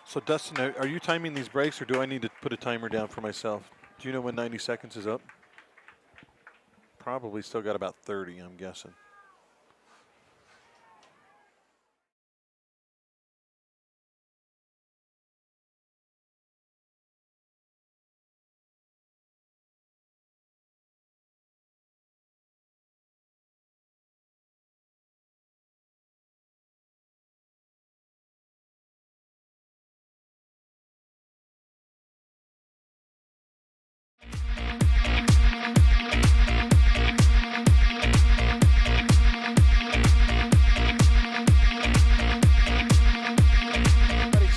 So, Dustin, are you timing these breaks, or do I need to put a timer down for myself? Do you know when 90 seconds is up? Probably still got about 30, I'm guessing.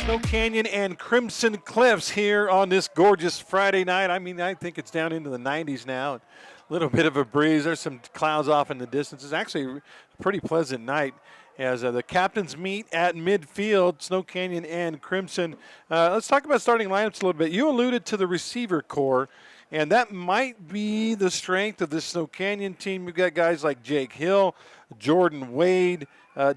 Snow Canyon and Crimson Cliffs here on this gorgeous Friday night. I mean, I think it's down into the 90s now. A little bit of a breeze. There's some clouds off in the distance. It's actually a pretty pleasant night as the captains meet at midfield, Snow Canyon and Crimson. Let's talk about starting lineups a little bit. You alluded to the receiver core, and that might be the strength of this Snow Canyon team. We've got guys like Jake Hill, Jordan Wade,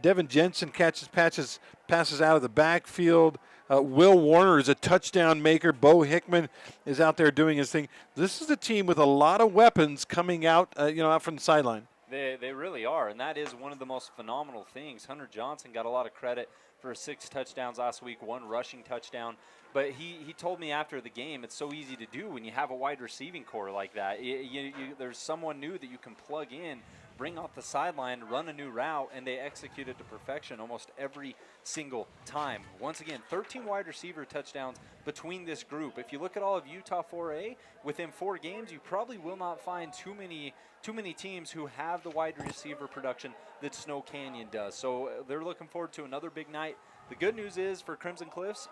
Devin Jensen passes out of the backfield. Will Warner is a touchdown maker. Bo Hickman is out there doing his thing. This is a team with a lot of weapons coming out, out from the sideline. They really are, and that is one of the most phenomenal things. Hunter Johnson got a lot of credit for 6 touchdowns last week, 1 rushing touchdown. But he told me after the game, it's so easy to do when you have a wide receiving core like that. There's someone new that you can plug in, bring off the sideline, run a new route, and they execute it to perfection almost every single time. Once again, 13 wide receiver touchdowns between this group. If you look at all of Utah 4A, within 4 games, you probably will not find too many teams who have the wide receiver production that Snow Canyon does. So they're looking forward to another big night. The good news is for Crimson Cliffs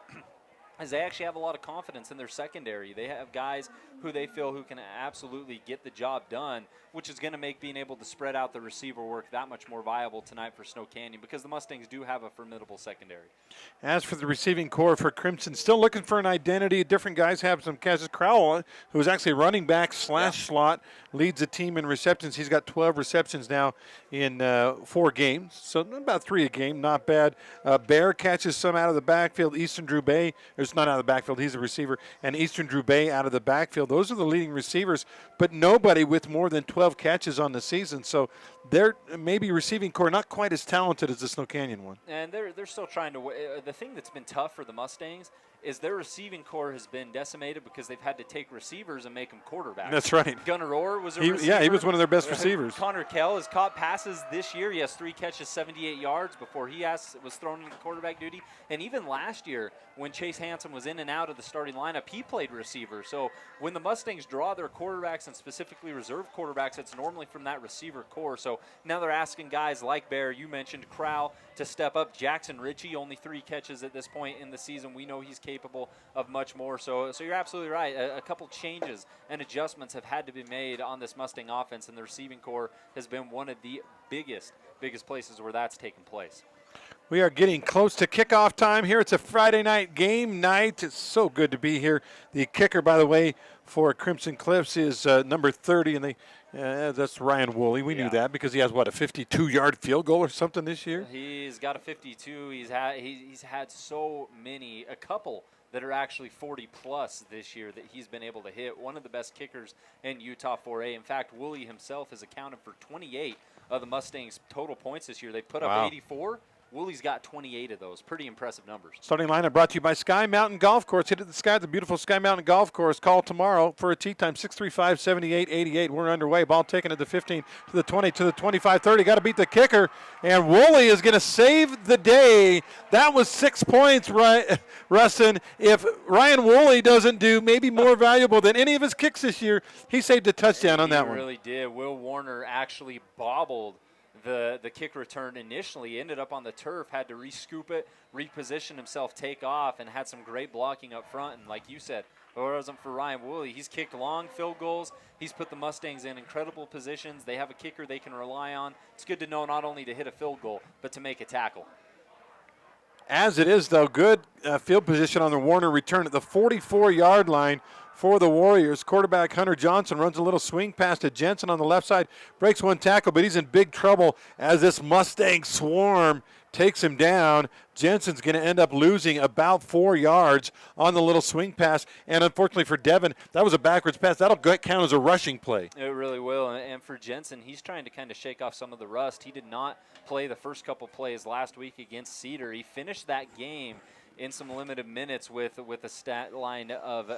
is they actually have a lot of confidence in their secondary. They have guys who they feel who can absolutely get the job done, which is going to make being able to spread out the receiver work that much more viable tonight for Snow Canyon because the Mustangs do have a formidable secondary. As for the receiving core for Crimson, still looking for an identity. Different guys have some catches. Crowell, who is actually running back / slot, leads the team in receptions. He's got 12 receptions now in 4 games, so about 3 a game, not bad. Bear catches some out of the backfield. Easton Drew Bay, it's not out of the backfield, he's a receiver, and Eastern Drew Bay out of the backfield. Those are the leading receivers, but nobody with more than 12 catches on the season, so they're maybe receiving core not quite as talented as the Snow Canyon one. And they're still trying to the thing that's been tough for the Mustangs is their receiving core has been decimated because they've had to take receivers and make them quarterbacks. That's right. Gunnar Orr was a receiver. Yeah, he was one of their best receivers. Connor Kell has caught passes this year. He has 3 catches, 78 yards before he was thrown into quarterback duty. And even last year, when Chase Hansen was in and out of the starting lineup, he played receiver. So when the Mustangs draw their quarterbacks and specifically reserve quarterbacks, it's normally from that receiver core. So now they're asking guys like Bear, you mentioned Crowell, to step up. Jackson Ritchie, only 3 catches at this point in the season. We know he's capable of much more. So you're absolutely right. A couple changes and adjustments have had to be made on this Mustang offense, and the receiving core has been one of the biggest places where that's taken place. We are getting close to kickoff time here. It's a Friday night game night. It's so good to be here. The kicker, by the way, for Crimson Cliffs is number 30, and that's Ryan Woolley. We knew that because he has, what, a 52-yard field goal or something this year? He's got a 52. He's had so many, a couple that are actually 40-plus this year that he's been able to hit. One of the best kickers in Utah 4A. In fact, Woolley himself has accounted for 28 of the Mustangs' total points this year. They put up 84. Woolley's got 28 of those. Pretty impressive numbers. Starting lineup brought to you by Sky Mountain Golf Course. Hit at the sky at the beautiful Sky Mountain Golf Course. Call tomorrow for a tee time, 635-7888. We're underway. Ball taken at the 15, to the 20, to the 25, 30. Got to beat the kicker. And Woolley is going to save the day. That was 6 points, Rustin. If Ryan Woolley doesn't do maybe more valuable than any of his kicks this year, he saved a touchdown on that one. He really did. Will Warner actually bobbled the kick return initially, ended up on the turf, had to re-scoop it, reposition himself, take off, and had some great blocking up front. And like you said, if it wasn't for Ryan Woolley, he's kicked long field goals. He's put the Mustangs in incredible positions. They have a kicker they can rely on. It's good to know not only to hit a field goal, but to make a tackle. As it is, though, good field position on the Warner return at the 44-yard line for the Warriors. Quarterback Hunter Johnson runs a little swing pass to Jensen on the left side, breaks one tackle, but he's in big trouble as this Mustang swarm takes him down. Jensen's going to end up losing about 4 yards on the little swing pass, and unfortunately for Devin, that was a backwards pass. That'll count as a rushing play. It really will, and for Jensen, he's trying to kind of shake off some of the rust. He did not play the first couple plays last week against Cedar. He finished that game in some limited minutes with a stat line of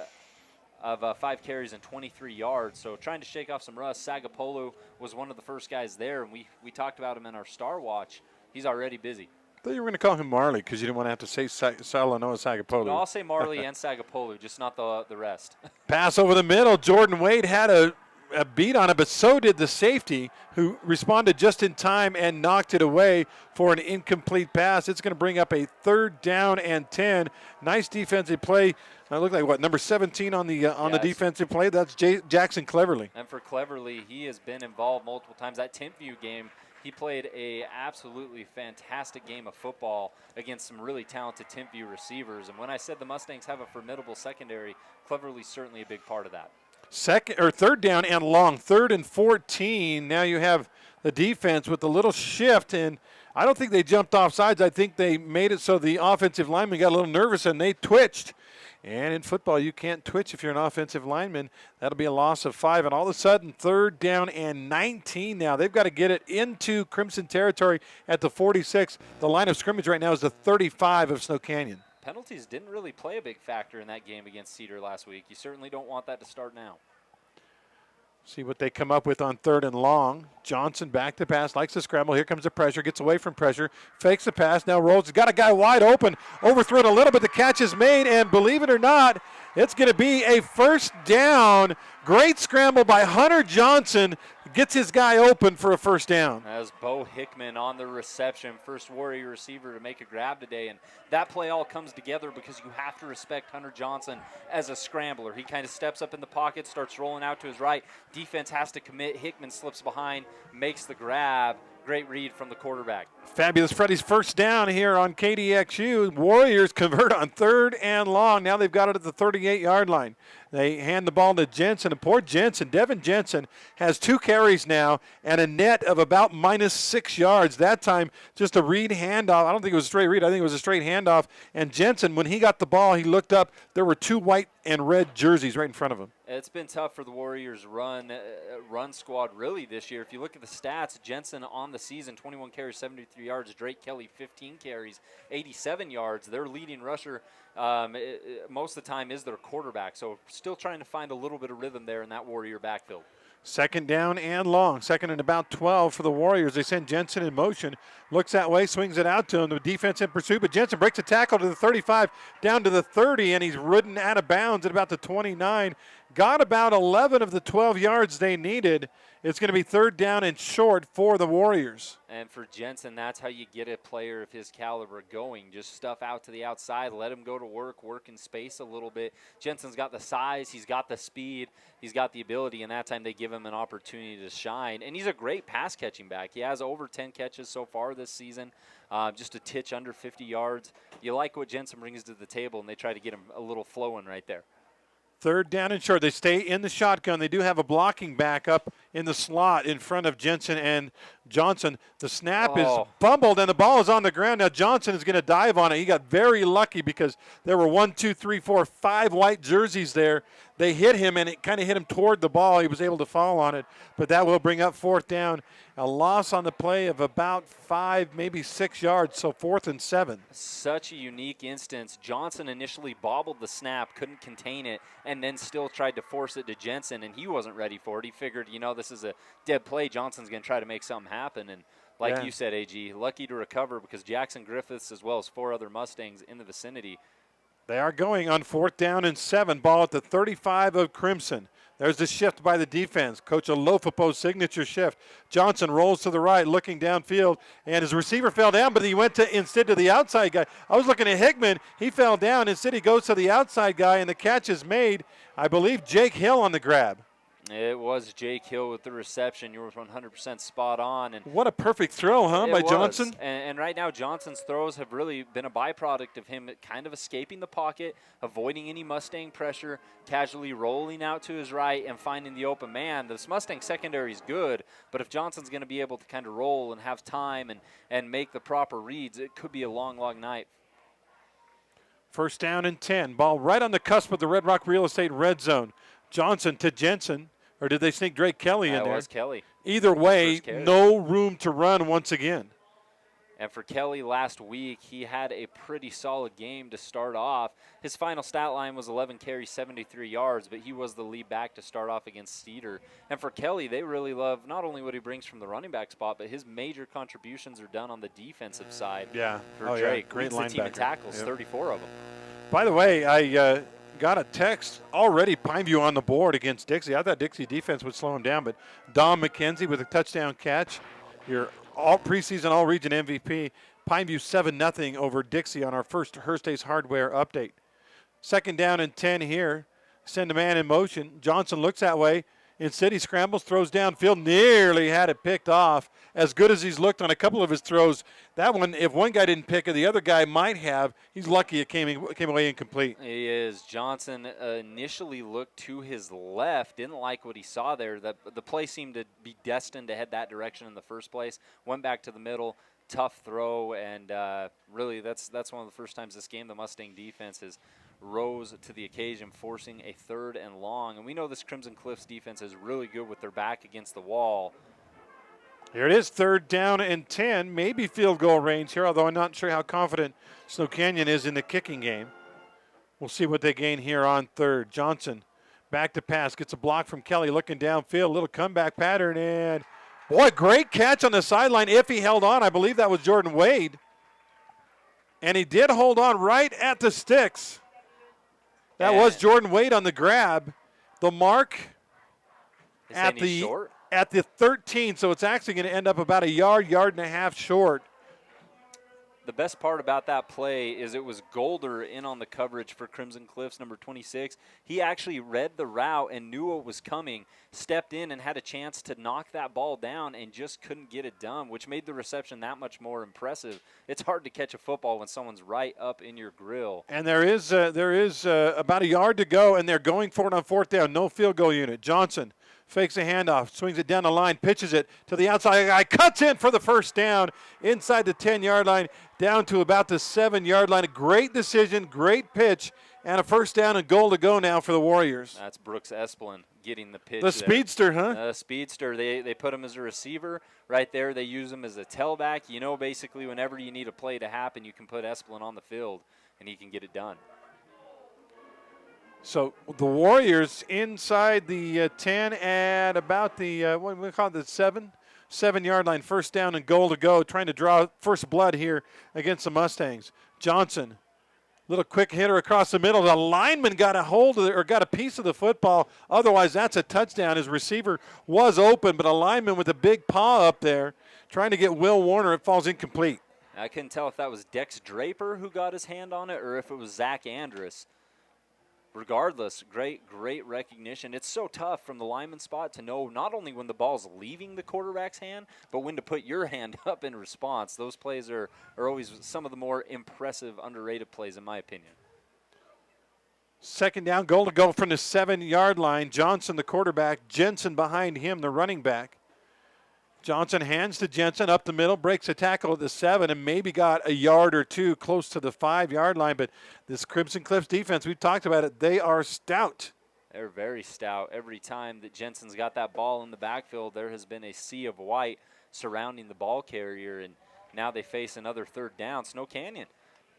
5 carries and 23 yards. So trying to shake off some rust. Sagapolu was one of the first guys there, and we talked about him in our Star Watch. He's already busy. I thought you were going to call him Marley because you didn't want to have to say Salanoa Sagapolu. No, I'll say Marley and Sagapolu, just not the rest. Pass over the middle. Jordan Wade had a beat on it, but so did the safety, who responded just in time and knocked it away for an incomplete pass. It's going to bring up a 3rd down and 10. Nice defensive play. It looked like, number 17 on the defensive play? That's Jackson Cleverly. And for Cleverly, he has been involved multiple times. That Timpview game, he played a absolutely fantastic game of football against some really talented Timpview receivers. And when I said the Mustangs have a formidable secondary, Cleverly's certainly a big part of that. 3rd down and long, 3rd and 14. Now you have the defense with a little shift, and I don't think they jumped off sides. I think they made it so the offensive lineman got a little nervous and they twitched. And in football, you can't twitch if you're an offensive lineman. That'll be a loss of 5. And all of a sudden, 3rd down and 19 now. They've got to get it into Crimson territory at the 46. The line of scrimmage right now is the 35 of Snow Canyon. Penalties didn't really play a big factor in that game against Cedar last week. You certainly don't want that to start now. See what they come up with on 3rd and long. Johnson back to pass, likes to scramble. Here comes the pressure, gets away from pressure, fakes the pass, now rolls. He's got a guy wide open, overthrown a little, but the catch is made, and believe it or not, it's going to be a 1st down. Great scramble by Hunter Johnson. Gets his guy open for a 1st down. As Bo Hickman on the reception, first Warrior receiver to make a grab today. And that play all comes together because you have to respect Hunter Johnson as a scrambler. He kind of steps up in the pocket, starts rolling out to his right. Defense has to commit. Hickman slips behind, makes the grab. Great read from the quarterback. Fabulous Freddy's 1st down here on KDXU. Warriors convert on 3rd and long. Now they've got it at the 38-yard line. They hand the ball to Jensen, and poor Jensen, Devin Jensen, has 2 carries now and a net of about -6 yards. That time, just a read handoff. I don't think it was a straight read. I think it was a straight handoff. And Jensen, when he got the ball, he looked up. There were 2 white and red jerseys right in front of him. It's been tough for the Warriors' run squad really this year. If you look at the stats, Jensen on the season, 21 carries, 73 yards. Drake Kelly, 15 carries, 87 yards. Their leading rusher most of the time is their quarterback. So still trying to find a little bit of rhythm there in that Warrior backfield. 2nd down and long. 2nd and about 12 for the Warriors. They send Jensen in motion. Looks that way, swings it out to him. The defense in pursuit, but Jensen breaks a tackle to the 35, down to the 30, and he's ridden out of bounds at about the 29. Got about 11 of the 12 yards they needed. It's going to be 3rd down and short for the Warriors. And for Jensen, that's how you get a player of his caliber going. Just stuff out to the outside, let him go to work in space a little bit. Jensen's got the size, he's got the speed, he's got the ability, and that time they give him an opportunity to shine. And he's a great pass-catching back. He has over 10 catches so far this season, just a titch under 50 yards. You like what Jensen brings to the table, and they try to get him a little flowing right there. 3rd down and short. They stay in the shotgun. They do have a blocking back up in the slot in front of Jensen and Johnson. The snap is fumbled, and the ball is on the ground. Now Johnson is going to dive on it. He got very lucky because there were 1, 2, 3, 4, 5 white jerseys there. They hit him, and it kind of hit him toward the ball. He was able to fall on it, but that will bring up 4th down. A loss on the play of about 5, maybe 6 yards, so 4th and 7. Such a unique instance. Johnson initially bobbled the snap, couldn't contain it, and then still tried to force it to Jensen, and he wasn't ready for it. He figured, this is a dead play. Johnson's going to try to make something happen, and like you said, AG, lucky to recover because Jackson Griffiths as well as 4 other Mustangs in the vicinity. They are going on 4th down and 7. Ball at the 35 of Crimson. There's the shift by the defense. Coach Alofopo's signature shift. Johnson rolls to the right, looking downfield, and his receiver fell down, but he went instead to the outside guy. I was looking at Hickman. He fell down. Instead, he goes to the outside guy, and the catch is made. I believe Jake Hill on the grab. It was Jake Hill with the reception. You were 100% spot on. And what a perfect throw, huh, by was. Johnson? And right now, Johnson's throws have really been a byproduct of him kind of escaping the pocket, avoiding any Mustang pressure, casually rolling out to his right and finding the open man. This Mustang secondary is good, but if Johnson's going to be able to kind of roll and have time and make the proper reads, it could be a long, long night. First down and 10. Ball right on the cusp of the Red Rock Real Estate red zone. Johnson to Jensen. Or did they sneak Drake Kelly in there? That was Kelly. Either way, no room to run once again. And for Kelly last week, he had a pretty solid game to start off. His final stat line was 11 carries, 73 yards, but he was the lead back to start off against Cedar. And for Kelly, they really love not only what he brings from the running back spot, but his major contributions are done on the defensive side. Yeah. For Drake. Great Leads the team in tackles, 34 of them. By the way, I got a text already, Pineview on the board against Dixie. I thought Dixie defense would slow him down, but Dom McKenzie with a touchdown catch. Your all preseason, all-region MVP. Pineview 7-0 over Dixie on our first Hearst Hardware update. Second down and 10 here. Send a man in motion. Johnson looks that way. Instead, he scrambles, throws downfield, nearly had it picked off. As good as he's looked on a couple of his throws, that one, if one guy didn't pick it, the other guy might have. He's lucky it came away incomplete. He is. Johnson initially looked to his left, didn't like what he saw there. The play seemed to be destined to head that direction in the first place. Went back to the middle, tough throw, and really that's one of the first times this game the Mustang defense has rose to the occasion, forcing a 3rd and long. And we know this Crimson Cliffs defense is really good with their back against the wall. Here it is, 3rd down and 10, maybe field goal range here, although I'm not sure how confident Snow Canyon is in the kicking game. We'll see what they gain here on 3rd. Johnson back to pass, gets a block from Kelly, looking downfield, little comeback pattern, and boy, great catch on the sideline. If he held on, I believe that was Jordan Wade. And he did hold on right at the sticks. That was Jordan Wade on the grab. The mark at the 13, so it's actually going to end up about a yard and a half short. The best part about that play is it was Golder in on the coverage for Crimson Cliffs, number 26. He actually read the route and knew what was coming, stepped in and had a chance to knock that ball down and just couldn't get it done, which made the reception that much more impressive. It's hard to catch a football when someone's right up in your grill. And there is about a yard to go, and they're going for it on 4th down. No field goal unit. Johnson fakes a handoff, swings it down the line, pitches it to the outside guy, cuts in for the first down inside the 10-yard line, down to about the 7-yard line. A great decision, great pitch, and a first down and goal to go now for the Warriors. That's Brooks Esplin getting the pitch. The speedster, huh? The speedster. They put him as a receiver right there. They use him as a tailback. You know, basically, whenever you need a play to happen, you can put Esplin on the field, and he can get it done. So the Warriors inside the 10 at about the, what do we call it, the 7-yard line, first down and goal to go, trying to draw first blood here against the Mustangs. Johnson, little quick hitter across the middle. The lineman got a hold of it, or got a piece of the football. Otherwise, that's a touchdown. His receiver was open, but a lineman with a big paw up there trying to get Will Warner. It falls incomplete. I couldn't tell if that was Dex Draper who got his hand on it or if it was Zach Andrus. Regardless, great recognition. It's so tough from the lineman spot to know not only when the ball's leaving the quarterback's hand, but when to put your hand up in response. Those plays are always some of the more impressive, underrated plays, in my opinion. Second down, goal to go from the 7-yard line. Johnson, the quarterback. Jensen behind him, the running back. Johnson hands to Jensen up the middle, breaks a tackle at the 7, and maybe got a yard or two close to the 5-yard line. But this Crimson Cliffs defense, we've talked about it, they are stout. They're very stout. Every time that Jensen's got that ball in the backfield, there has been a sea of white surrounding the ball carrier, and now they face another 3rd down. Snow Canyon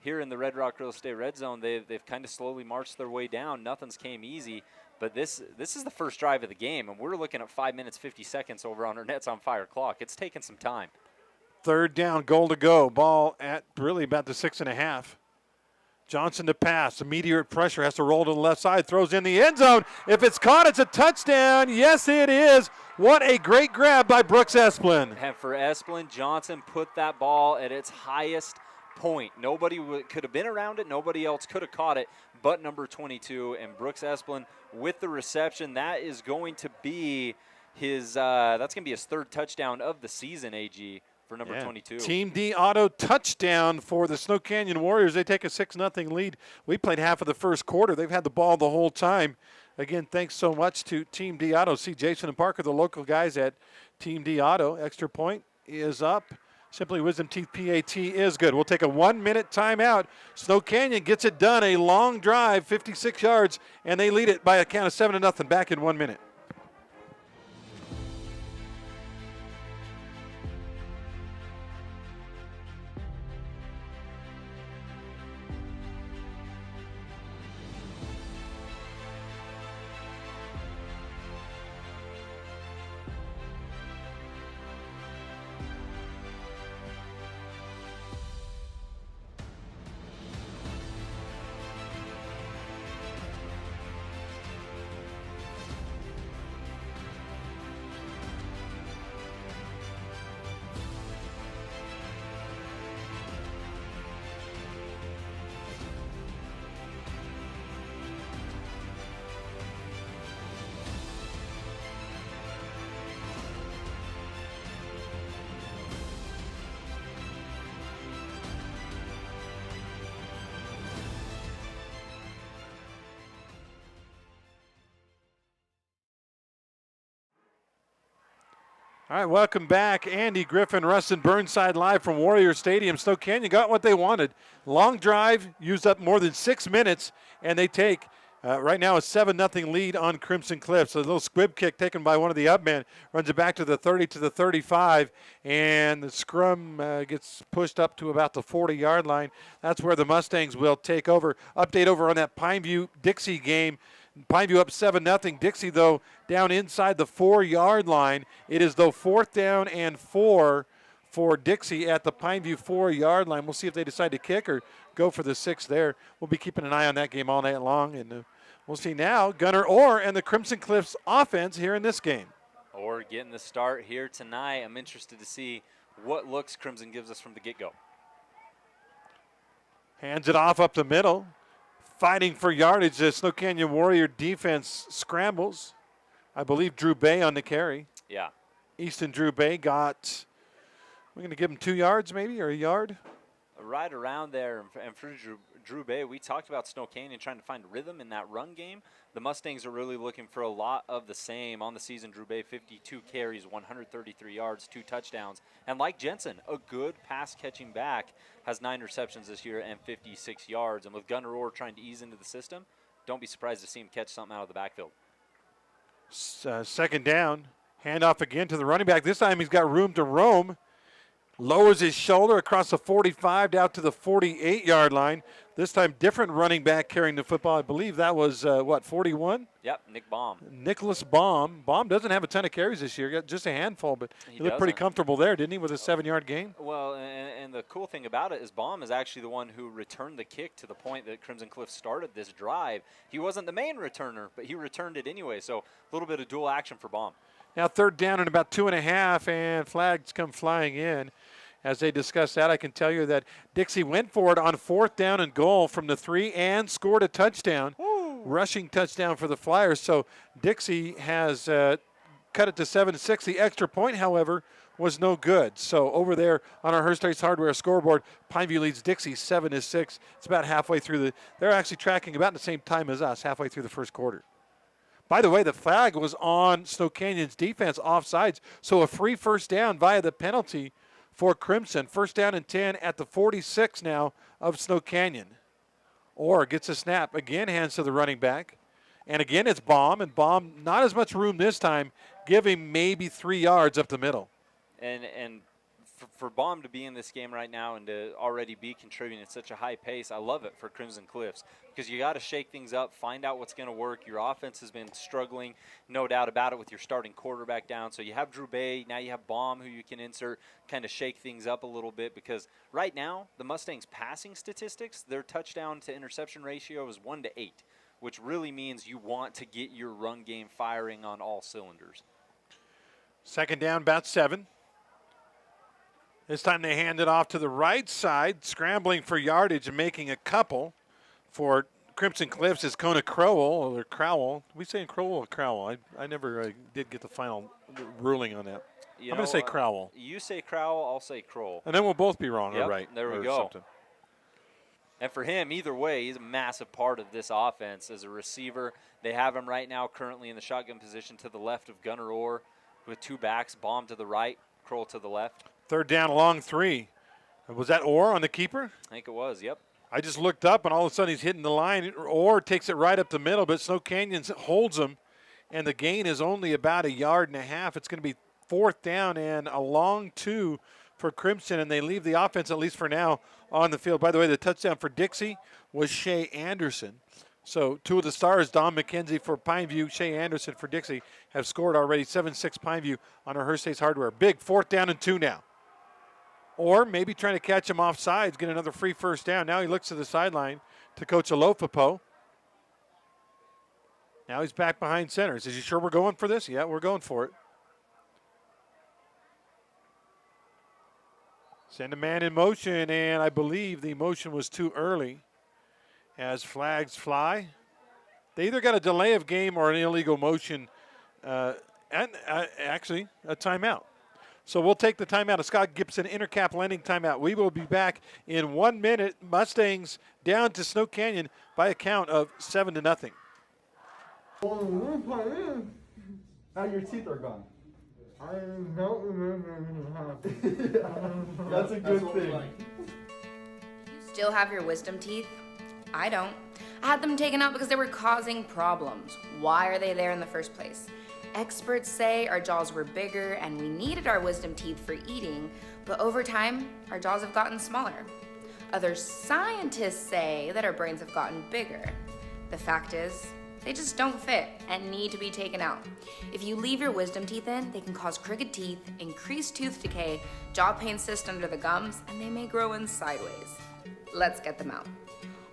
here in the Red Rock Real Estate red zone, they've kind of slowly marched their way down. Nothing's came easy. But this is the first drive of the game, and we're looking at 5 minutes, 50 seconds over on our Nets on Fire clock. It's taken some time. 3rd down, goal to go. Ball at really about the 6.5. Johnson to pass. Immediate pressure, has to roll to the left side. Throws in the end zone. If it's caught, it's a touchdown. Yes, it is. What a great grab by Brooks Esplin. And for Esplin, Johnson put that ball at its highest point. Nobody could have been around it. Nobody else could have caught it but number 22. And Brooks Esplin with the reception. That is going to be his that's going to be his third touchdown of the season, AG, for number 22. Team D auto touchdown for the Snow Canyon Warriors. They take a 6-0 lead. We played half of the first quarter. They've had the ball the whole time. Again, thanks so much to Team D Auto. See Jason and Parker, the local guys at Team D Auto. Extra point is up. Simply Wisdom Teeth PAT is good. We'll take a 1-minute timeout. Snow Canyon gets it done. A long drive, 56 yards, and they lead it by a count of 7-0 back in 1 minute. All right, welcome back. Andy Griffin, Rustin Burnside live from Warrior Stadium. Snow Canyon got what they wanted. Long drive, used up more than 6 minutes, and they take right now a 7-0 lead on Crimson Cliffs. A little squib kick taken by one of the upmen, runs it back to the 30 to the 35, and the scrum gets pushed up to about the 40-yard line. That's where the Mustangs will take over. Update over on that Pineview-Dixie game. Pineview up 7-0. Dixie, though, down inside the 4-yard line. It is, though, 4th down and 4 for Dixie at the Pineview 4-yard line. We'll see if they decide to kick or go for the 6 there. We'll be keeping an eye on that game all night long. And we'll see now Gunnar Orr and the Crimson Cliffs offense here in this game. Orr getting the start here tonight. I'm interested to see what looks Crimson gives us from the get-go. Hands it off up the middle. Fighting for yardage, the Snow Canyon Warrior defense scrambles. I believe Drew Bay on the carry. Yeah. Easton Drew Bay got, we're going to give him 2 yards maybe, or a yard? Right around there. And for Drew Bay, we talked about Snow Canyon trying to find rhythm in that run game. The Mustangs are really looking for a lot of the same. On the season, Drew Bay, 52 carries, 133 yards, 2 touchdowns. And like Jensen, a good pass-catching back, has 9 receptions this year and 56 yards. And with Gunnar Orr trying to ease into the system, don't be surprised to see him catch something out of the backfield. Second down, handoff again to the running back. This time he's got room to roam. Lowers his shoulder across the 45 down to the 48-yard line. This time different running back carrying the football. I believe that was, 41? Yep, Nick Baum. Nicholas Baum. Baum doesn't have a ton of carries this year. Got just a handful, but he looked pretty comfortable there, didn't he, with a 7-yard gain? Well, and the cool thing about it is Baum is actually the one who returned the kick to the point that Crimson Cliff started this drive. He wasn't the main returner, but he returned it anyway, so a little bit of dual action for Baum. Now 3rd down and about 2.5, and flags come flying in. As they discuss that, I can tell you that Dixie went for it on 4th down and goal from the 3 and scored a touchdown. Woo. Rushing touchdown for the Flyers. So Dixie has cut it to 7-6. The extra point, however, was no good. So over there on our Hearst Ice Hardware scoreboard, Pineview leads Dixie 7-6. It's about halfway through they're actually tracking about the same time as us, halfway through the first quarter. By the way, the flag was on Snow Canyon's defense offsides, so a free first down via the penalty for Crimson. 1st down and 10 at the 46 now of Snow Canyon. Orr gets a snap, again hands to the running back. And again it's Baum, and Baum not as much room this time, give him maybe 3 yards up the middle. And for Baum to be in this game right now and to already be contributing at such a high pace, I love it for Crimson Cliffs, because you got to shake things up, find out what's going to work. Your offense has been struggling, no doubt about it, with your starting quarterback down. So you have Drew Bay, now you have Baum who you can insert, kind of shake things up a little bit, because right now the Mustangs passing statistics, their touchdown to interception ratio is 1-8, which really means you want to get your run game firing on all cylinders. 2nd down, about 7. This time they hand it off to the right side, scrambling for yardage and making a couple for Crimson Cliffs is Kona Crowell, or Crowell. We saying Crowell or Crowell? I never did get the final ruling on that. I'm going to say Crowell. You say Crowell, I'll say Crowell. And then we'll both be wrong or right. There we or go. Something. And for him, either way, he's a massive part of this offense as a receiver. They have him right now currently in the shotgun position to the left of Gunnar Orr with 2 backs, Baum to the right, Crowell to the left. Third down, long 3. Was that Orr on the keeper? I think it was, yep. I just looked up, and all of a sudden he's hitting the line. Orr takes it right up the middle, but Snow Canyon holds him, and the gain is only about 1.5 yards. It's going to be 4th down and a long 2 for Crimson, and they leave the offense, at least for now, on the field. By the way, the touchdown for Dixie was Shea Anderson. So 2 of the stars, Don McKenzie for Pineview, Shea Anderson for Dixie, have scored already. 7-6 Pineview on our Hearstays Hardware. Big 4th down and 2 now. Or maybe trying to catch him off sides, get another free first down. Now he looks to the sideline to Coach Alofapo. Now he's back behind center. Is he sure we're going for this? Yeah, we're going for it. Send a man in motion, and I believe the motion was too early as flags fly. They either got a delay of game or an illegal motion, actually a timeout. So we'll take the timeout, a Scott Gibson Intercap Lending timeout. We will be back in 1 minute. Mustangs down to Snow Canyon by a count of 7-0. Now your teeth are gone. I don't remember anything happened. That's a good thing. You still have your wisdom teeth? I don't. I had them taken out because they were causing problems. Why are they there in the first place? Experts say our jaws were bigger and we needed our wisdom teeth for eating, but over time, our jaws have gotten smaller. Other scientists say that our brains have gotten bigger. The fact is, they just don't fit and need to be taken out. If you leave your wisdom teeth in, they can cause crooked teeth, increase tooth decay, jaw pain cyst under the gums, and they may grow in sideways. Let's get them out.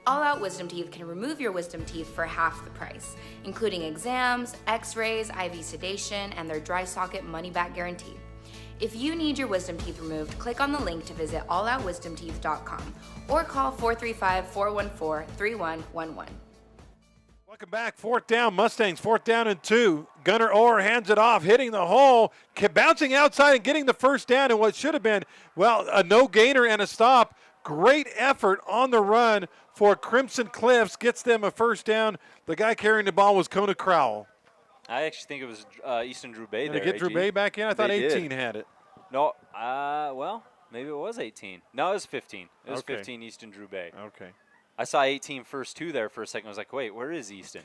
All Out Wisdom Teeth can remove your wisdom teeth for half the price, including exams, x-rays, IV sedation, and their dry socket money-back guarantee. If you need your wisdom teeth removed, click on the link to visit alloutwisdomteeth.com or call 435-414-3111. Welcome back. 4th down, Mustangs, 4th down and 2. Gunnar Orr hands it off, hitting the hole, bouncing outside and getting the first down in what should have been, well, a no-gainer and a stop. Great effort on the run for Crimson Cliffs, gets them a first down. The guy carrying the ball was Kona Crowell. I actually think it was Easton Drew Bay there. Did they get Drew Bay back in? I thought 18 had it. No, well, maybe it was 18. No, it was 15. It was Okay. 15 Easton Drew Bay. Okay. I saw 18 first 2 there for a second. I was like, wait, where is Easton?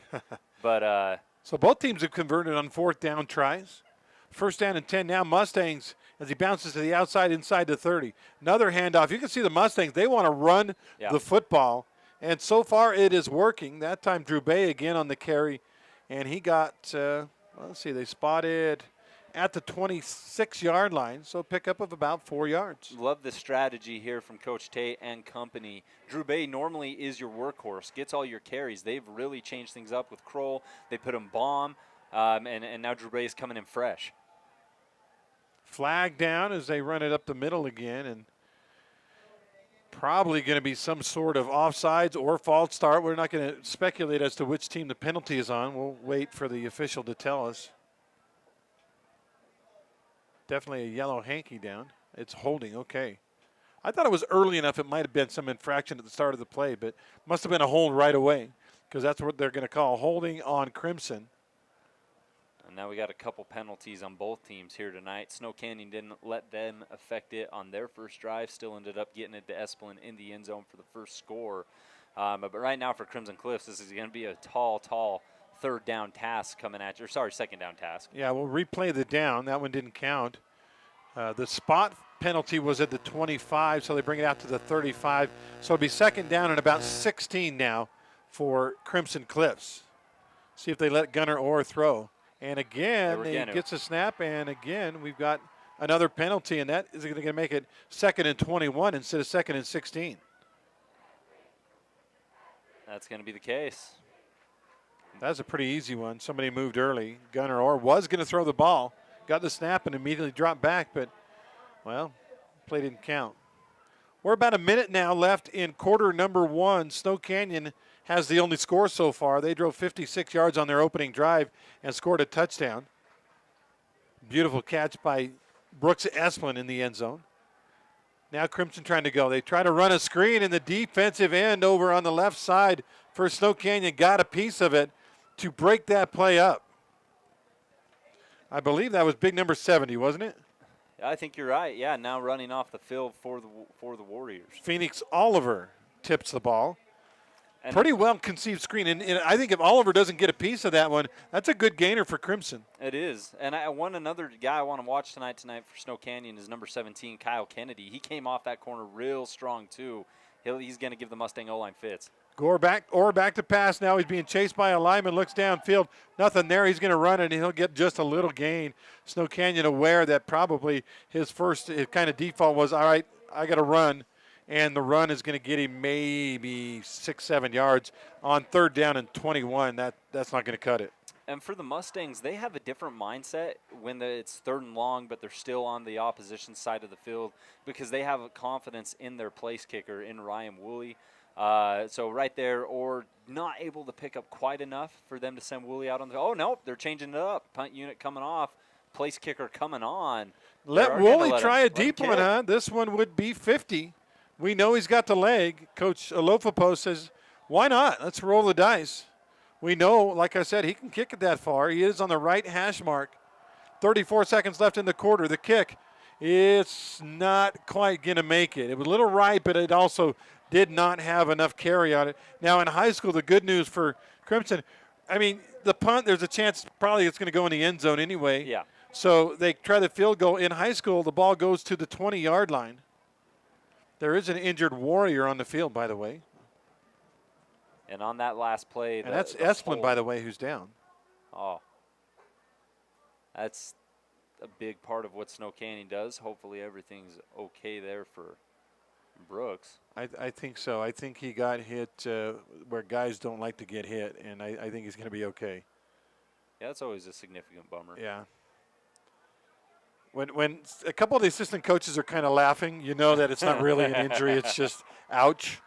But So both teams have converted on 4th down tries. First down and 10 now. Mustangs as he bounces to the outside inside the 30. Another handoff. You can see the Mustangs, they want to run the football. And so far it is working. That time Drew Bay again on the carry. And he got, let's see, they spotted at the 26-yard line. So pickup of about 4 yards. love the strategy here from Coach Tate and company. Drew Bay normally is your workhorse, gets all your carries. They've really changed things up with Kroll. They put him bomb, and now Drew Bay is coming in fresh. Flag down as they run it up the middle again, and probably going to be some sort of offsides or false start. We're not going to speculate as to which team the penalty is on. We'll wait for the official to tell us. Definitely a yellow hanky down. It's holding, okay. I thought it was early enough it might have been some infraction at the start of the play, but must have been a hold right away because that's what they're going to call holding on Crimson. And now we got a couple penalties on both teams here tonight. Snow Canyon didn't let them affect it on their first drive. Still ended up getting it to Esplin in the end zone for the first score. But right now for Crimson Cliffs, this is going to be a tall third down task coming at you. Or sorry, second down task. Yeah, we'll replay the down. That one didn't count. The spot penalty was at the 25, so they bring it out to the 35. So it'll be second down and about 16 now for Crimson Cliffs. See if they let Gunnar Orr throw. And again, he gets a snap, and again, we've got another penalty, and that is going to make it 2nd and 21 instead of 2nd and 16. That's going to be the case. That's a pretty easy one. Somebody moved early. Gunnar Orr was going to throw the ball, got the snap, and immediately dropped back, but, well, Play didn't count. We're about a minute now left in quarter number 1. Snow Canyon has the only score so far. They drove 56 yards on their opening drive and scored a touchdown. Beautiful catch by Brooks Esplin in the end zone. Now Crimson trying to go. They try to run a screen in the defensive end over on the left side for Snow Canyon. Got a piece of it to break that play up. I believe that was big number 70, wasn't it? I think you're right. Yeah, now running off the field for the Warriors. Phoenix Oliver tips the ball. And Pretty well conceived screen. And I think if Oliver doesn't get a piece of that one, that's a good gainer for Crimson. It is. And another guy I want to watch tonight for Snow Canyon is number 17, Kyle Kennedy. He came off that corner real strong, too. He's going to give the Mustang O-line fits. Gore back to pass now. He's being chased by a lineman, looks downfield. Nothing there. He's going to run it, and he'll get just a little gain. Snow Canyon aware that probably his kind of default was, all right, I got to run. And the run is going to get him maybe 6-7 yards on 3rd down and 21. That's not going to cut it. And for the Mustangs, they have a different mindset when it's 3rd and long, but they're still on the opposition side of the field because they have a confidence in their place kicker, in Ryan Woolley. So right there, or not able to pick up quite enough for them to send Woolley out on the – oh, no, they're changing it up. Punt unit coming off, place kicker coming on. Let Woolley try a deep one, huh? This one would be 50. We know he's got the leg. Coach Alofapo says, why not? Let's roll the dice. We know, like I said, he can kick it that far. He is on the right hash mark. 34 seconds left in the quarter. The kick, it's not quite going to make it. It was a little right, but it also did not have enough carry on it. Now in high school, the good news for Crimson, I mean, the punt, there's a chance probably it's going to go in the end zone anyway. Yeah. So they try the field goal. In high school, the ball goes to the 20-yard line. There is an injured Warrior on the field, by the way. And on that last play. And that's Esplin, by the way, who's down. Oh. That's a big part of what Snow Canyon does. Hopefully everything's okay there for Brooks. I think so. I think he got hit where guys don't like to get hit, and I think he's going to be okay. Yeah, that's always a significant bummer. Yeah. When a couple of the assistant coaches are kind of laughing, you know that it's not really an injury. It's just ouch.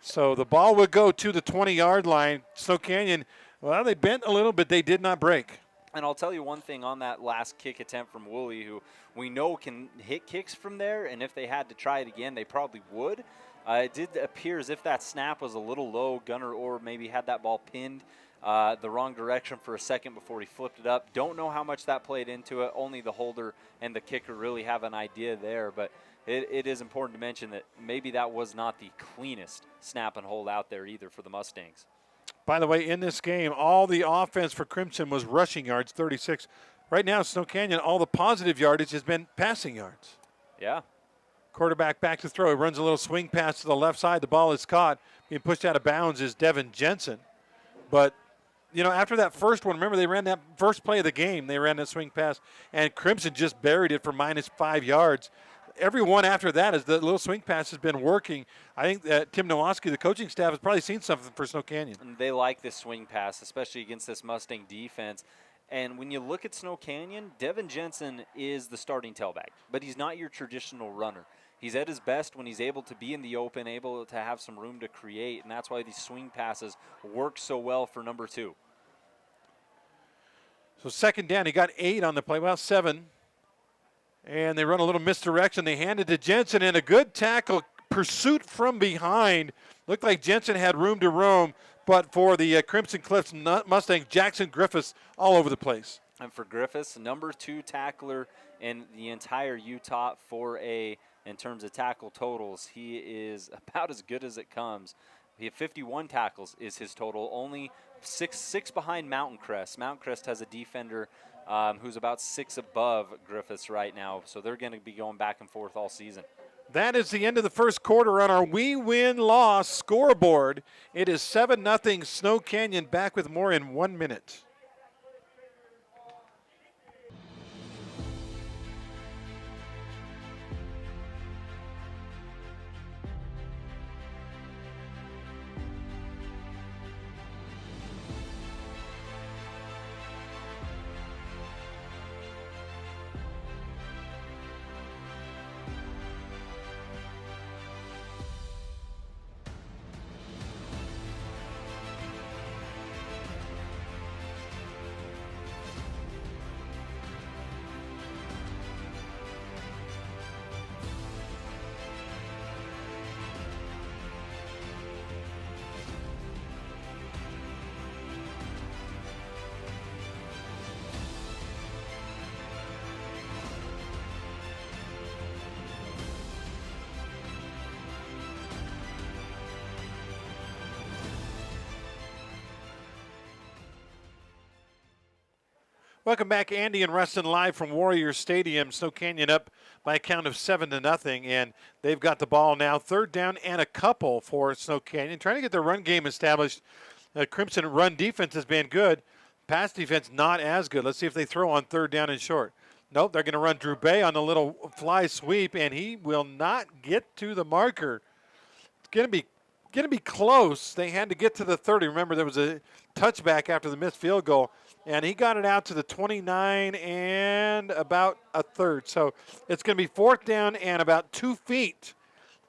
So the ball would go to the 20-yard line. Snow Canyon, well, they bent a little, but they did not break. And I'll tell you one thing on that last kick attempt from Woolley, who we know can hit kicks from there, and if they had to try it again, they probably would. It did appear as if that snap was a little low. Gunnar Orr maybe had that ball pinned the wrong direction for a second before he flipped it up. Don't know how much that played into it. Only the holder and the kicker really have an idea there, but it is important to mention that maybe that was not the cleanest snap and hold out there either for the Mustangs. By the way, in this game, all the offense for Crimson was rushing yards, 36. Right now, Snow Canyon, all the positive yardage has been passing yards. Yeah. Quarterback back to throw. He runs a little swing pass to the left side. The ball is caught. Being pushed out of bounds is Devin Jensen. But, you know, after that first one, remember they ran that first play of the game. They ran that swing pass, and Crimson just buried it for -5 yards. Every one after that is the little swing pass has been working. I think that Tim Nowoski, the coaching staff, has probably seen something for Snow Canyon. And they like this swing pass, especially against this Mustang defense. And when you look at Snow Canyon, Devin Jensen is the starting tailback, but he's not your traditional runner. He's at his best when he's able to be in the open, able to have some room to create, and that's why these swing passes work so well for number 2. So 2nd down, he got 8 on the play, well, 7. And they run a little misdirection. They hand it to Jensen, and a good tackle pursuit from behind. Looked like Jensen had room to roam, but for the Crimson Cliffs Mustangs, Jackson Griffiths all over the place. And for Griffiths, number 2 tackler in the entire Utah in terms of tackle totals, he is about as good as it comes. He had 51 tackles is his total, only six behind Mountain Crest. Mountain Crest has a defender who's about 6 above Griffiths right now, so they're going to be going back and forth all season. That is the end of the first quarter on our We Win Loss scoreboard. It is 7-0 Snow Canyon. Back with more in 1 minute. Welcome back, Andy and Rustin, live from Warrior Stadium. Snow Canyon up by a count of 7-0, and they've got the ball now. Third down and a couple for Snow Canyon, trying to get their run game established. Crimson run defense has been good. Pass defense not as good. Let's see if they throw on third down and short. Nope, they're going to run Drew Bay on the little fly sweep, and he will not get to the marker. It's going to be close. They had to get to the 30. Remember, there was a touchback after the missed field goal, and he got it out to the 29 and about a third. So it's going to be fourth down and about 2 feet.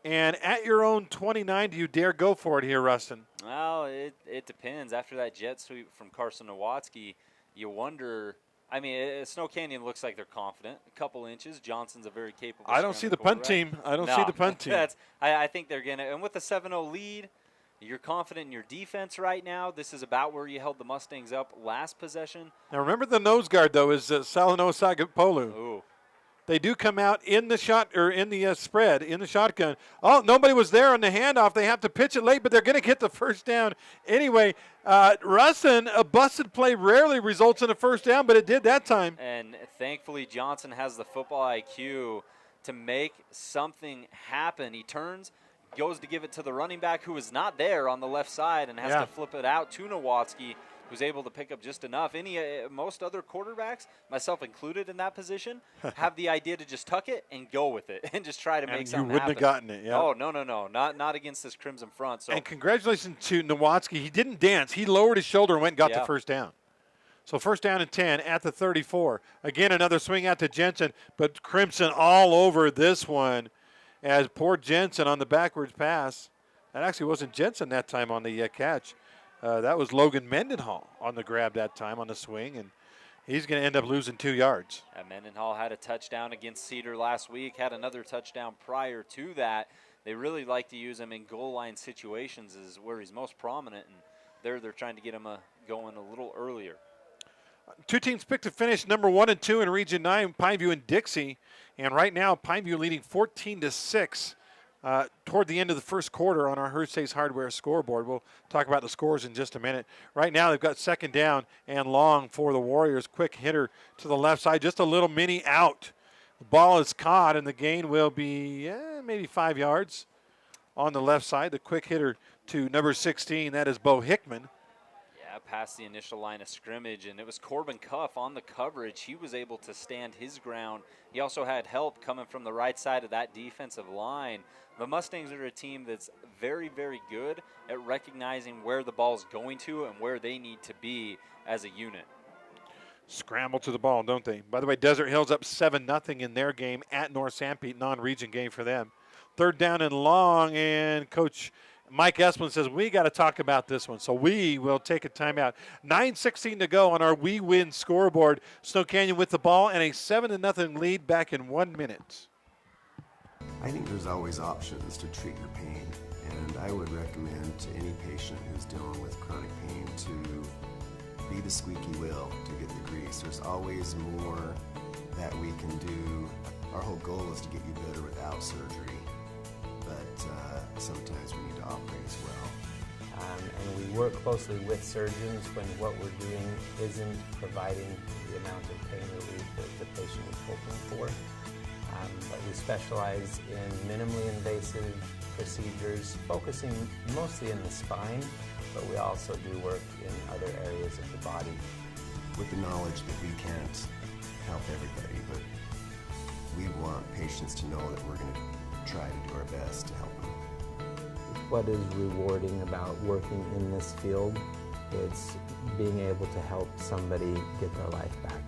And at your own 29, do you dare go for it here, Rustin? Well, it depends. After that jet sweep from Carson Nowatzki, you wonder. I mean, Snow Canyon looks like they're confident. A couple inches. Johnson's a very capable. I don't see the punt team. I don't see the punt team. I think they're going to. And with the 7-0 lead, you're confident in your defense right now. This is about where you held the Mustangs up last possession. Now, remember the nose guard, though, is Salino Sagapolu. Ooh. They do come out in the spread, in the shotgun. Oh, nobody was there on the handoff. They have to pitch it late, but they're going to get the first down. Anyway, Rustin, a busted play rarely results in a first down, but it did that time. And thankfully, Johnson has the football IQ to make something happen. He turns, goes to give it to the running back who is not there on the left side and has to flip it out to Nowatzki, who's able to pick up just enough. Most other quarterbacks, myself included in that position, have the idea to just tuck it and go with it and just try to make something happen. You wouldn't have gotten it, yeah. Oh, no. Not against this Crimson front. So. And congratulations to Nowatzki. He didn't dance. He lowered his shoulder and went and got the first down. So first down and 10 at the 34. Again, another swing out to Jensen, but Crimson all over this one as poor Jensen on the backwards pass. That actually wasn't Jensen that time on the catch. That was Logan Mendenhall on the grab that time on the swing, and he's going to end up losing 2 yards. Mendenhall had a touchdown against Cedar last week, had another touchdown prior to that. They really like to use him in goal line situations is where he's most prominent, and they're trying to get him going a little earlier. Two teams picked to finish number 1 and 2 in Region 9, Pineview and Dixie, and right now Pineview leading 14-6. Toward the end of the first quarter on our Hersey's Hardware scoreboard. We'll talk about the scores in just a minute. Right now they've got second down and long for the Warriors. Quick hitter to the left side, just a little mini out. The ball is caught and the gain will be maybe 5 yards on the left side. The quick hitter to number 16, that is Bo Hickman. Yeah, past the initial line of scrimmage, and it was Corbin Cuff on the coverage. He was able to stand his ground. He also had help coming from the right side of that defensive line. The Mustangs are a team that's very, very good at recognizing where the ball's going to and where they need to be as a unit. Scramble to the ball, don't they? By the way, Desert Hills up 7-0 in their game at North Sanpete, non-region game for them. Third down and long, and Coach Mike Esplin says, we got to talk about this one, so we will take a timeout. 9:16 to go on our We Win scoreboard. Snow Canyon with the ball and a 7-0 lead back in 1 minute. I think there's always options to treat your pain, and I would recommend to any patient who's dealing with chronic pain to be the squeaky wheel to get the grease. There's always more that we can do. Our whole goal is to get you better without surgery, but sometimes we need to operate as well. And we work closely with surgeons when what we're doing isn't providing the amount of pain relief that the patient is hoping for. But we specialize in minimally invasive procedures, focusing mostly in the spine, but we also do work in other areas of the body. With the knowledge that we can't help everybody, but we want patients to know that we're going to try to do our best to help them. What is rewarding about working in this field? It's being able to help somebody get their life back.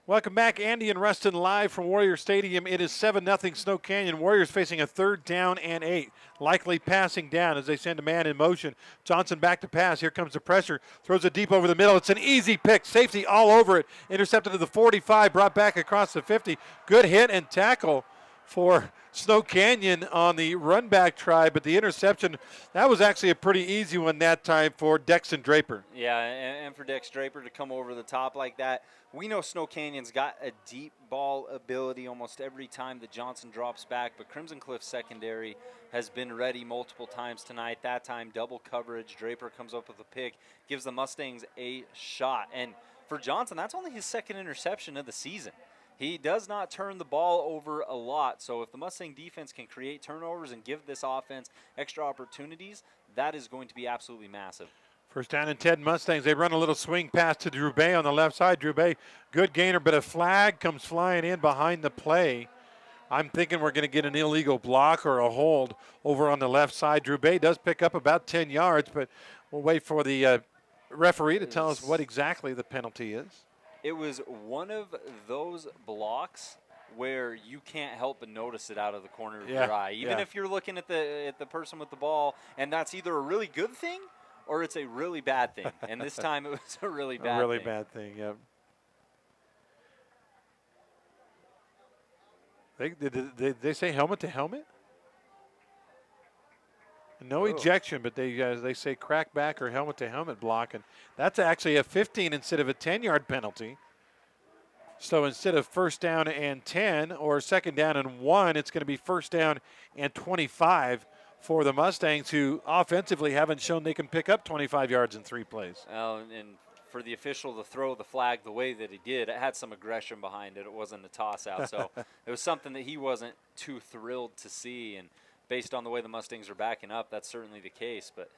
Welcome back, Andy and Rustin live from Warrior Stadium. It is 7-0 Snow Canyon. Warriors facing a third down and 8. Likely passing down as they send a man in motion. Johnson back to pass. Here comes the pressure. Throws it deep over the middle. It's an easy pick. Safety all over it. Intercepted to the 45. Brought back across the 50. Good hit and tackle for Snow Canyon on the run back try, but the interception, that was actually a pretty easy one that time for Dexton Draper. Yeah, and for Dex Draper to come over the top like that. We know Snow Canyon's got a deep ball ability almost every time that Johnson drops back, but Crimson Cliff's secondary has been ready multiple times tonight. That time, double coverage. Draper comes up with a pick, gives the Mustangs a shot. And for Johnson, that's only his second interception of the season. He does not turn the ball over a lot, so if the Mustang defense can create turnovers and give this offense extra opportunities, that is going to be absolutely massive. First down and 10 Mustangs. They run a little swing pass to Drew Bay on the left side. Drew Bay, good gainer, but a flag comes flying in behind the play. I'm thinking we're going to get an illegal block or a hold over on the left side. Drew Bay does pick up about 10 yards, but we'll wait for the referee to tell us what exactly the penalty is. It was one of those blocks where you can't help but notice it out of the corner of your eye. Even if you're looking at the person with the ball, and that's either a really good thing or it's a really bad thing. And this time it was a really bad thing. A really bad thing, yep. They say helmet to helmet? No ejection, but they say crack back or helmet to helmet block, and that's actually a 15 instead of a 10-yard penalty. So instead of first down and 10 or second down and 1, it's going to be first down and 25 for the Mustangs, who offensively haven't shown they can pick up 25 yards in 3 plays. And for the official to throw the flag the way that he did, it had some aggression behind it. It wasn't a toss-out, so it was something that he wasn't too thrilled to see. And based on the way the Mustangs are backing up, that's certainly the case. But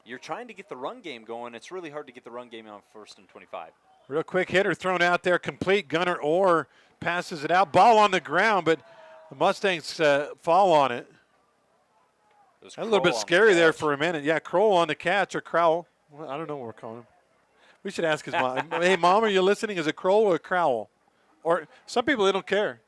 you're trying to get the run game going. It's really hard to get the run game on first and 25. Real quick hitter thrown out there, complete. Gunnar Orr passes it out. Ball on the ground, but the Mustangs fall on it. A little bit scary there for a minute. Yeah, Kroll on the catch, or Crowell. Well, I don't know what we're calling him. We should ask his mom. Hey, Mom, are you listening? Is it Kroll or Crowell? Or some people, they don't care.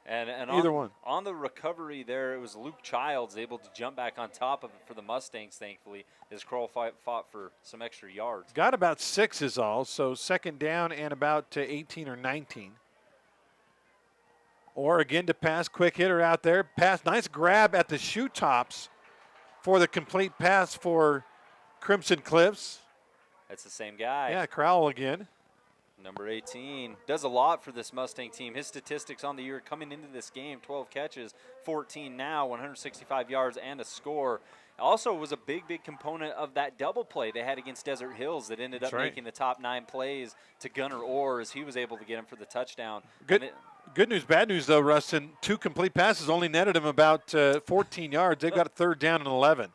And either one. On the recovery there, it was Luke Childs able to jump back on top of it for the Mustangs, thankfully, as Kroll fought for some extra yards. Got about 6 is all, so second down and about 18 or 19. Or again to pass, quick hitter out there. Pass, nice grab at the shoe tops for the complete pass for Crimson Cliffs. That's the same guy. Yeah, Crowell again. Number 18 does a lot for this Mustang team. His statistics on the year coming into this game, 12 catches, 14 now, 165 yards and a score. Also was a big component of that double play they had against Desert Hills that ended up making the top 9 plays to Gunnar Orr as he was able to get him for the touchdown. Good news, bad news, though, Rustin. 2 complete passes only netted him about 14 yards. They've got a third down and 11.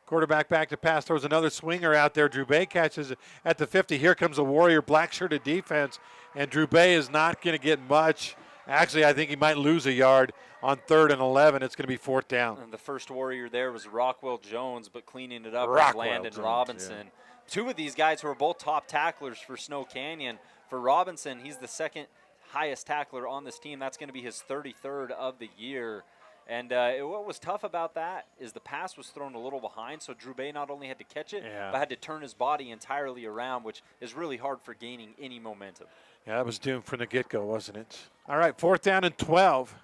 Quarterback back to pass. Throws another swinger out there. Drew Bay catches it at the 50. Here comes the Warrior black-shirted defense, and Drew Bay is not going to get much. Actually, I think he might lose a yard on 3rd and 11. It's going to be 4th down. And the first Warrior there was Rockwell Jones, but cleaning it up was Landon Robinson. Yeah. 2 of these guys who are both top tacklers for Snow Canyon. For Robinson, he's the second highest tackler on this team. That's going to be his 33rd of the year. And what was tough about that is the pass was thrown a little behind, so Drew Bay not only had to catch it, but had to turn his body entirely around, which is really hard for gaining any momentum. Yeah, that was doomed from the get-go, wasn't it? All right, 4th down and 12.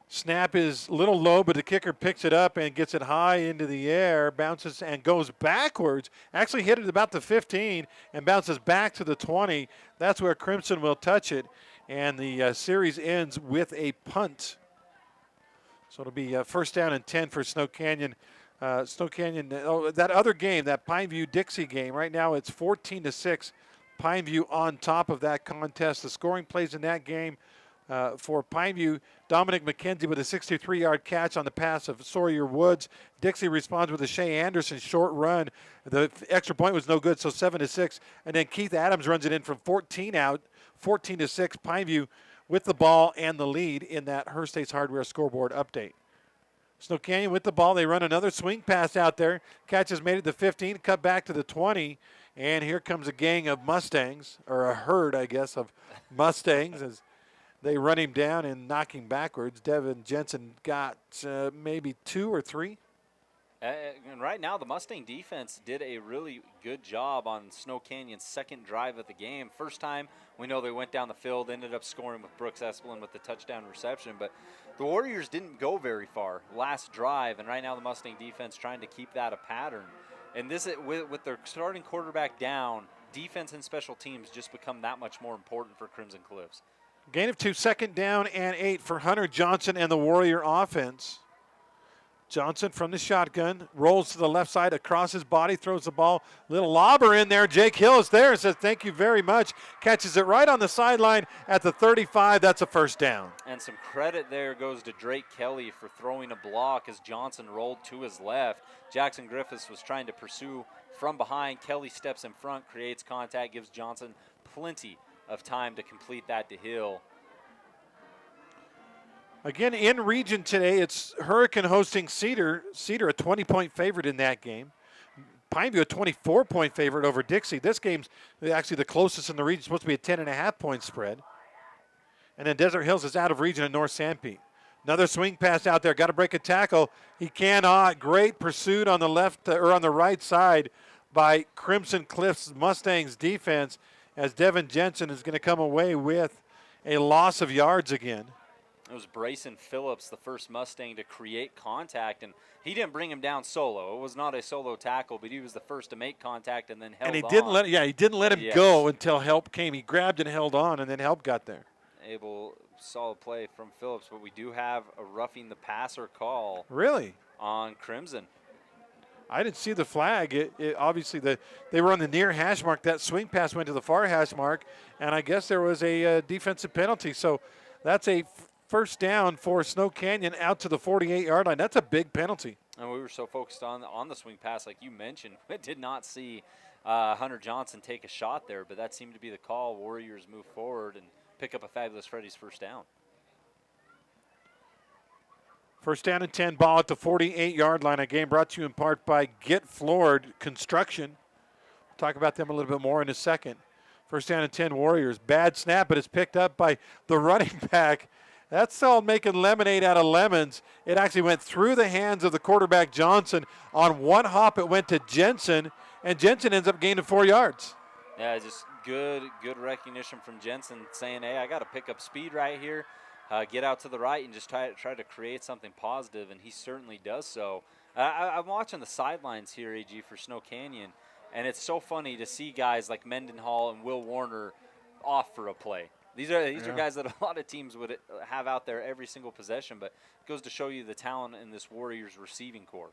Snap is a little low, but the kicker picks it up and gets it high into the air, bounces and goes backwards. Actually hit it about the 15 and bounces back to the 20. That's where Crimson will touch it, and the series ends with a punt. So it'll be first down and 10 for Snow Canyon. That other game, that Pineview-Dixie game, right now it's 14-6. Pineview on top of that contest. The scoring plays in that game for Pineview, Dominic McKenzie with a 63-yard catch on the pass of Sawyer Woods. Dixie responds with a Shea Anderson short run. The extra point was no good, so 7-6. And then Keith Adams runs it in from 14 out, 14-6. Pineview with the ball and the lead in that Hearst States Hardware scoreboard update. Snow Canyon with the ball. They run another swing pass out there. Catch is made at the 15, cut back to the 20. And here comes a gang of Mustangs, or a herd, I guess, of Mustangs as they run him down and knock him backwards. Devin Jensen got maybe 2 or 3. And right now, the Mustang defense did a really good job on Snow Canyon's second drive of the game. First time, we know they went down the field, ended up scoring with Brooks Espelin with the touchdown reception. But the Warriors didn't go very far last drive, and right now the Mustang defense trying to keep that a pattern. And this, with their starting quarterback down, defense and special teams just become that much more important for Crimson Cliffs. Gain of 2, 2nd down and 8 for Hunter Johnson and the Warrior offense. Johnson from the shotgun, rolls to the left side across his body, throws the ball. Little lobber in there. Jake Hill is there and says, thank you very much. Catches it right on the sideline at the 35. That's a first down. And some credit there goes to Drake Kelly for throwing a block as Johnson rolled to his left. Jackson Griffiths was trying to pursue from behind. Kelly steps in front, creates contact, gives Johnson plenty of time to complete that to Hill. Again, in region today, it's Hurricane hosting Cedar. Cedar a 20-point favorite in that game. Pineview a 24-point favorite over Dixie. This game's actually the closest in the region. It's supposed to be a 10.5-point spread. And then Desert Hills is out of region at North Sanpete. Another swing pass out there. Got to break a tackle. He cannot. Great pursuit on the left or on the right side by Crimson Cliffs Mustangs defense as Devin Jensen is going to come away with a loss of yards again. It was Brayson Phillips, the first Mustang to create contact, and he didn't bring him down solo. It was not a solo tackle, but he was the first to make contact and then held on. And he didn't let him go until help came. He grabbed and held on, and then help got there. Solid play from Phillips, but we do have a roughing the passer call. Really? On Crimson. I didn't see the flag. Obviously, they were on the near hash mark. That swing pass went to the far hash mark, and I guess there was a defensive penalty. So that's a first down for Snow Canyon out to the 48-yard line. That's a big penalty. And we were so focused on the swing pass, like you mentioned. We did not see Hunter Johnson take a shot there, but that seemed to be the call. Warriors move forward and pick up a Fabulous Freddy's first down. First down and 10, ball at the 48-yard line. A game brought to you in part by Get Floored Construction. We'll talk about them a little bit more in a second. First down and 10, Warriors. Bad snap, but it's picked up by the running back. That's all making lemonade out of lemons. It actually went through the hands of the quarterback, Johnson. On one hop, it went to Jensen, and Jensen ends up gaining 4 yards. Yeah, just good recognition from Jensen saying, hey, I got to pick up speed right here, get out to the right, and just try to create something positive, and he certainly does so. I'm watching the sidelines here, AG, for Snow Canyon, and it's so funny to see guys like Mendenhall and Will Warner off for a play. These are guys that a lot of teams would have out there every single possession, but it goes to show you the talent in this Warriors receiving corps.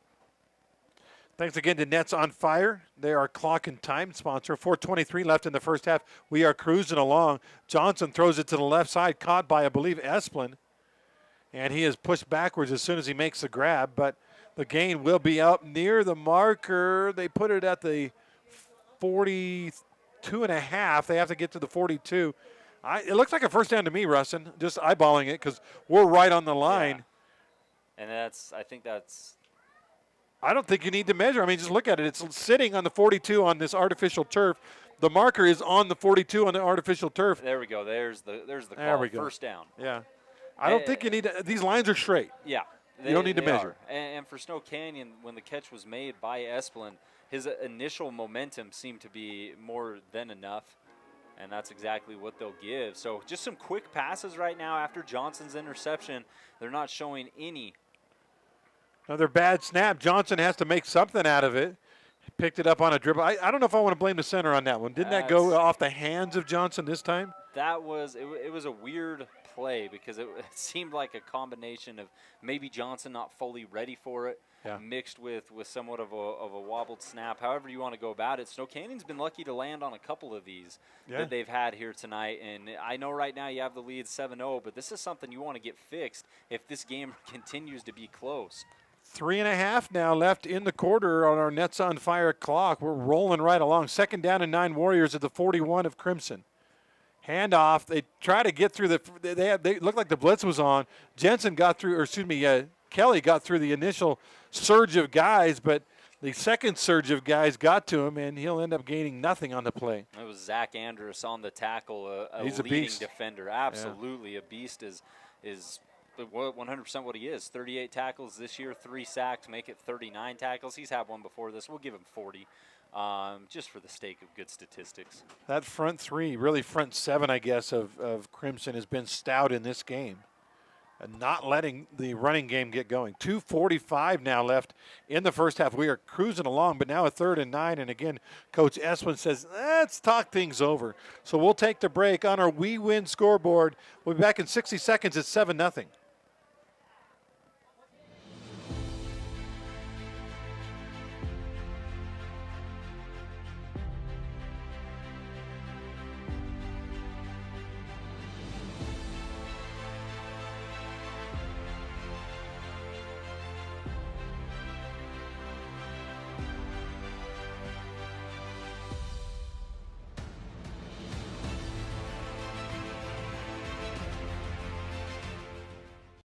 Thanks again to Nets on Fire. They are clock and time sponsor. 4:23 left in the first half. We are cruising along. Johnson throws it to the left side, caught by, I believe, Espelin. And he is pushed backwards as soon as he makes the grab, but the gain will be up near the marker. They put it at the 42.5. They have to get to the 42. It looks like a first down to me, Rustin, just eyeballing it because we're right on the line. Yeah. And I think that's. I don't think you need to measure. I mean, just look at it. It's sitting on the 42 on this artificial turf. The marker is on the 42 on the artificial turf. There we go. There's the call. There we go. First down. Yeah. I don't think you need to. These lines are straight. Yeah. You don't need to measure. And for Snow Canyon, when the catch was made by Espelin, his initial momentum seemed to be more than enough. And that's exactly what they'll give. So just some quick passes right now after Johnson's interception. They're not showing any. Another bad snap. Johnson has to make something out of it. Picked it up on a dribble. I don't know if I want to blame the center on that one. Didn't that go off the hands of Johnson this time? That was it was a weird play because it seemed like a combination of maybe Johnson not fully ready for it, mixed with somewhat of a wobbled snap. However you want to go about it. Snow Canyon's been lucky to land on a couple of these that they've had here tonight. And I know right now you have the lead 7-0, but this is something you want to get fixed if this game continues to be close. 3.5 now left in the quarter on our Nets on Fire clock. We're rolling right along. Second down and 9, Warriors at the 41 of Crimson. Handoff. They try to get through they look like the blitz was on. Jensen got through, Kelly got through the initial surge of guys, but the second surge of guys got to him, and he'll end up gaining nothing on the play. It was Zach Andrus on the tackle, He's a leading beast. defender. Absolutely a beast is 100% what he is. 38 tackles this year, 3 sacks, make it 39 tackles. He's had one before this. We'll give him 40, just for the sake of good statistics. That front three, really front seven, I guess, of Crimson has been stout in this game. And not letting the running game get going. 2:45 now left in the first half. We are cruising along, but now a 3rd and 9. And again, Coach Esplin says, let's talk things over. So we'll take the break on our We Win scoreboard. We'll be back in 60 seconds at 7-0.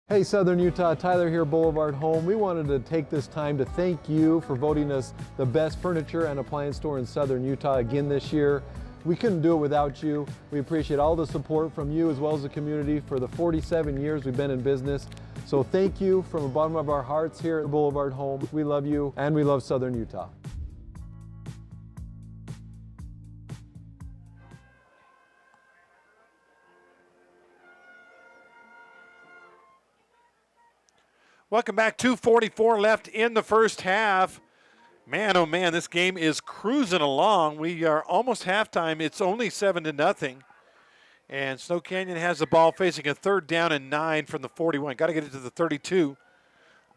Hey Southern Utah, Tyler here, Boulevard Home. We wanted to take this time to thank you for voting us the best furniture and appliance store in Southern Utah again this year. We couldn't do it without you. We appreciate all the support from you as well as the community for the 47 years we've been in business. So thank you from the bottom of our hearts here at Boulevard Home. We love you and we love Southern Utah. Welcome back. 2:44 left in the first half. Man, oh man, this game is cruising along. We are almost halftime. It's only 7-0. And Snow Canyon has the ball facing a 3rd down and 9 from the 41. Got to get it to the 32.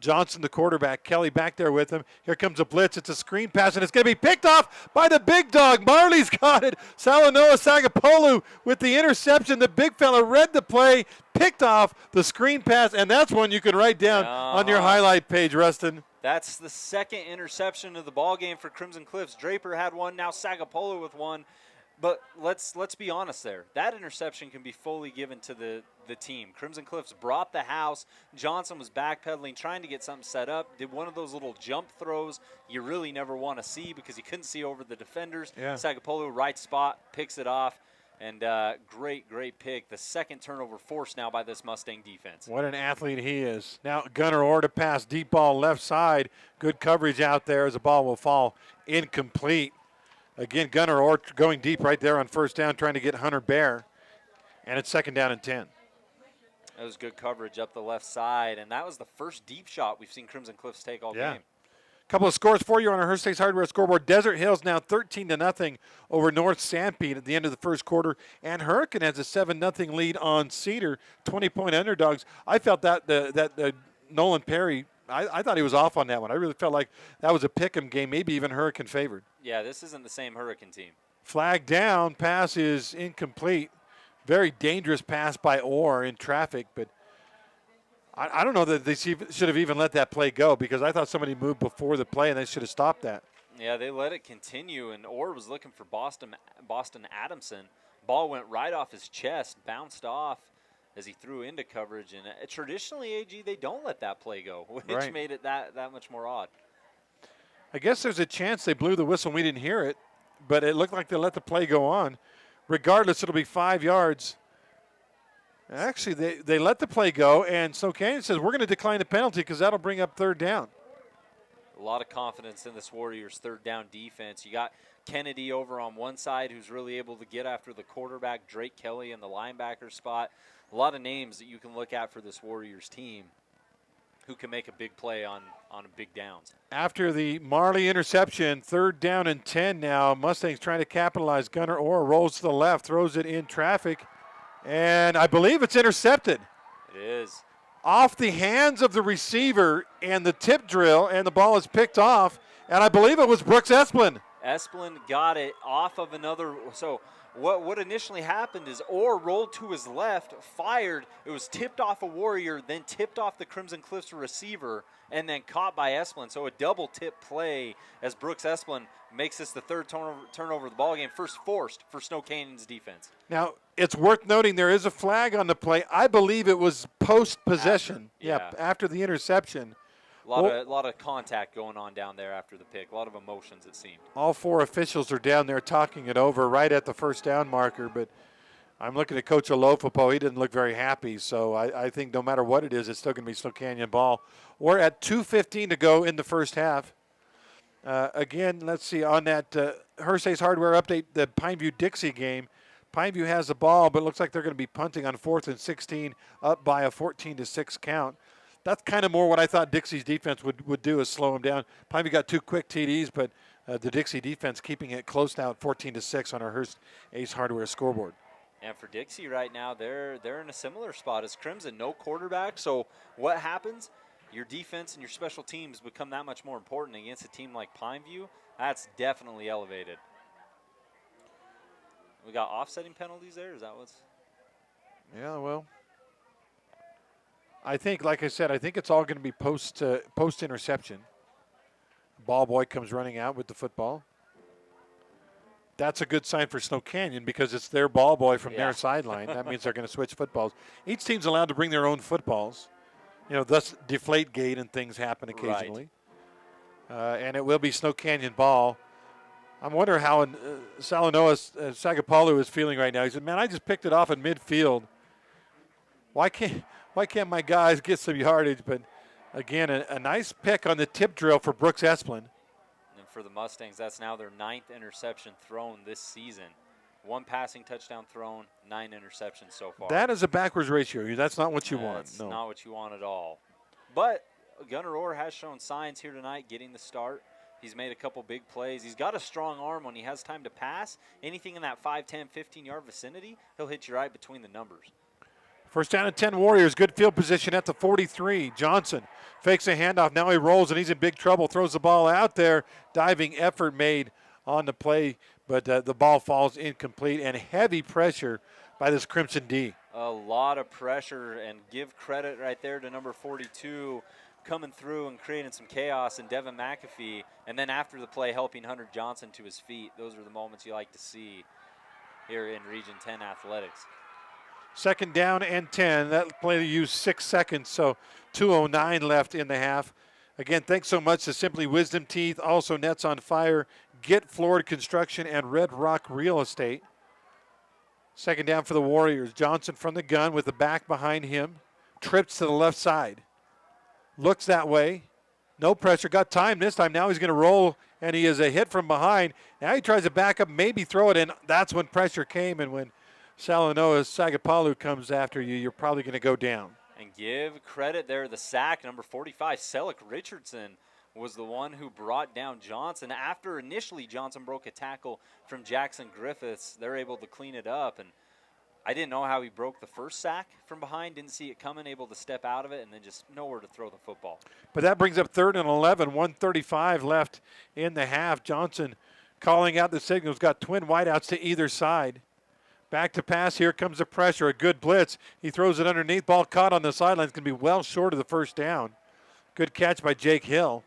Johnson, the quarterback. Kelly back there with him. Here comes a blitz. It's a screen pass, and it's going to be picked off by the big dog. Marley's got it. Salanoa Sagapolu with the interception. The big fella read the play, picked off the screen pass, and that's one you can write down on your highlight page, Rustin. That's the 2nd interception of the ball game for Crimson Cliffs. Draper had one, now Sagapolu with one. But let's be honest there. That interception can be fully given to the team. Crimson Cliffs brought the house. Johnson was backpedaling, trying to get something set up. Did one of those little jump throws you really never want to see because you couldn't see over the defenders. Yeah. Sagapolu, right spot, picks it off. And great pick. The 2nd turnover forced now by this Mustang defense. What an athlete he is. Now Gunnar Orr to pass, deep ball left side. Good coverage out there as the ball will fall incomplete. Again, Gunnar Orr going deep right there on 1st down, trying to get Hunter Bear. And it's 2nd down and 10. That was good coverage up the left side, and that was the first deep shot we've seen Crimson Cliffs take all game. Couple of scores for you on our Herstate's Hardware scoreboard. Desert Hills now 13-0 over North Sanpete at the end of the first quarter. And Hurricane has a 7-0 lead on Cedar, 20-point underdogs. I felt that Nolan Perry, I thought he was off on that one. I really felt like that was a pick'em game, maybe even Hurricane favored. Yeah, this isn't the same Hurricane team. Flag down, pass is incomplete. Very dangerous pass by Orr in traffic, but I don't know that they should have even let that play go because I thought somebody moved before the play and they should have stopped that. Yeah, they let it continue, and Orr was looking for Boston Adamson. Ball went right off his chest, bounced off as he threw into coverage. And traditionally, AG, they don't let that play go, which made it that much more odd. I guess there's a chance they blew the whistle and we didn't hear it, but it looked like they let the play go on. Regardless, it'll be 5 yards. Actually, they let the play go, and Snow Canyon says, we're going to decline the penalty because that'll bring up 3rd down. A lot of confidence in this Warriors 3rd down defense. You got Kennedy over on one side who's really able to get after the quarterback, Drake Kelly in the linebacker spot. A lot of names that you can look at for this Warriors team who can make a big play on big downs. After the Marley interception, 3rd down and 10 now. Mustangs trying to capitalize. Gunnar Orr rolls to the left, throws it in traffic, and I believe it's intercepted. It is. Off the hands of the receiver and the tip drill, and the ball is picked off, and I believe it was Brooks Esplin. Esplin got it off of another. So what initially happened is Orr rolled to his left, fired. It was tipped off a Warrior, then tipped off the Crimson Cliffs receiver, and then caught by Esplin. So a double tip play as Brooks Esplin makes this the 3rd turnover of the ball game, first forced for Snow Canyon's defense. Now, it's worth noting there is a flag on the play. I believe it was post-possession. After the interception. A lot of contact going on down there after the pick. A lot of emotions, it seemed. All 4 officials are down there talking it over right at the 1st down marker, but I'm looking at Coach Olofopo. He didn't look very happy, so I think no matter what it is, it's still going to be Snow Canyon ball. We're at 2:15 to go in the first half. Again, let's see, on that Hersey's Hardware update, the Pineview-Dixie game, Pineview has the ball, but it looks like they're going to be punting on 4th and 16, up by a 14-6 count. That's kind of more what I thought Dixie's defense would do, is slow them down. Pineview got 2 quick TDs, but the Dixie defense keeping it close now at 14-6 on our Hearst Ace Hardware scoreboard. And for Dixie right now, they're in a similar spot as Crimson, no quarterback. So what happens? Your defense and your special teams become that much more important against a team like Pineview. That's definitely elevated. We got offsetting penalties there? Is that what's? Yeah, well, I think, like I said, I think it's all going to be post interception. Ball boy comes running out with the football. That's a good sign for Snow Canyon because it's their ball boy from their sideline. That means they're going to switch footballs. Each team's allowed to bring their own footballs. Thus deflate gate and things happen occasionally. Right. And it will be Snow Canyon ball. I'm wondering how Salanoa Sagapalu is feeling right now. He said, man, I just picked it off in midfield. Why can't my guys get some yardage? But, again, a nice pick on the tip drill for Brooks Esplin. And for the Mustangs, that's now their 9th interception thrown this season. 1 passing touchdown thrown, 9 interceptions so far. That is a backwards ratio. That's not what you want. That's not what you want at all. But Gunnar Orr has shown signs here tonight getting the start. He's made a couple big plays. He's got a strong arm when he has time to pass. Anything in that 5, 10, 15-yard vicinity, he'll hit you right between the numbers. First down and 10 Warriors. Good field position at the 43. Johnson fakes a handoff. Now he rolls, and he's in big trouble. Throws the ball out there. Diving effort made on the play, but the ball falls incomplete, and heavy pressure by this Crimson D. A lot of pressure, and give credit right there to number 42 coming through and creating some chaos, and Devin McAfee, and then after the play helping Hunter Johnson to his feet. Those are the moments you like to see here in Region 10 athletics. Second down and 10. That play used 6 seconds, so 2:09 left in the half. Again, thanks so much to Simply Wisdom Teeth, also Nets on Fire, Get Floored Construction, and Red Rock Real Estate. Second down for the Warriors. Johnson from the gun with the back behind him. Trips to the left side. Looks that way. No pressure. Got time this time. Now he's going to roll, and he is a hit from behind. Now he tries to back up, maybe throw it in. That's when pressure came, and when Salanoa Sagapalu comes after you, you're probably going to go down. And give credit there, the sack, number 45, Selleck Richardson, was the one who brought down Johnson. After initially Johnson broke a tackle from Jackson Griffiths, they're able to clean it up. And I didn't know how he broke the first sack from behind, didn't see it coming, able to step out of it, and then just nowhere to throw the football. But that brings up 3rd and 11, 1:35 left in the half. Johnson calling out the signals, got twin wideouts to either side. Back to pass, here comes the pressure, a good blitz. He throws it underneath, ball caught on the sideline. It's going to be well short of the first down. Good catch by Jake Hill.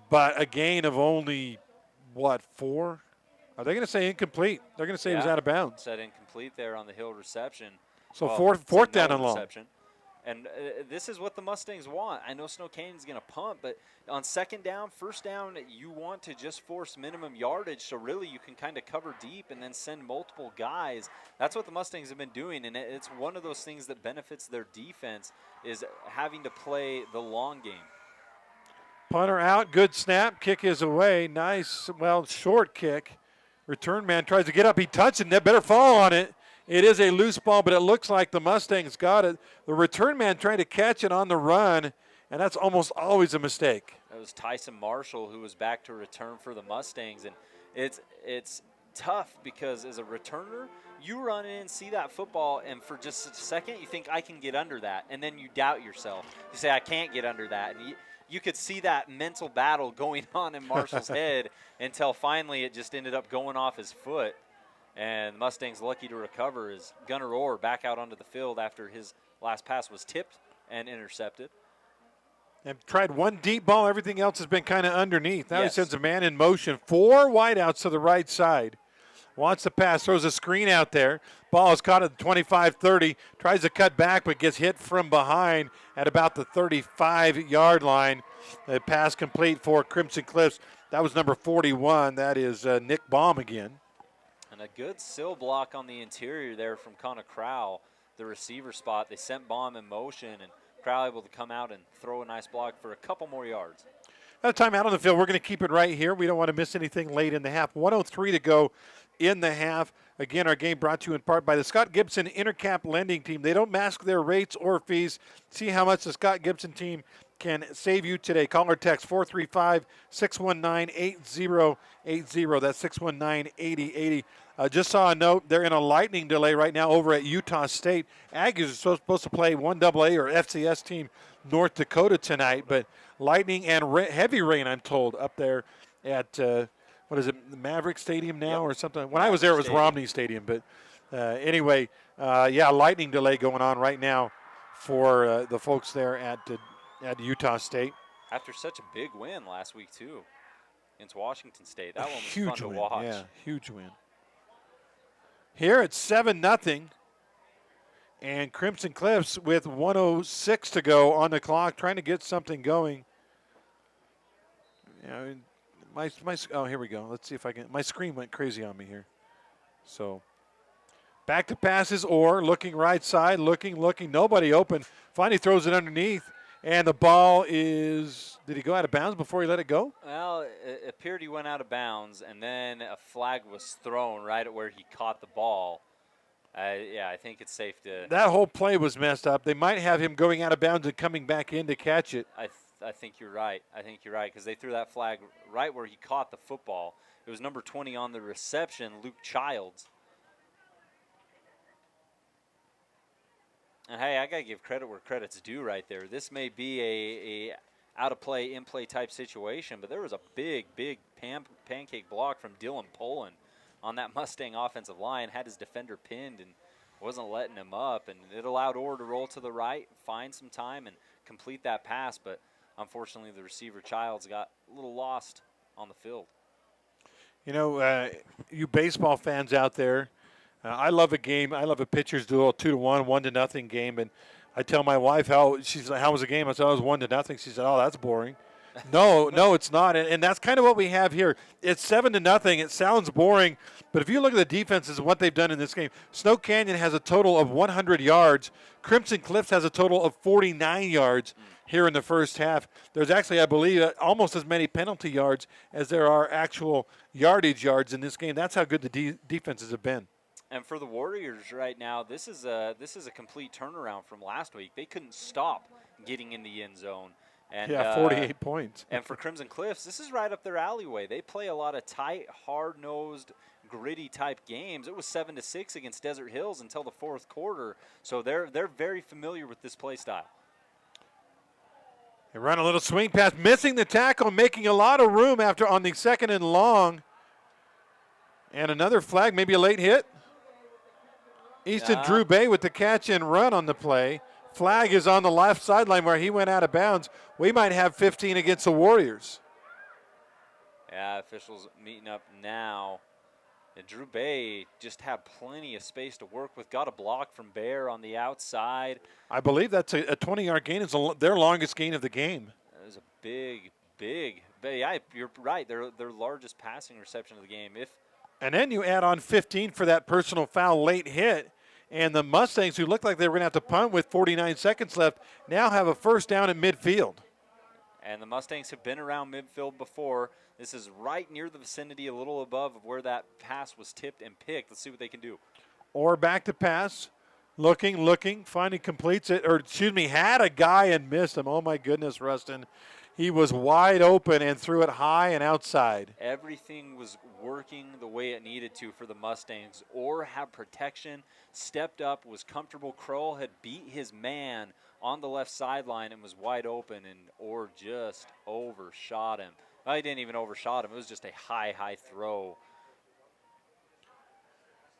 But a gain of only, 4? Are they going to say incomplete? They're going to say he was out of bounds. Said incomplete there on the Hill reception. So fourth down and long. And this is what the Mustangs want. I know Snow Canyon's going to punt, but on second down, first down, you want to just force minimum yardage, so really you can kind of cover deep and then send multiple guys. That's what the Mustangs have been doing, and it's one of those things that benefits their defense is having to play the long game. Punter out, good snap, kick is away. Nice, short kick. Return man tries to get up, he touched it, better fall on it. It is a loose ball, but it looks like the Mustangs got it. The return man trying to catch it on the run, and that's almost always a mistake. That was Tyson Marshall who was back to return for the Mustangs, and it's tough because as a returner, you run in, see that football, and for just a second you think, I can get under that, and then you doubt yourself. You say, I can't get under that, and you could see that mental battle going on in Marshall's head until finally it just ended up going off his foot. And the Mustangs lucky to recover as Gunnar Orr back out onto the field after his last pass was tipped and intercepted. And tried one deep ball. Everything else has been kind of underneath. Now he sends a man in motion. 4 wideouts to the right side. Wants to pass, throws a screen out there. Ball is caught at the 25-30. Tries to cut back, but gets hit from behind at about the 35-yard line. The pass complete for Crimson Cliffs. That was number 41. That is Nick Baum again. And a good sill block on the interior there from Connor Crowell, the receiver spot. They sent Baum in motion, and Crowell able to come out and throw a nice block for a couple more yards. At a time out on the field, we're going to keep it right here. We don't want to miss anything late in the half. 1:03 to go in the half. Again, our game brought to you in part by the Scott Gibson Intercap Lending Team. They don't mask their rates or fees. See how much the Scott Gibson team can save you today. Call or text 435-619-8080. That's 619-8080. Just saw a note. They're in a lightning delay right now over at Utah State. Aggies are supposed to play 1AA or FCS team North Dakota tonight, but lightning and heavy rain, I'm told, up there at, what is it, the Maverick Stadium now or something? When I was there, it was Romney Stadium. But anyway, yeah, lightning delay going on right now for the folks there at Utah State. After such a big win last week, too, against Washington State. That one was huge fun win. to watch. Yeah, huge win. Here it's 7-0. And Crimson Cliffs with 1:06 to go on the clock, trying to get something going. Yeah, oh, here we go. Let's see if I can. My screen went crazy on me here. So back to passes, or looking right side, looking. Nobody open. Finally throws it underneath, and the ball is. Did he go out of bounds before he let it go? Well, it appeared he went out of bounds, and then a flag was thrown right at where he caught the ball. Yeah, I think it's safe to. That whole play was messed up. They might have him going out of bounds and coming back in to catch it. I think you're right. I think you're right, because they threw that flag right where he caught the football. It was number 20 on the reception, Luke Childs. And hey, I gotta give credit where credit's due right there. This may be a out of play, in play type situation, but there was a big pancake block from Dylan Poland on that Mustang offensive line, had his defender pinned and wasn't letting him up, and it allowed Orr to roll to the right, find some time, and complete that pass, but unfortunately the receiver Childs got a little lost on the field. You know, you baseball fans out there, I love a game. I love a pitcher's duel, 2-1, 1-0 game, and I tell my wife she's like, how was the game? I said, it was 1-0. She said, oh, that's boring. No, it's not, and that's kind of what we have here. It's 7-0. It sounds boring, but if you look at the defenses and what they've done in this game, Snow Canyon has a total of 100 yards. Crimson Cliffs has a total of 49 yards here in the first half. There's actually, I believe, almost as many penalty yards as there are actual yardage yards in this game. That's how good the defenses have been. And for the Warriors right now, this is a complete turnaround from last week. They couldn't stop getting in the end zone. And, 48 points. And for Crimson Cliffs, this is right up their alleyway. They play a lot of tight, hard-nosed, gritty-type games. It was 7-6 against Desert Hills until the fourth quarter, so they're very familiar with this play style. They run a little swing pass, missing the tackle, making a lot of room after on the 2nd and long. And another flag, maybe a late hit. Easton Drew Bay with the catch and run on the play. Flag is on the left sideline where he went out of bounds. We might have 15 against the Warriors. Yeah, officials meeting up now. And Drew Bay just had plenty of space to work with. Got a block from Bear on the outside. I believe that's a 20-yard gain. It's their longest gain of the game. It was a big. But yeah, you're right. Their largest passing reception of the game. And then you add on 15 for that personal foul late hit. And the Mustangs, who looked like they were going to have to punt with 49 seconds left, now have a first down at midfield. And the Mustangs have been around midfield before. This is right near the vicinity, a little above of where that pass was tipped and picked. Let's see what they can do. Or back to pass. Looking, finally completes it. Or, had a guy and missed him. Oh, my goodness, Rustin. He was wide open and threw it high and outside. Everything was working the way it needed to for the Mustangs. Orr had protection, stepped up, was comfortable. Kroll had beat his man on the left sideline and was wide open, and Orr just overshot him. Well, he didn't even overshot him. It was just a high throw.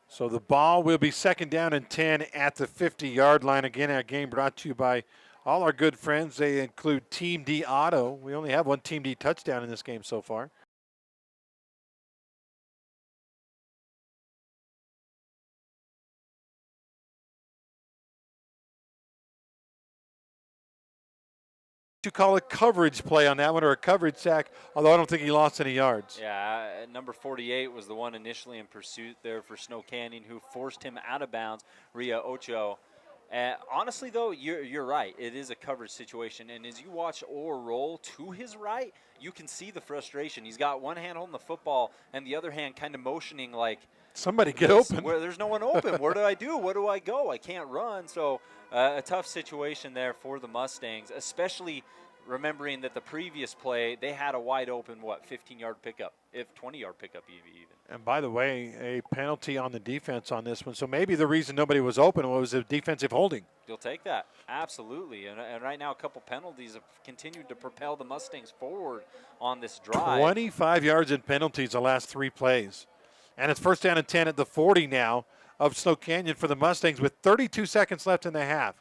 So the ball will be 2nd down and 10 at the 50-yard line. Again, our game brought to you by all our good friends. They include Team D Auto. We only have one Team D touchdown in this game so far. you call a coverage play on that one, or a coverage sack, although I don't think he lost any yards. Yeah, number 48 was the one initially in pursuit there for Snow Canyon, who forced him out of bounds, Ria Ocho. Honestly, though, you're right. It is a coverage situation, and as you watch Orr roll to his right, you can see the frustration. He's got one hand holding the football and the other hand kind of motioning like, somebody get open. Where there's no one open. Where do I do? Where do I go? I can't run. So a tough situation there for the Mustangs, especially remembering that the previous play, they had a wide open, 15-yard pickup, if 20-yard pickup even. And by the way, a penalty on the defense on this one. So maybe the reason nobody was open was a defensive holding. You'll take that. Absolutely. And right now, a couple penalties have continued to propel the Mustangs forward on this drive. 25 yards in penalties the last 3 plays. And it's first down and 10 at the 40 now of Snow Canyon for the Mustangs with 32 seconds left in the half.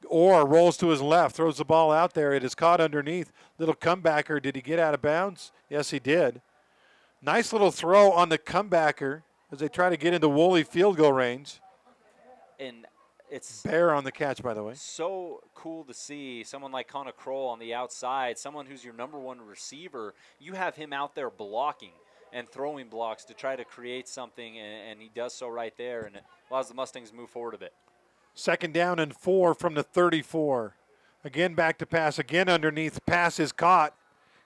Orr rolls to his left, throws the ball out there. It is caught underneath. Little comebacker. Did he get out of bounds? Yes, he did. Nice little throw on the comebacker as they try to get into Woolley field goal range. And it's Bear on the catch, by the way. so cool to see someone like Connor Kroll on the outside, someone who's your number one receiver. You have him out there blocking and throwing blocks to try to create something, and he does so right there, and it allows the Mustangs to move forward a bit. Second down and 4 from the 34. Again back to pass. Again underneath. Pass is caught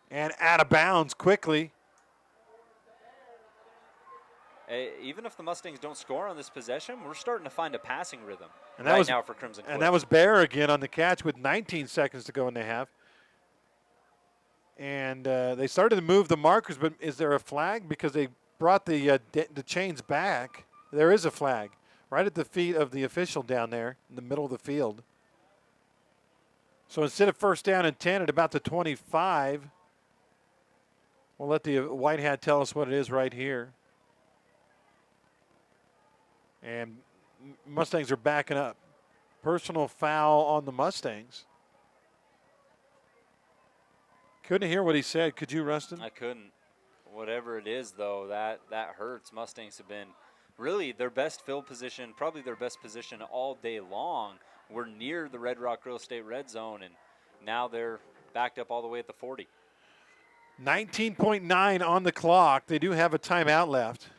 and out of bounds quickly. Even if the Mustangs don't score on this possession, we're starting to find a passing rhythm And that was now for Crimson Cliff. And that was Bear again on the catch with 19 seconds to go in the half. And they started to move the markers, but is there a flag? Because they brought the chains back. There is a flag right at the feet of the official down there in the middle of the field. So instead of first down and 10 at about the 25, we'll let the white hat tell us what it is right here. And Mustangs are backing up. Personal foul on the Mustangs. Couldn't hear what he said. Could you, Rustin? I couldn't. Whatever it is, though, that hurts. Mustangs have been really their best field position, probably their best position all day long. We're near the Red Rock Real Estate red zone, and now they're backed up all the way at the 40. 19.9 on the clock. They do have a timeout left.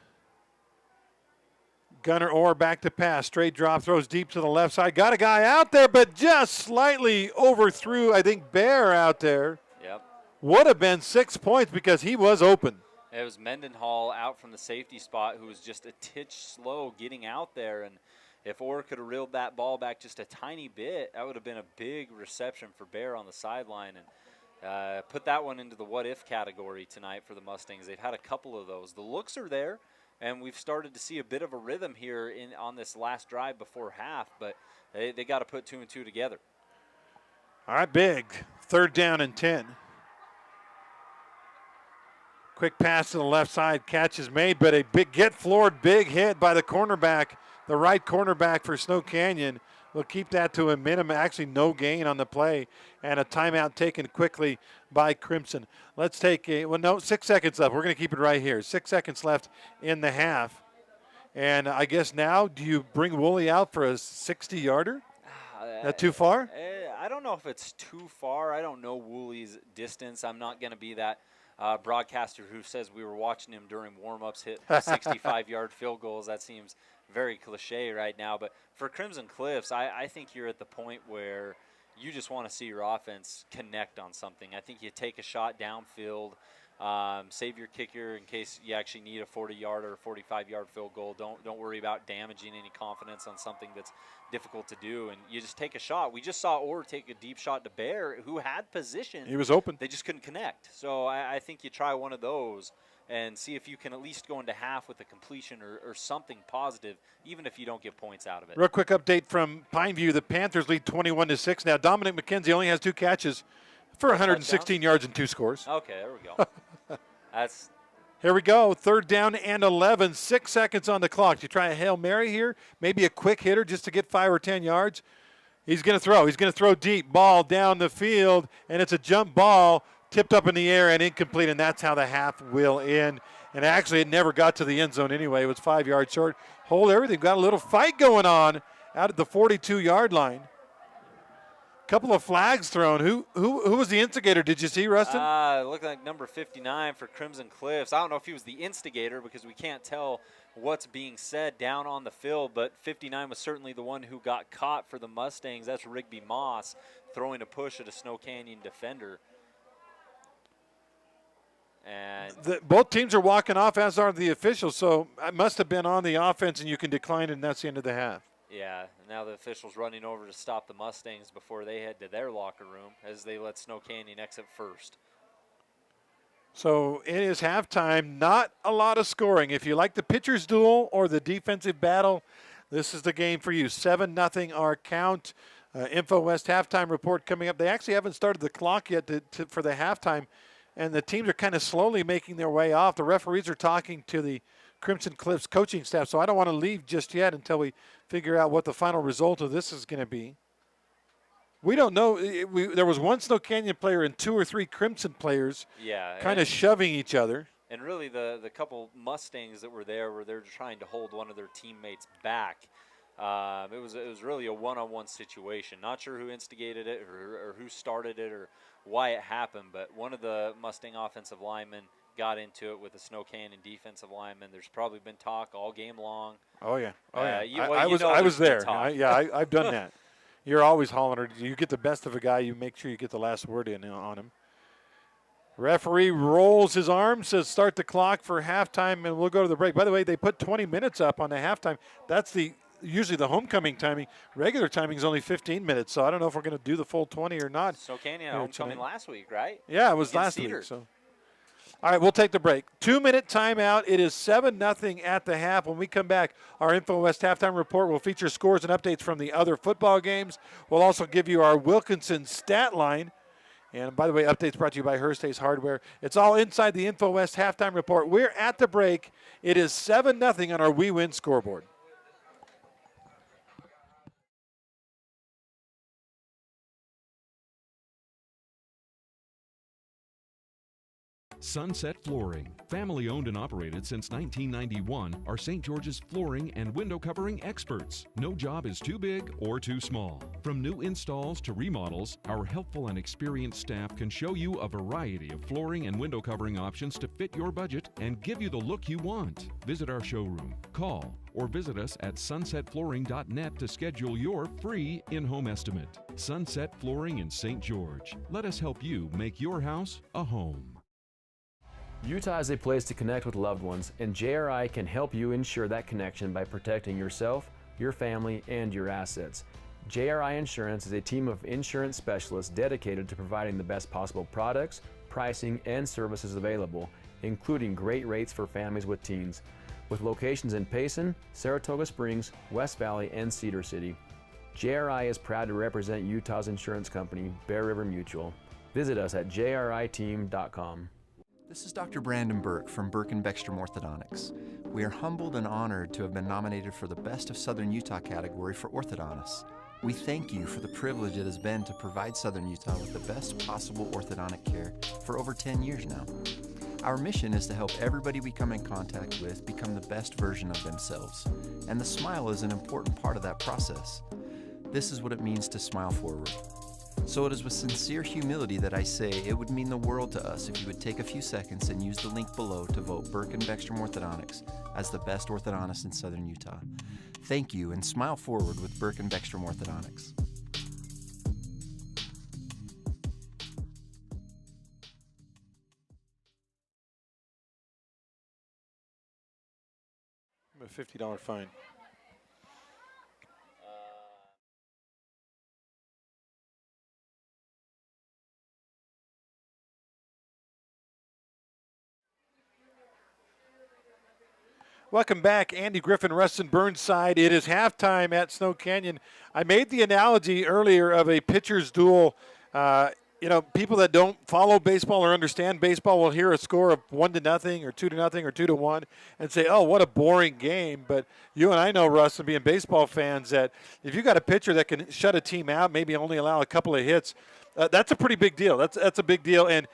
Gunnar Orr back to pass. Straight drop, throws deep to the left side. Got a guy out there, but just slightly overthrew, I think, Bear out there. Yep. Would have been 6 points because he was open. It was Mendenhall out from the safety spot who was just a titch slow getting out there. And if Orr could have reeled that ball back just a tiny bit, that would have been a big reception for Bear on the sideline. And put that one into the what-if category tonight for the Mustangs. They've had a couple of those. The looks are there, and we've started to see a bit of a rhythm here on this last drive before half, but they got to put 2 and 2 together. All right, big. Third down and 10. Quick pass to the left side. Catch is made, but a big get-floored big hit by the cornerback, the right cornerback for Snow Canyon. We'll keep that to a minimum. Actually, no gain on the play, and a timeout taken quickly by Crimson. Let's take 6 seconds left. We're going to keep it right here. 6 seconds left in the half. And I guess now, do you bring Woolley out for a 60-yarder? That too far? I don't know if it's too far. I don't know Woolley's distance. I'm not going to be that broadcaster who says we were watching him during warm-ups hit 65-yard field goals. That seems very cliche right now. But for Crimson Cliffs, I think you're at the point where you just want to see your offense connect on something. I think you take a shot downfield, save your kicker in case you actually need a 40-yard or 45-yard field goal. Don't worry about damaging any confidence on something that's difficult to do, and you just take a shot. We just saw Orr take a deep shot to Bear, who had position. He was open. They just couldn't connect. So I think you try one of those and see if you can at least go into half with a completion or something positive, even if you don't get points out of it. Real quick update from Pineview. The Panthers lead 21-6 now. Dominic McKenzie only has 2 catches for 116 yards and 2 scores. Okay, there we go. Here we go. Third down and 11. 6 seconds on the clock. You try a Hail Mary here, maybe a quick hitter just to get 5 or 10 yards. He's going to throw. He's going to throw deep. Ball down the field, and it's a jump ball tipped up in the air and incomplete, and that's how the half will end. And actually, it never got to the end zone anyway. It was 5 yards short. Hold everything. Got a little fight going on out at the 42-yard line. couple of flags thrown. Who was the instigator? Did you see, Rustin? It looked like number 59 for Crimson Cliffs. I don't know if he was the instigator because we can't tell what's being said down on the field, but 59 was certainly the one who got caught for the Mustangs. That's Rigby Moss throwing a push at a Snow Canyon defender. And both teams are walking off, as are the officials, so it must have been on the offense, and you can decline it, and that's the end of the half. yeah, and now the officials running over to stop the Mustangs before they head to their locker room as they let Snow Canyon exit first. So it is halftime. Not a lot of scoring. If you like the pitcher's duel or the defensive battle, this is the game for you. 7-0 our count. Info West halftime report coming up. They actually haven't started the clock yet for the halftime, and the teams are kind of slowly making their way off. The referees are talking to the Crimson Cliffs coaching staff, so I don't want to leave just yet until we figure out what the final result of this is going to be. We don't know. There was one Snow Canyon player and 2 or 3 Crimson players kind of shoving each other. And really the couple Mustangs that were there were trying to hold one of their teammates back. It was really a one-on-one situation. Not sure who instigated it or who started it or why it happened, but one of the Mustang offensive linemen got into it with the Snow Canyon defensive lineman. There's probably been talk all game long. Oh yeah, I was there. I've done that. You're always hollering. You get the best of a guy, you make sure you get the last word in on him. Referee rolls his arm, says start the clock for halftime, and we'll go to the break. By the way, they put 20 minutes up on the halftime. That's usually the homecoming timing. Regular timing is only 15 minutes, so I don't know if we're going to do the full 20 or not. Snow Canyon homecoming last week, right? Yeah, it was last week. So. All right, we'll take the break. 2-minute timeout. It is 7-0 at the half. When we come back, our Info West halftime report will feature scores and updates from the other football games. We'll also give you our Wilkinson stat line. And by the way, updates brought to you by Hearstays Hardware. It's all inside the Info West halftime report. We're at the break. It is 7-0 on our We Win scoreboard. Sunset Flooring, family owned and operated since 1991, are St. George's flooring and window covering experts. No job is too big or too small. From new installs to remodels, our helpful and experienced staff can show you a variety of flooring and window covering options to fit your budget and give you the look you want. Visit our showroom, call, or visit us at sunsetflooring.net to schedule your free in-home estimate. Sunset Flooring in St. George. Let us help you make your house a home. Utah is a place to connect with loved ones, and JRI can help you ensure that connection by protecting yourself, your family, and your assets. JRI Insurance is a team of insurance specialists dedicated to providing the best possible products, pricing, and services available, including great rates for families with teens. With locations in Payson, Saratoga Springs, West Valley, and Cedar City, JRI is proud to represent Utah's insurance company, Bear River Mutual. Visit us at jriteam.com. This is Dr. Brandon Burke from Burke & Beckstrom Orthodontics. We are humbled and honored to have been nominated for the Best of Southern Utah category for orthodontists. We thank you for the privilege it has been to provide Southern Utah with the best possible orthodontic care for over 10 years now. Our mission is to help everybody we come in contact with become the best version of themselves, and the smile is an important part of that process. This is what it means to smile forward. So it is with sincere humility that I say it would mean the world to us if you would take a few seconds and use the link below to vote Burke & Beckstrom Orthodontics as the best orthodontist in Southern Utah. Thank you, and smile forward with Burke & Beckstrom Orthodontics. A $50 fine. Welcome back, Andy Griffin, Rustin Burnside. It is halftime at Snow Canyon. I made the analogy earlier of a pitcher's duel. People that don't follow baseball or understand baseball will hear a score of 1-0 or 2-0 or 2-1 and say, "Oh, what a boring game." But you and I know, Rustin, being baseball fans, that if you got a pitcher that can shut a team out, maybe only allow a couple of hits, that's a pretty big deal. That's a big deal. And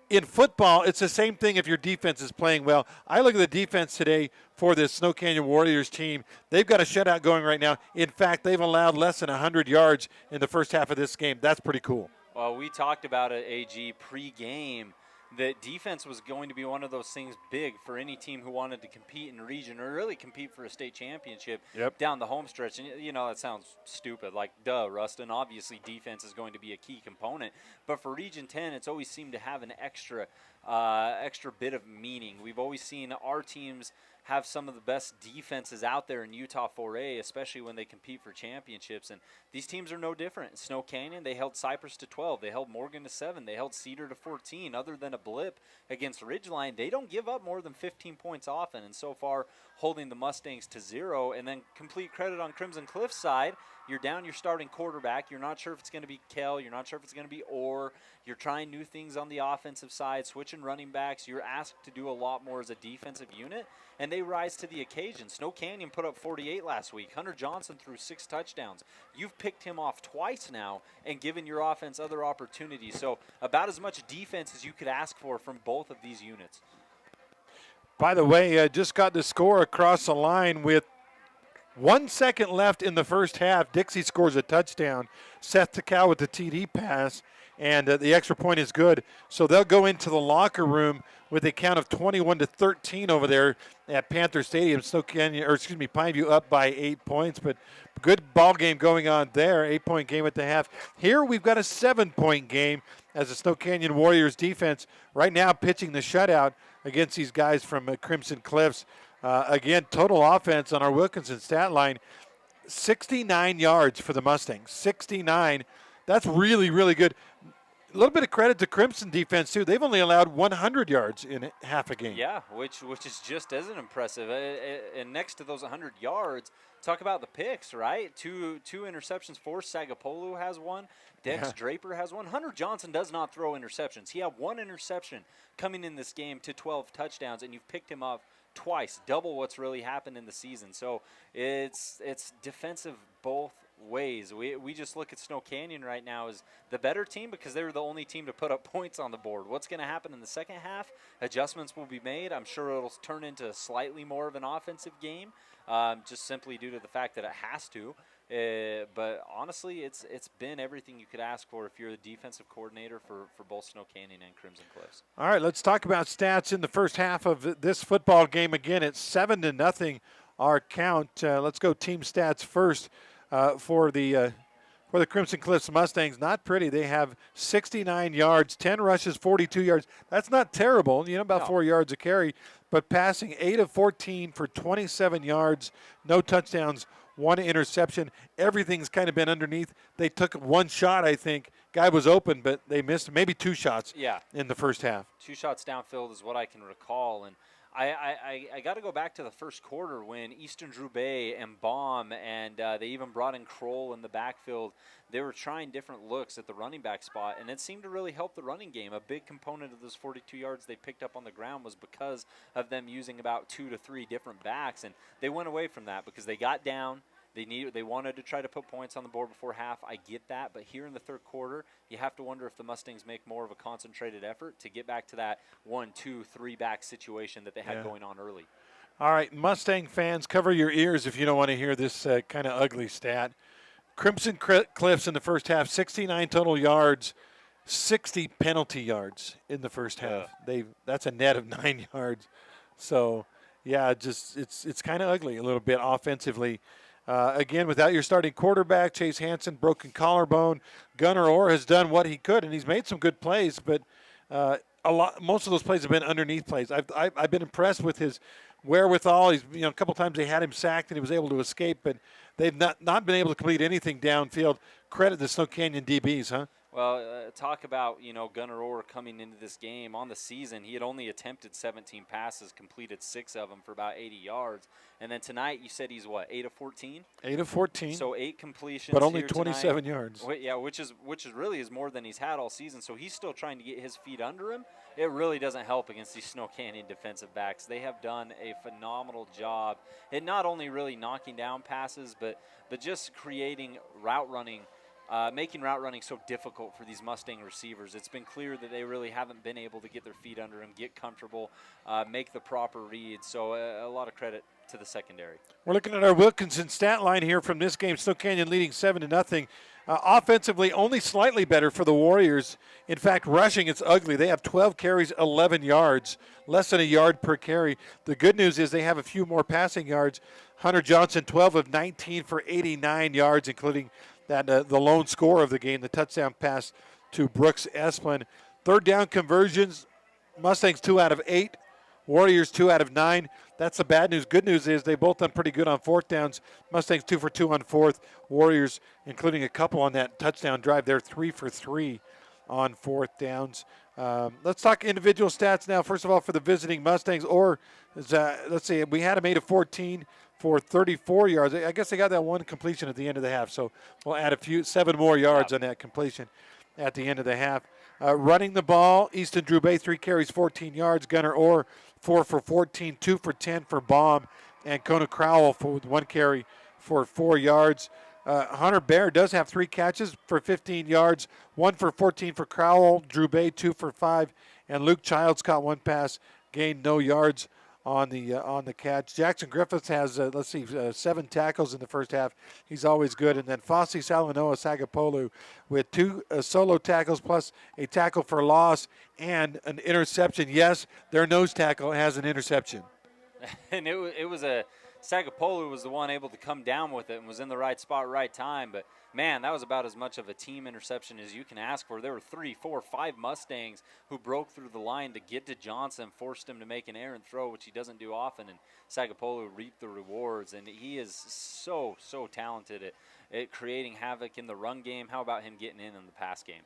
in football, it's the same thing if your defense is playing well. I look at the defense today for this Snow Canyon Warriors team. They've got a shutout going right now. In fact, they've allowed less than 100 yards in the first half of this game. That's pretty cool. Well, we talked about it, AG, pre-game, that defense was going to be one of those things big for any team who wanted to compete in the region or really compete for a state championship down the home stretch. And, you know, that sounds stupid. Like, duh, Rustin. Obviously, defense is going to be a key component. But for Region 10, it's always seemed to have an extra bit of meaning. We've always seen our teams have some of the best defenses out there in Utah 4A, especially when they compete for championships. And these teams are no different. Snow Canyon, they held Cypress to 12. They held Morgan to 7. They held Cedar to 14. Other than a blip against Ridgeline, they don't give up more than 15 points often. And so far, holding the Mustangs to 0. And then complete credit on Crimson Cliff's side. You're down your starting quarterback. You're not sure if it's going to be Kell. You're not sure if it's going to be Orr. You're trying new things on the offensive side, switching running backs. You're asked to do a lot more as a defensive unit, and they rise to the occasion. Snow Canyon put up 48 last week. Hunter Johnson threw 6 touchdowns. You've picked him off twice now and given your offense other opportunities. So about as much defense as you could ask for from both of these units. By the way, just got the score across the line with 1 second left in the first half. Dixie scores a touchdown. Seth Takau with the TD pass, and the extra point is good. So they'll go into the locker room with a count of 21-13 over there at Panther Stadium. Pineview up by 8 points, but good ball game going on there. 8-point game at the half. Here we've got a 7-point game as the Snow Canyon Warriors defense right now pitching the shutout against these guys from Crimson Cliffs. Again, total offense on our Wilkinson stat line, 69 yards for the Mustangs. 69. That's really, really good. A little bit of credit to Crimson defense, too. They've only allowed 100 yards in half a game. Yeah, which is just as impressive. And next to those 100 yards, talk about the picks, right? Two interceptions for Sagapolu has one. Dex Draper has one. Hunter Johnson does not throw interceptions. He had 1 interception coming in this game to 12 touchdowns, and you've picked him up twice, double what's really happened in the season. So it's defensive both ways. We just look at Snow Canyon right now as the better team because they were the only team to put up points on the board. What's going to happen in the second half? Adjustments will be made. I'm sure it'll turn into slightly more of an offensive game, just simply due to the fact that it has to. But honestly, it's been everything you could ask for if you're the defensive coordinator for both Snow Canyon and Crimson Cliffs. All right, let's talk about stats in the first half of this football game. Again, it's 7-0 our count. Let's go team stats first for the Crimson Cliffs Mustangs. Not pretty. They have 69 yards, 10 rushes, 42 yards. That's not terrible, about 4 yards a carry. But passing 8 of 14 for 27 yards, no touchdowns, 1 interception. Everything's kind of been underneath. They took 1 shot, I think. Guy was open, but they missed maybe 2 shots in the first half. 2 shots downfield is what I can recall. And I got to go back to the first quarter when Eastern Drew Bay and Baum and they even brought in Kroll in the backfield. They were trying different looks at the running back spot, and it seemed to really help the running game. A big component of those 42 yards they picked up on the ground was because of them using about 2 to 3 different backs, and they went away from that because they got down. They wanted to try to put points on the board before half. I get that, but here in the third quarter, you have to wonder if the Mustangs make more of a concentrated effort to get back to that 1, 2, 3 back situation that they had going on early. All right, Mustang fans, cover your ears if you don't want to hear this kind of ugly stat. Crimson Cliffs in the first half, 69 total yards, 60 penalty yards in the first half. That's a net of 9 yards. So, yeah, it's kind of ugly a little bit offensively. Again, without your starting quarterback, Chase Hansen, broken collarbone. Orr has done what he could, and he's made some good plays, but most of those plays have been underneath plays. I've been impressed with his wherewithal. He's a couple times they had him sacked and he was able to escape, but they've not been able to complete anything downfield. Credit the Snow Canyon DBs, huh? Well, talk about, Gunnar Orr coming into this game. On the season, he had only attempted 17 passes, completed 6 of them for about 80 yards. And then tonight, you said he's what, 8 of 14? 8 of 14. So 8 completions, but only here 27 tonight. yards. Yeah, which is really is more than he's had all season. So he's still trying to get his feet under him. It really doesn't help against these Snow Canyon defensive backs. They have done a phenomenal job in not only really knocking down passes, but just creating route running making route running so difficult for these Mustang receivers. It's been clear that they really haven't been able to get their feet under them, get comfortable, make the proper reads. So a lot of credit to the secondary. We're looking at our Wilkinson stat line here from this game. Snow Canyon leading 7-0. Offensively, only slightly better for the Warriors. In fact, rushing, it's ugly. They have 12 carries, 11 yards, less than a yard per carry. The good news is they have a few more passing yards. Hunter Johnson, 12 of 19 for 89 yards, including that the lone score of the game, the touchdown pass to Brooks Esplin. Third down conversions, Mustangs 2 out of 8, Warriors 2 out of 9. That's the bad news. Good news is they both done pretty good on fourth downs. Mustangs 2 for 2 on fourth. Warriors, including a couple on that touchdown drive, they're 3 for 3 on fourth downs. Let's talk individual stats now. First of all, for the visiting Mustangs, let's see, we had them 8 of 14 for 34 yards. I guess they got that one completion at the end of the half, so we'll add 7 more yards on that completion at the end of the half. Running the ball, Easton Drew-Bay, 3 carries, 14 yards. Gunnar Orr, 4 for 14, 2 for 10 for Baum. And Kona Crowell with 1 carry for 4 yards. Hunter Bear does have 3 catches for 15 yards, 1 for 14 for Crowell. Drew-Bay, 2 for 5. And Luke Childs caught 1 pass, gained no yards on the catch. Jackson Griffiths has 7 tackles in the first half. He's always good. And then Fossey Salanoa Sagapolu with 2 solo tackles plus a tackle for loss and an interception. Yes, their nose tackle has an interception. And it was Sagapolu was the one able to come down with it and was in the right spot, right time. But man, that was about as much of a team interception as you can ask for. There were 3, 4, 5 Mustangs who broke through the line to get to Johnson, forced him to make an errant throw, which he doesn't do often, and Sagapolu reaped the rewards. And he is so talented at creating havoc in the run game. How about him getting in the pass game?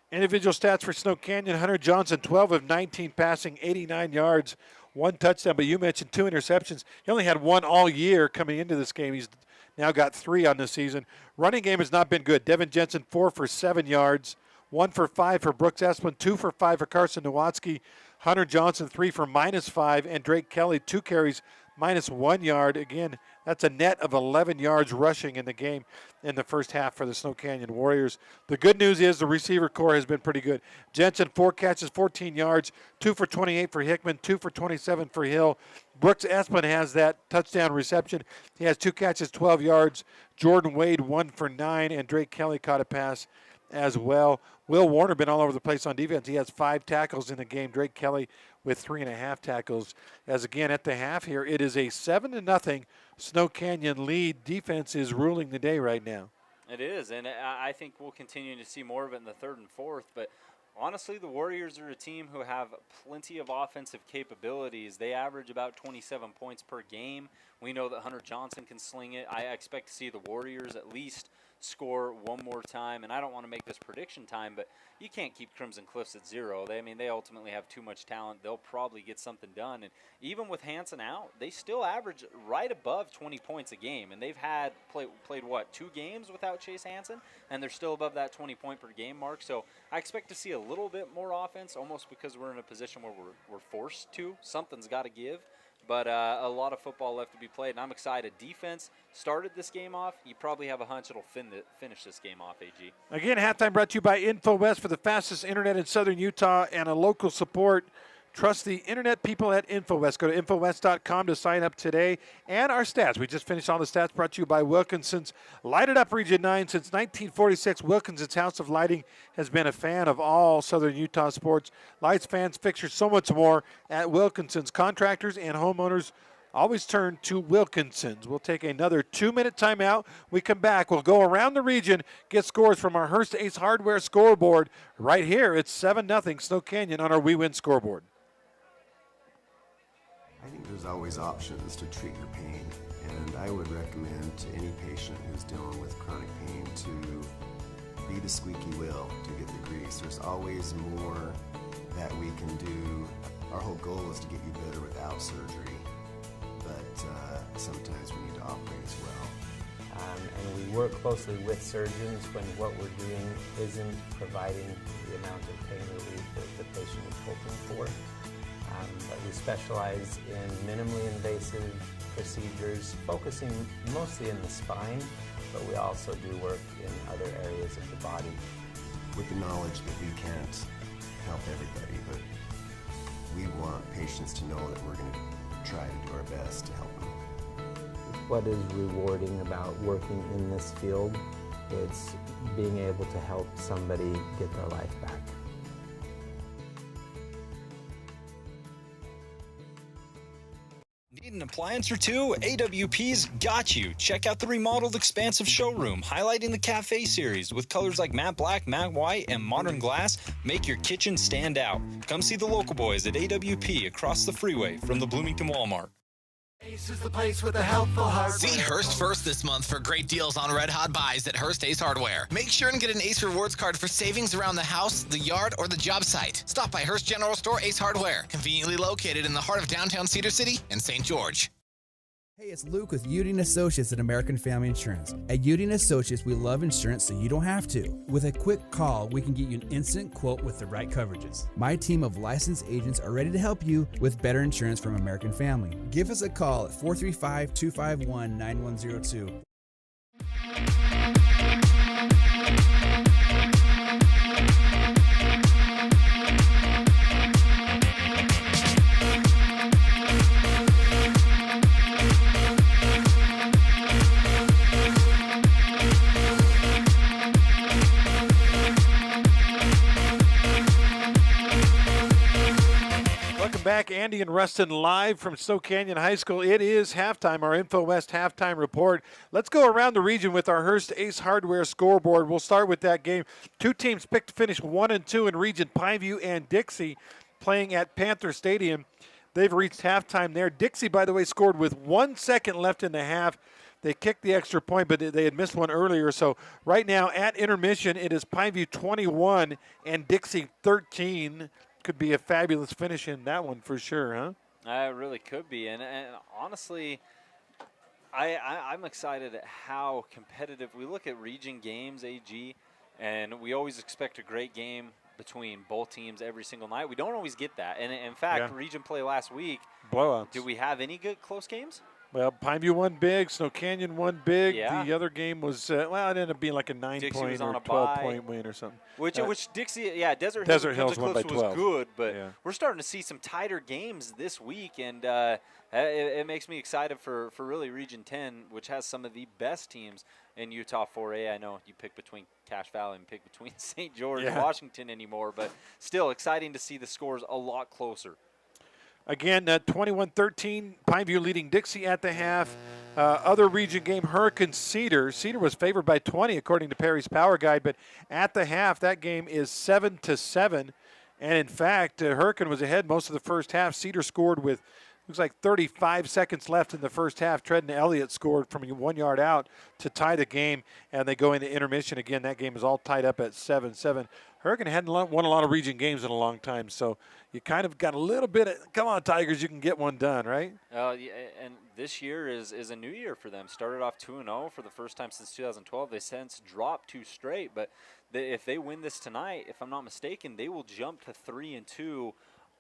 Individual stats for Snow Canyon. Hunter Johnson, 12 of 19 passing, 89 yards, 1 touchdown. But you mentioned 2 interceptions. He only had 1 all year coming into this game. He's now got 3 on the season. Running game has not been good. Devin Jensen, 4 for 7 yards, 1 for 5 for Brooks Esplin, 2 for 5 for Carson Nowatzki. Hunter Johnson, 3 for -5, and Drake Kelly, 2 carries, -1 yard. Again, that's a net of 11 yards rushing in the game in the first half for the Snow Canyon Warriors. The good news is the receiver core has been pretty good. Jensen, 4 catches, 14 yards, 2 for 28 for Hickman, 2 for 27 for Hill. Brooks Esplin has that touchdown reception. He has 2 catches, 12 yards. Jordan Wade, 1 for 9, and Drake Kelly caught a pass as well. Will Warner been all over the place on defense. He has 5 tackles in the game. Drake Kelly with 3.5 tackles. As again at the half here, it is a 7-0 Snow Canyon lead. Defense is ruling the day right now. It is, and I think we'll continue to see more of it in the third and fourth. But honestly, the Warriors are a team who have plenty of offensive capabilities. They average about 27 points per game. We know that Hunter Johnson can sling it. I expect to see the Warriors at least score one more time, and I don't want to make this prediction time, but you can't keep Crimson Cliffs at 0. They ultimately have too much talent. They'll probably get something done, and even with Hansen out, they still average right above 20 points a game, and they've had played what, 2 games without Chase Hansen, and they're still above that 20 point per game mark. So I expect to see a little bit more offense, almost because we're in a position where we're forced to. Something's got to give. But a lot of football left to be played, and I'm excited. Defense started this game off. You probably have a hunch it'll finish this game off, AG. Again, halftime brought to you by InfoWest for the fastest internet in southern Utah and a local support. Trust the internet people at InfoWest. Go to InfoWest.com to sign up today. And our stats. We just finished all the stats brought to you by Wilkinson's. Light It Up Region 9. Since 1946, Wilkinson's House of Lighting has been a fan of all southern Utah sports. Lights, fans, fixtures, so much more at Wilkinson's. Contractors and homeowners always turn to Wilkinson's. We'll take another 2-minute timeout. We come back. We'll go around the region, get scores from our Hearst Ace Hardware scoreboard. Right here, it's 7-0 Snow Canyon on our We Win scoreboard. I think there's always options to treat your pain, and I would recommend to any patient who's dealing with chronic pain to be the squeaky wheel to get the grease. There's always more that we can do. Our whole goal is to get you better without surgery, but sometimes we need to operate as well. And we work closely with surgeons when what we're doing isn't providing the amount of pain relief that the patient is hoping for. But we specialize in minimally invasive procedures, focusing mostly in the spine, but we also do work in other areas of the body. With the knowledge that we can't help everybody, but we want patients to know that we're going to try to do our best to help them. What is rewarding about working in this field? It's being able to help somebody get their life back. Need an appliance or two? AWP's got you. Check out the remodeled expansive showroom, highlighting the Cafe series with colors like matte black, matte white, and modern glass. Make your kitchen stand out. Come see the local boys at AWP across the freeway from the Bloomington Walmart. Ace is the place with a helpful hardware. See Hearst first this month for great deals on red hot buys at Hearst Ace Hardware. Make sure and get an Ace Rewards card for savings around the house, the yard, or the job site. Stop by Hearst General Store Ace Hardware, conveniently located in the heart of downtown Cedar City and St. George. Hey, it's Luke with Udine Associates at American Family Insurance. At Udine Associates, we love insurance so you don't have to. With a quick call, we can get you an instant quote with the right coverages. My team of licensed agents are ready to help you with better insurance from American Family. Give us a call at 435-251-9102. Back, Andy and Rustin live from Snow Canyon High School. It is halftime, our Info West halftime report. Let's go around the region with our Hearst Ace Hardware scoreboard. We'll start with that game. Two teams picked to finish 1-2 in region, Pineview and Dixie, playing at Panther Stadium. They've reached halftime there. Dixie, by the way, scored with 1 second left in the half. They kicked the extra point, but they had missed one earlier. So right now at intermission, it is Pineview 21 and Dixie 13. Could be a fabulous finish in that one for sure, huh? It really could be. And honestly, I'm excited at how competitive. We look at region games, AG, and we always expect a great game between both teams every single night. We don't always get that. And in fact, region play last week, blowouts. Do we have any good close games? Well, Pineview won big, Snow Canyon won big. Yeah. The other game was, well, it ended up being like a 9-point or 12-point win or something. Which Dixie, Desert Hills won by 12. Was good, but we're starting to see some tighter games this week, and it makes me excited for really Region 10, which has some of the best teams in Utah 4A. I know you pick between Cache Valley and pick between St. George and Washington anymore, but still exciting to see the scores a lot closer. Again, 21-13, Pineview leading Dixie at the half. Other region game, Hurricane Cedar. Cedar was favored by 20 according to Perry's Power Guide, but at the half, that game is 7-7. And in fact, Hurricane was ahead most of the first half. Cedar scored with, looks like 35 seconds left in the first half. Tread and Elliott scored from 1 yard out to tie the game, and they go into intermission. Again, that game is all tied up at 7-7. Hurricane hadn't won a lot of region games in a long time, so you kind of got a little bit of, come on, Tigers, you can get one done, right? Yeah, and this year is a new year for them. Started off 2-0 for the first time since 2012. They since dropped 2 straight, but if they win this tonight, if I'm not mistaken, they will jump to 3-2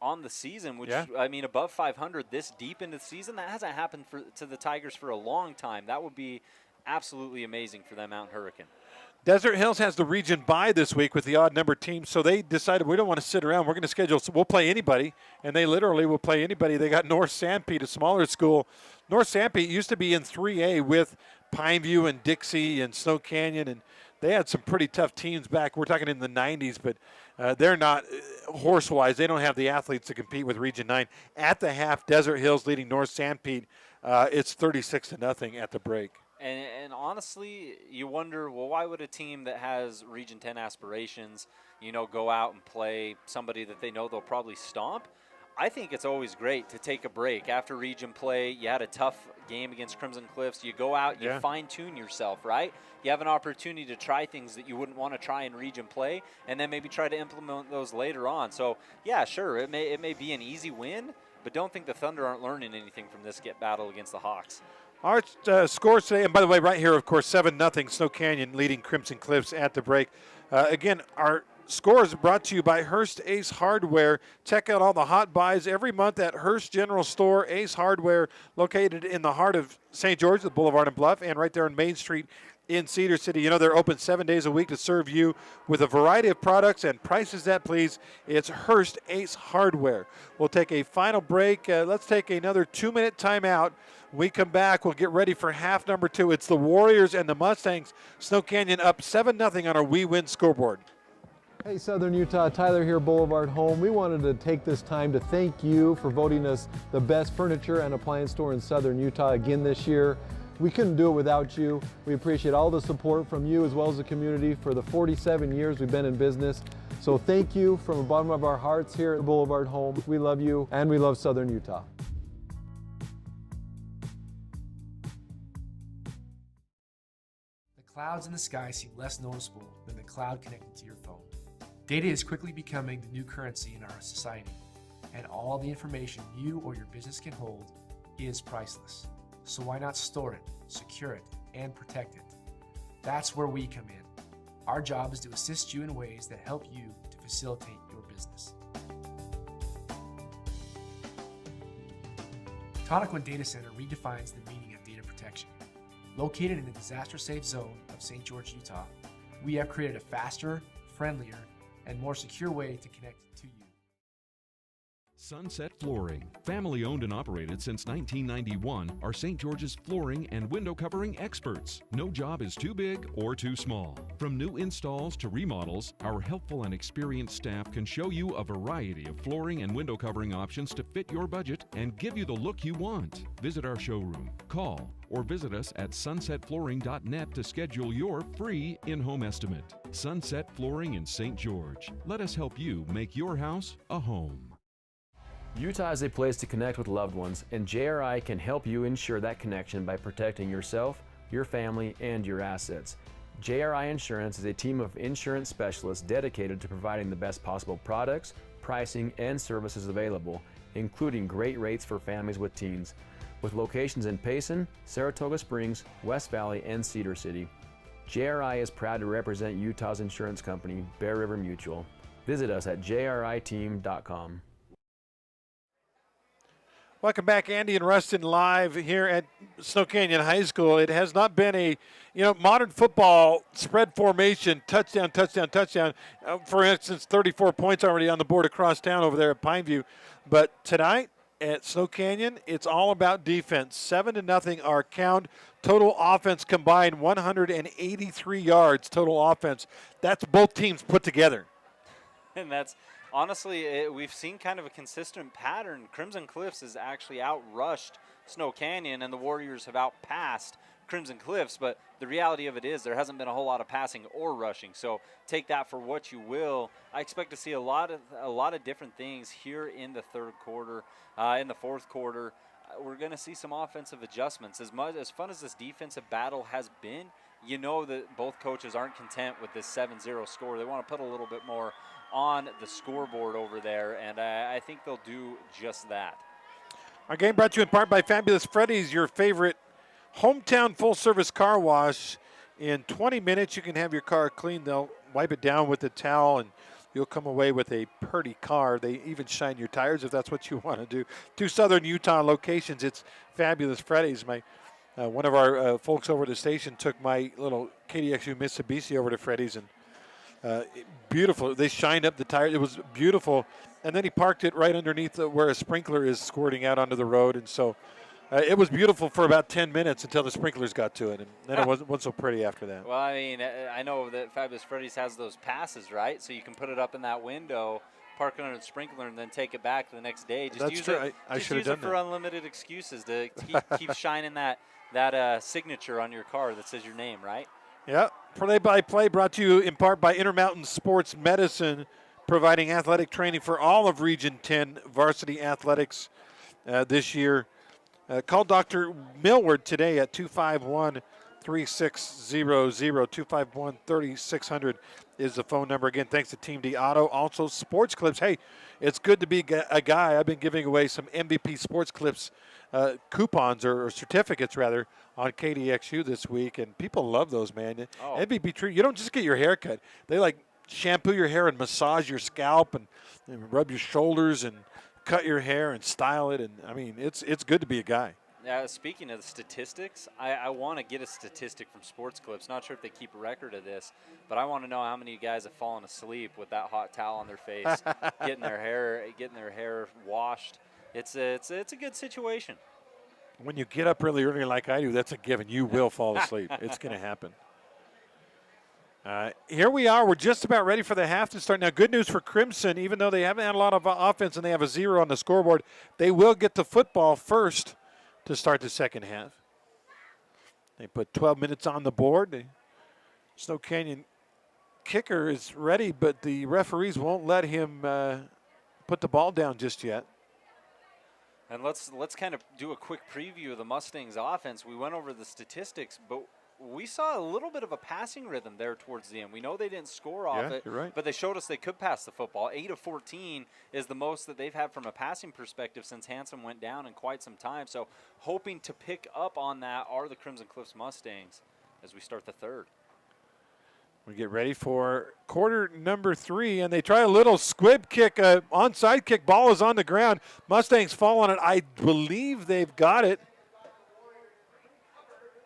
on the season, which, I mean, above 500 this deep into the season, that hasn't happened to the Tigers for a long time. That would be absolutely amazing for them out in Hurricane. Desert Hills has the region bye this week with the odd number team, so they decided we don't want to sit around. We're going to schedule, so we'll play anybody, and they literally will play anybody. They got North Sanpete, a smaller school. North Sanpete used to be in 3A with Pineview and Dixie and Snow Canyon, and they had some pretty tough teams back. We're talking in the 90s, but they're not, horse-wise, they don't have the athletes to compete with Region 9. At the half, Desert Hills leading North Sanpete. It's 36-0 at the break. And honestly, you wonder, well, why would a team that has Region 10 aspirations, go out and play somebody that they know they'll probably stomp? I think it's always great to take a break. After region play, you had a tough game against Crimson Cliffs. You go out, you fine-tune yourself, right? You have an opportunity to try things that you wouldn't want to try in region play, and then maybe try to implement those later on. So, yeah, sure, it may be an easy win, but don't think the Thunder aren't learning anything from this battle against the Hawks. Our scores today, and by the way, right here, of course, 7-0, Snow Canyon leading Crimson Cliffs at the break. Again, our scores brought to you by Hearst Ace Hardware. Check out all the hot buys every month at Hearst General Store, Ace Hardware, located in the heart of St. George, the Boulevard and Bluff, and right there on Main Street in Cedar City. You know, they're open 7 days a week to serve you with a variety of products and prices that please. It's Hearst Ace Hardware. We'll take a final break. Let's take another 2-minute timeout. When we come back, we'll get ready for half number 2. It's the Warriors and the Mustangs. Snow Canyon up 7-0 on our We Win scoreboard. Hey Southern Utah, Tyler here, Boulevard Home. We wanted to take this time to thank you for voting us the best furniture and appliance store in Southern Utah again this year. We couldn't do it without you. We appreciate all the support from you as well as the community for the 47 years we've been in business. So thank you from the bottom of our hearts here at Boulevard Home. We love you and we love Southern Utah. The clouds in the sky seem less noticeable than the cloud connected to your phone. Data is quickly becoming the new currency in our society, and all the information you or your business can hold is priceless. So why not store it, secure it, and protect it? That's where we come in. Our job is to assist you in ways that help you to facilitate your business. Tonic Data Center redefines the meaning of data protection. Located in the disaster-safe zone of St. George, Utah, we have created a faster, friendlier, and more secure way to connect to you. Sunset Flooring, family owned and operated since 1991, are St. George's flooring and window covering experts. No job is too big or too small. From new installs to remodels, our helpful and experienced staff can show you a variety of flooring and window covering options to fit your budget and give you the look you want. Visit our showroom, call, or visit us at sunsetflooring.net to schedule your free in-home estimate. Sunset Flooring in St. George. Let us help you make your house a home. Utah is a place to connect with loved ones, and JRI can help you ensure that connection by protecting yourself, your family, and your assets. JRI Insurance is a team of insurance specialists dedicated to providing the best possible products, pricing, and services available, including great rates for families with teens. With locations in Payson, Saratoga Springs, West Valley, and Cedar City, JRI is proud to represent Utah's insurance company, Bear River Mutual. Visit us at jriteam.com. Welcome back, Andy and Rustin, live here at Snow Canyon High School. It has not been a, modern football spread formation, touchdown, touchdown, touchdown. For instance, 34 points already on the board across town over there at Pineview. But tonight at Snow Canyon, it's all about defense. 7-0 our count. Total offense combined 183 yards total offense. That's both teams put together. And that's honestly, we've seen kind of a consistent pattern. Crimson Cliffs has actually outrushed Snow Canyon, and the Warriors have outpassed Crimson Cliffs. But the reality of it is there hasn't been a whole lot of passing or rushing. So take that for what you will. I expect to see a lot of different things here in the third quarter, in the fourth quarter. We're going to see some offensive adjustments. As fun as this defensive battle has been, you know that both coaches aren't content with this 7-0 score. They want to put a little bit more on the scoreboard over there, and I think they'll do just that. Our game brought to you in part by Fabulous Freddy's, your favorite hometown full-service car wash. In 20 minutes, you can have your car cleaned. They'll wipe it down with a towel, and you'll come away with a pretty car. They even shine your tires if that's what you want to do. 2 Southern Utah locations. It's Fabulous Freddy's. One of our folks over at the station took my little KDXU Mitsubishi over to Freddy's, and beautiful. They shined up the tires. It was beautiful. And then he parked it right underneath where a sprinkler is squirting out onto the road. And so it was beautiful for about 10 minutes until the sprinklers got to it. And then it wasn't so pretty after that. Well, I mean, I know that Fabulous Freddy's has those passes, right? So you can put it up in that window, park it under the sprinkler, and then take it back the next day. Just That's use true. it, I should have use done it for that. unlimited excuses to keep shining that signature on your car that says your name, right? Yeah, play-by-play brought to you in part by Intermountain Sports Medicine, providing athletic training for all of Region 10 varsity athletics this year. Call Dr. Millward today at 251-3600. 251-3600 is the phone number. Again, thanks to Team D Auto. Also, Sports Clips. Hey, it's good to be a guy. I've been giving away some MVP Sports Clips coupons or certificates, rather, on KDXU this week, and people love those, man. Oh. MVP treat. You don't just get your hair cut. They shampoo your hair and massage your scalp and rub your shoulders and cut your hair and style it. And I mean, it's good to be a guy. Speaking of the statistics, I want to get a statistic from Sports Clips. Not sure if they keep a record of this, but I want to know how many guys have fallen asleep with that hot towel on their face, getting their hair washed. It's a good situation. When you get up really early like I do, that's a given. You will fall asleep. It's going to happen. Here we are. We're just about ready for the half to start. Now, good news for Crimson, even though they haven't had a lot of offense and they have a 0 on the scoreboard, they will get the football first to start the second half. They put 12 minutes on the board. The Snow Canyon kicker is ready, but the referees won't let him put the ball down just yet. And let's kind of do a quick preview of the Mustangs offense. We went over the statistics, but we saw a little bit of a passing rhythm there towards the end. We know they didn't score off it, you're right. but they showed us they could pass the football. 8 of 14 is the most that they've had from a passing perspective since Hanson went down in quite some time. So hoping to pick up on that are the Crimson Cliffs Mustangs as we start the third. We get ready for quarter number 3, and they try a little squib kick, onside kick. Ball is on the ground. Mustangs fall on it. I believe they've got it.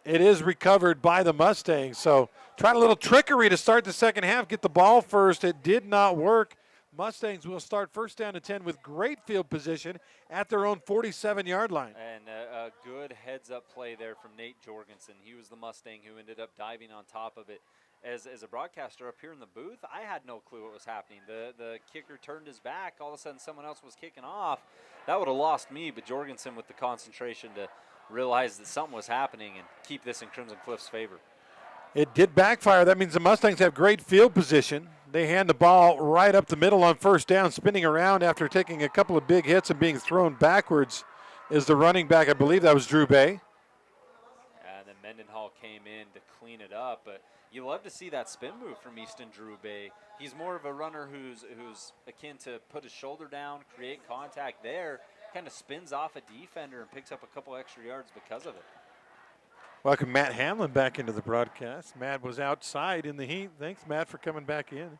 It is recovered by the Mustangs. So tried a little trickery to start the second half, get the ball first. It did not work. Mustangs will start first down and 10 with great field position at their own 47-yard line. And a good heads-up play there from Nate Jorgensen. He was the Mustang who ended up diving on top of it. As a broadcaster up here in the booth, I had no clue what was happening. The kicker turned his back. All of a sudden, someone else was kicking off. That would have lost me, but Jorgensen with the concentration to realize that something was happening and keep this in Crimson Cliff's favor. It did backfire. That means the Mustangs have great field position. They hand the ball right up the middle on first down, spinning around after taking a couple of big hits and being thrown backwards is the running back. I believe that was Drew Bay. And then Mendenhall came in to clean it up, but you love to see that spin move from Easton Drew Bay. He's more of a runner who's akin to put his shoulder down, create contact there, kind of spins off a defender and picks up a couple extra yards because of it. Welcome Matt Hamlin back into the broadcast. Matt was outside in the heat. Thanks, Matt, for coming back in.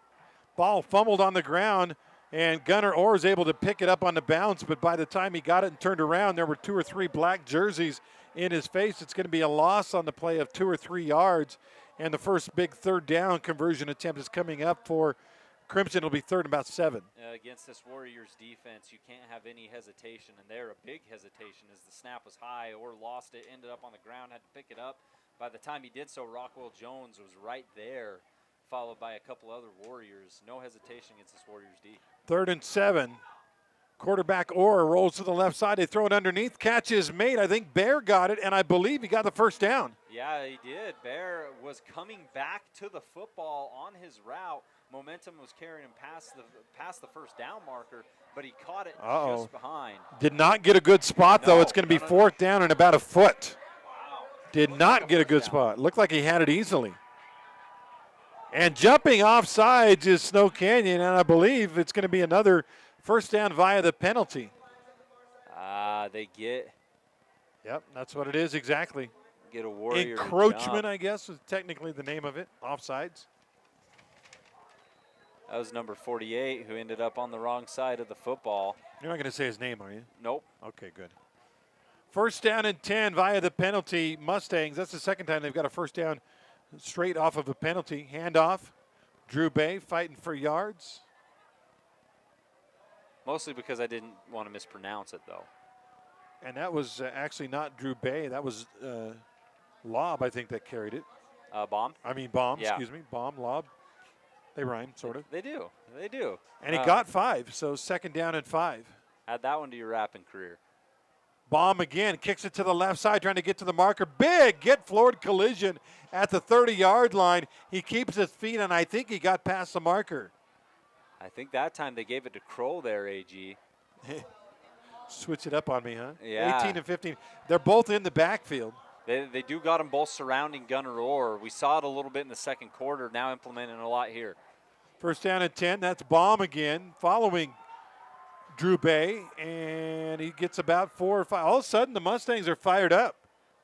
Ball fumbled on the ground, and Gunnar Orr is able to pick it up on the bounce, but by the time he got it and turned around, there were 2 or 3 black jerseys in his face. It's going to be a loss on the play of 2 or 3 yards, and the first big third down conversion attempt is coming up for Crimson. It'll be third and about 7. Against this Warriors defense, you can't have any hesitation, and there a big hesitation as the snap was high or lost it, ended up on the ground, had to pick it up. By the time he did so, Rockwell Jones was right there, followed by a couple other Warriors. No hesitation against this Warriors D. Third and 7. Quarterback Orr rolls to the left side. They throw it underneath. Catch is made. I think Bear got it, and I believe he got the first down. Yeah, he did. Bear was coming back to the football on his route. Momentum was carrying him past the first down marker, but he caught it just behind. Did not get a good spot, though. It's going to be fourth down and about a foot. Wow. Did not get a good spot. Looked like he had it easily. And jumping off sides is Snow Canyon, and I believe it's going to be another first down via the penalty. They get. Yep, that's what it is exactly. Get a Warrior encroachment, I guess, is technically the name of it. Offsides. That was number 48 who ended up on the wrong side of the football. You're not going to say his name, are you? Nope. Okay, good. First down and 10 via the penalty. Mustangs, that's the second time they've got a first down straight off of a penalty. Handoff. Drew Bay fighting for yards. Mostly because I didn't want to mispronounce it, though. And that was actually not Drew Bay. That was Lob, I think, that carried it. Baum? Baum, yeah. Excuse me. Baum, Lob. They rhyme, sort of. They do. They do. And he got 5, so second down and 5. Add that one to your rapping career. Baum again, kicks it to the left side, trying to get to the marker. Big get-floored collision at the 30-yard line. He keeps his feet, and I think he got past the marker. I think that time they gave it to Kroll there, AG. Switch it up on me, huh? Yeah. 18 and 15. They're both in the backfield. They do got them both surrounding Gunnar Orr. We saw it a little bit in the second quarter, now implementing a lot here. First down and 10. That's Baum again, following Drew Bay, and he gets about 4 or 5. All of a sudden, the Mustangs are fired up.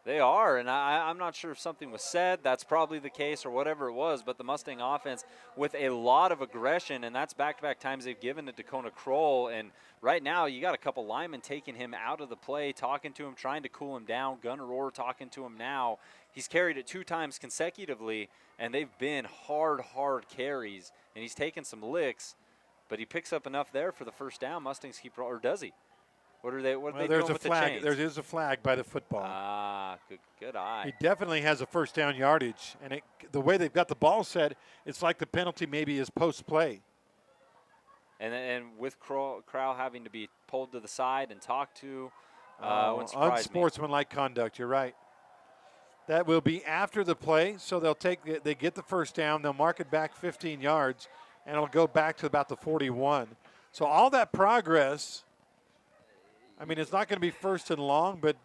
They are, and I'm not sure if something was said. That's probably the case or whatever it was, but the Mustang offense with a lot of aggression, and that's back-to-back times they've given to Dakota Kroll. And right now you got a couple linemen taking him out of the play, talking to him, trying to cool him down. Gunnar Orr talking to him now. He's carried it 2 times consecutively, and they've been hard carries, and he's taken some licks, but he picks up enough there for the first down. Mustangs keep, or does he? What are they doing with the chains? There is a flag by the football. Ah, good eye. He definitely has a first down yardage, and the way they've got the ball set, it's like the penalty maybe is post play. And with Crow having to be pulled to the side and talked to, unsportsmanlike conduct. You're right. That will be after the play, so they get the first down, they'll mark it back 15 yards, and it'll go back to about the 41. So all that progress. I mean, it's not going to be first and long, but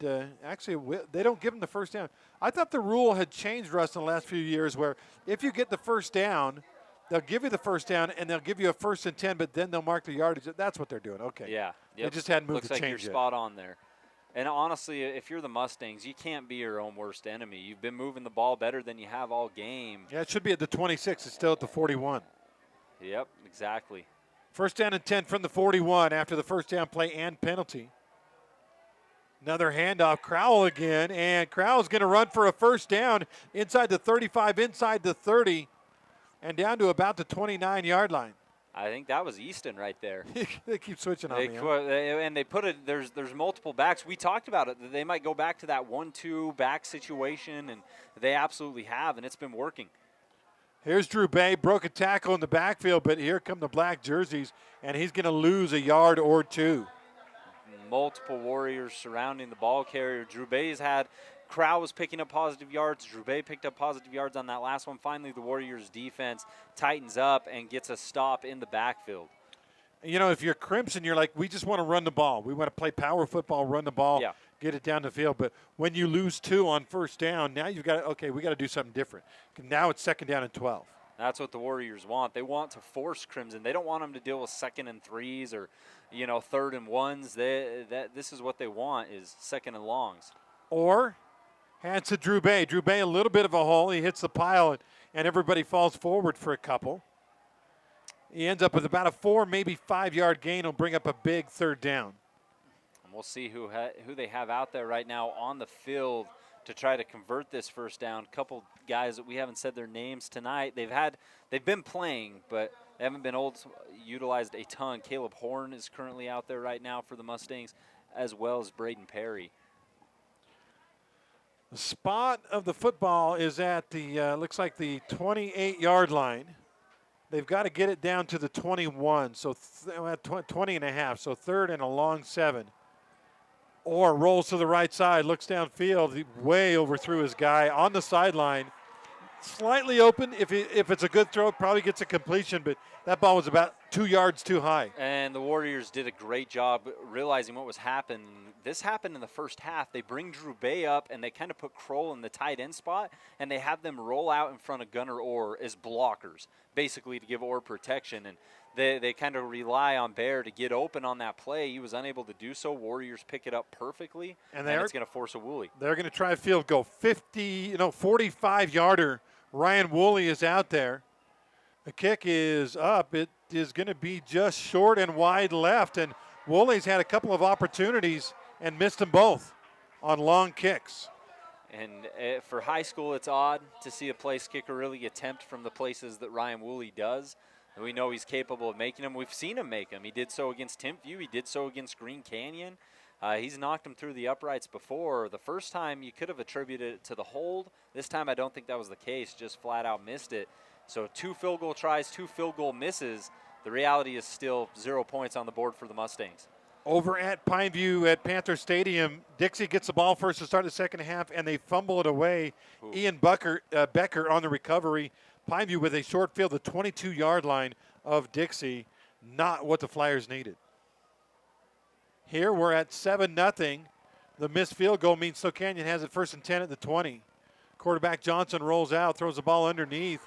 actually they don't give them the first down. I thought the rule had changed, Russ, in the last few years where if you get the first down, they'll give you the first down and they'll give you a 1st and 10, but then they'll mark the yardage. That's what they're doing. Okay. Yeah. They just hadn't moved Looks the like change you're yet. spot on there. And honestly, if you're the Mustangs, you can't be your own worst enemy. You've been moving the ball better than you have all game. Yeah, it should be at the 26. It's still at the 41. Yep, exactly. First down and 10 from the 41 after the first down play and penalty. Another handoff, Crowell again, and Crowell's going to run for a first down inside the 35, inside the 30, and down to about the 29-yard line. I think that was Easton right there. They keep switching on me. And they put it, there's multiple backs. We talked about it. They might go back to that 1-2 back situation, and they absolutely have, and it's been working. Here's Drew Bay, broke a tackle in the backfield, but here come the black jerseys, and he's going to lose a yard or 2. Multiple Warriors surrounding the ball carrier. Drew Bay's had, Crow was picking up positive yards. Drew Bay picked up positive yards on that last one. Finally, the Warriors defense tightens up and gets a stop in the backfield. You know, if you're Crimson, you're like, we just want to run the ball. We want to play power football, run the ball, get it down the field. But when you lose 2 on first down, now you've got, okay, we got to do something different. Now it's 2nd down and 12. That's what the Warriors want. They want to force Crimson. They don't want them to deal with 2nd and 3s or, 3rd and 1s. This is what they want is 2nd and longs. Or hands to Drew Bay. Drew Bay, a little bit of a hole. He hits the pile, and everybody falls forward for a couple. He ends up with about a 4, maybe 5-yard gain. He'll bring up a big 3rd down. And we'll see who they have out there right now on the field to try to convert this first down. A couple guys that we haven't said their names tonight. They've been playing, but they haven't been utilized a ton. Caleb Horn is currently out there right now for the Mustangs, as well as Braden Perry. The spot of the football is at the, looks like the 28-yard line. They've got to get it down to the 21, so 20 and a half, so 3rd and a long 7. Or rolls to the right side, looks downfield, he way overthrew his guy on the sideline. Slightly open. If it's a good throw, probably gets a completion, but that ball was about 2 yards too high. And the Warriors did a great job realizing what was happening. This happened in the first half. They bring Drew Bay up, and they kind of put Kroll in the tight end spot, and they have them roll out in front of Gunnar Orr as blockers, basically to give Orr protection. And they kind of rely on Bear to get open on that play. He was unable to do so. Warriors pick it up perfectly, and it's going to force a Woolley. They're going to try a field goal. 45-yarder. Ryan Woolley is out there. The kick is up. It is going to be just short and wide left, and Woolley's had a couple of opportunities and missed them both on long kicks. And for high school, it's odd to see a place kicker really attempt from the places that Ryan Woolley does. And we know he's capable of making them. We've seen him make them. He did so against Timpview. He did so against Green Canyon. He's knocked him through the uprights before. The first time you could have attributed it to the hold. This time I don't think that was the case, just flat out missed it. So 2 field goal tries, 2 field goal misses. The reality is still 0 points on the board for the Mustangs. Over at Pineview at Panther Stadium, Dixie gets the ball first to start the second half, and they fumble it away. Ooh. Ian Becker on the recovery. Pineview with a short field, the 22-yard line of Dixie, not what the Flyers needed. Here we're at 7-0. The missed field goal means Snow Canyon has it 1st and 10 at the 20. Quarterback Johnson rolls out, throws the ball underneath,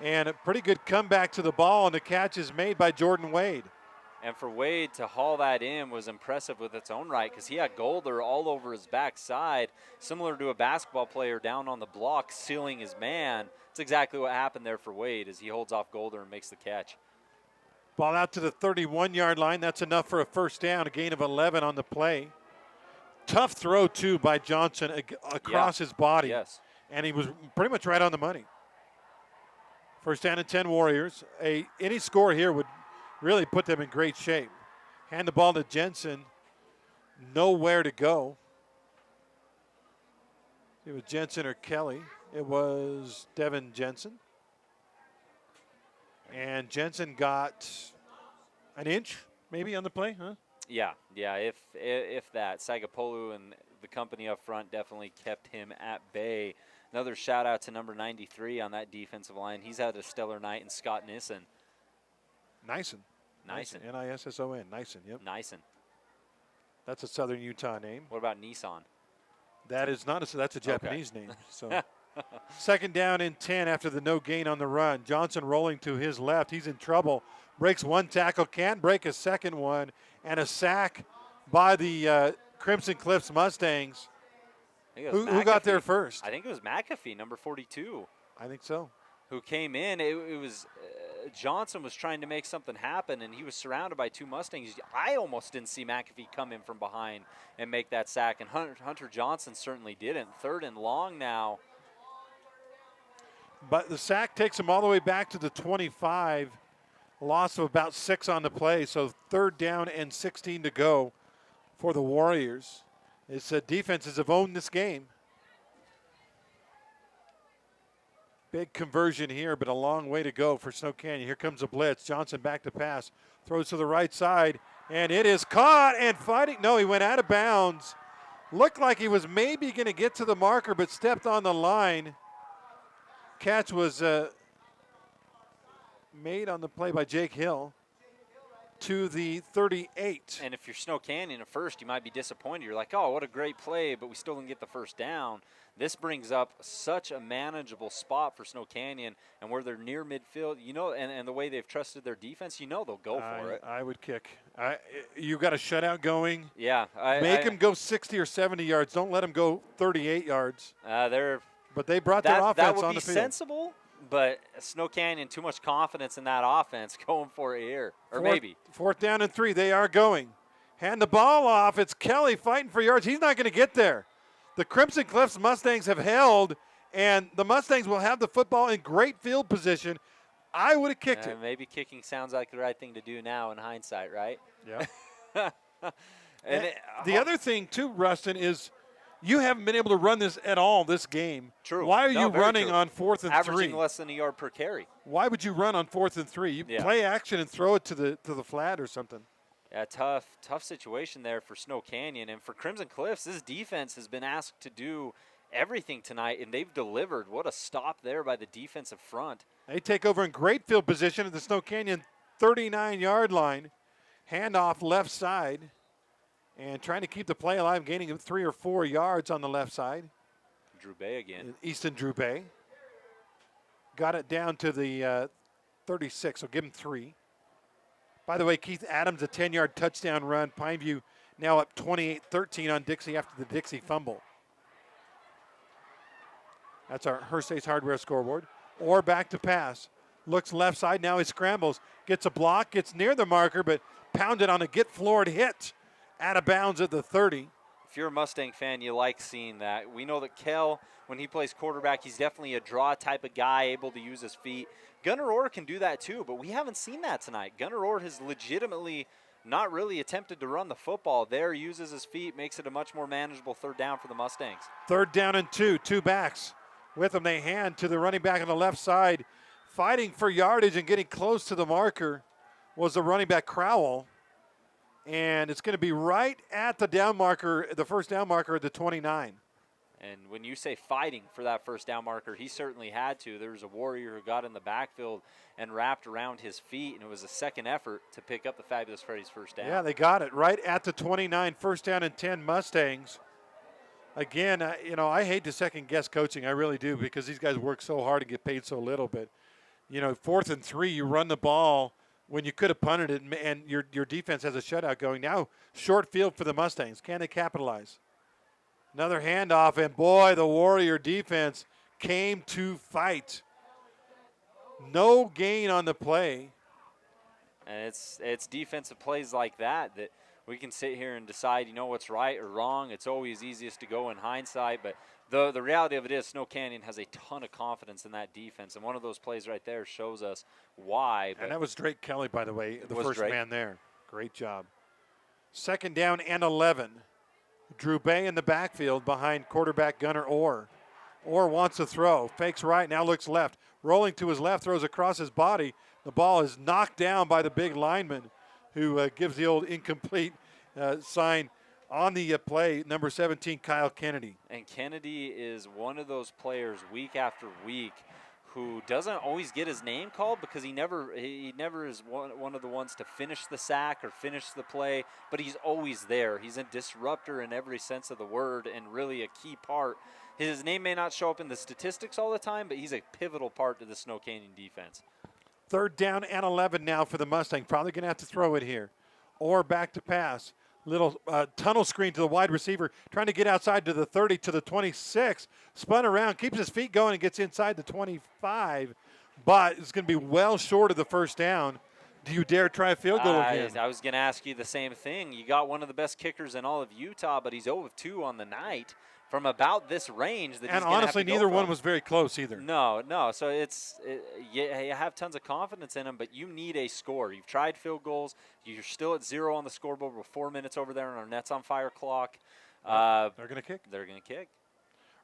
and a pretty good comeback to the ball, and the catch is made by Jordan Wade. And for Wade to haul that in was impressive with its own right, because he had Golder all over his backside, similar to a basketball player down on the block sealing his man. It's exactly what happened there for Wade as he holds off Golder and makes the catch. Ball out to the 31-yard line. That's enough for a first down, a gain of 11 on the play. Tough throw, too, by Johnson across his body. Yes. And he was pretty much right on the money. First down and 10 Warriors. Any score here would really put them in great shape. Hand the ball to Jensen. Nowhere to go. It was Jensen or Kelly. It was Devin Jensen. And Jensen got an inch maybe on the play, huh? Yeah, if that. Sagapolu and the company up front definitely kept him at bay. Another shout out to number 93 on that defensive line. He's had a stellar night, and Scott Nissen. Nissen. N-I-S-S-O-N. Nissen, yep. Nissen. That's a Southern Utah name. What about Nissan? That is not that's a Japanese name. So second down and 10 after the no gain on the run. Johnson rolling to his left. He's in trouble. Breaks one tackle, can't break a second one, and a sack by the Crimson Cliffs Mustangs. Who got there first? I think it was McAfee, number 42. I think so. Who came in. It was Johnson was trying to make something happen, and he was surrounded by two Mustangs. I almost didn't see McAfee come in from behind and make that sack, and Hunter Johnson certainly didn't. Third and long now. But the sack takes him all the way back to the 25. Loss of about 6 on the play, so third down and 16 to go for the Warriors. It's defenses have owned this game. Big conversion here, but a long way to go for Snow Canyon. Here comes a blitz. Johnson back to pass. Throws to the right side, and it is caught and fighting. No, he went out of bounds. Looked like he was maybe going to get to the marker, but stepped on the line. Catch was made on the play by Jake Hill to the 38. And if you're Snow Canyon at first, you might be disappointed. You're like, oh, what a great play, but we still didn't get the first down. This brings up such a manageable spot for Snow Canyon, and where they're near midfield, and the way they've trusted their defense, they'll go for it. I would kick. You got a shutout going. Yeah. Make them go 60 or 70 yards. Don't let them go 38 yards. But they brought their offense on the field. That would be sensible, but Snow Canyon, too much confidence in that offense going for it here. Or maybe. Fourth down and 3. They are going. Hand the ball off. It's Kelly fighting for yards. He's not going to get there. The Crimson Cliffs Mustangs have held, and the Mustangs will have the football in great field position. I would have kicked it. Maybe kicking sounds like the right thing to do now in hindsight, right? Yeah. The other thing, too, Rustin, is you haven't been able to run this at all this game. True. Why are you running on 4th and 3? Averaging less than a yard per carry. Why would you run on 4th and 3? You play action and throw it to the flat or something. Yeah, tough situation there for Snow Canyon. And for Crimson Cliffs, this defense has been asked to do everything tonight, and they've delivered. What a stop there by the defensive front. They take over in great field position at the Snow Canyon 39-yard line. Handoff left side. And trying to keep the play alive, gaining 3 or 4 yards on the left side. Drew Bay again. Easton Drew Bay. Got it down to the 36, so give him 3. By the way, Keith Adams, a 10-yard touchdown run. Pineview now up 28-13 on Dixie after the Dixie fumble. That's our Hearst Hardware scoreboard. Or back to pass. Looks left side, now he scrambles. Gets a block, gets near the marker, but pounded on a get-floored hit. Out of bounds at the 30. If you're a Mustang fan, you like seeing that. We know that Kell, when he plays quarterback, he's definitely a draw type of guy, able to use his feet. Gunnar Orr can do that too, but we haven't seen that tonight. Gunnar Orr has legitimately not really attempted to run the football there, uses his feet, makes it a much more manageable third down for the Mustangs. Third down and 2 backs. With them, they hand to the running back on the left side. Fighting for yardage and getting close to the marker was the running back Crowell. And it's going to be right at the down marker, the first down marker at the 29. And when you say fighting for that first down marker, he certainly had to. There was a Warrior who got in the backfield and wrapped around his feet, and it was a second effort to pick up the Fabulous Freddy's first down. Yeah, they got it right at the 29, first down and 10 Mustangs. Again, I hate to second-guess coaching. I really do, because these guys work so hard and get paid so little. But, 4th and 3, you run the ball when you could have punted it, and your defense has a shutout going. Now short field for the Mustangs. Can they capitalize? Another handoff, and boy, the Warrior defense came to fight. No gain on the play. And it's defensive plays like that we can sit here and decide, what's right or wrong. It's always easiest to go in hindsight, but the reality of it is Snow Canyon has a ton of confidence in that defense, and one of those plays right there shows us why. And that was Drake Kelly, by the way, the first Drake. man there. Great job. 2nd down and 11. Drew Bay in the backfield behind quarterback Gunnar Orr. Orr wants to throw, fakes right, now looks left. Rolling to his left, throws across his body. The ball is knocked down by the big lineman, who gives the old incomplete sign on the play, number 17, Kyle Kennedy. And Kennedy is one of those players week after week who doesn't always get his name called because he never is one of the ones to finish the sack or finish the play, but he's always there. He's a disruptor in every sense of the word and really a key part. His name may not show up in the statistics all the time, but he's a pivotal part to the Snow Canyon defense. 3rd down and 11 now for the Mustang. Probably going to have to throw it here. Or back to pass. Little tunnel screen to the wide receiver, trying to get outside to the 30, to the 26. Spun around, keeps his feet going, and gets inside the 25. But it's going to be well short of the first down. Do you dare try a field goal again? I was going to ask you the same thing. You got one of the best kickers in all of Utah, but he's 0 of 2 on the night from about this range. And honestly, neither one was very close either. No. So you have tons of confidence in him, but you need a score. You've tried field goals. You're still at 0 on the scoreboard with 4 minutes over there on our Nets on Fire clock. They're going to kick. They're going to kick.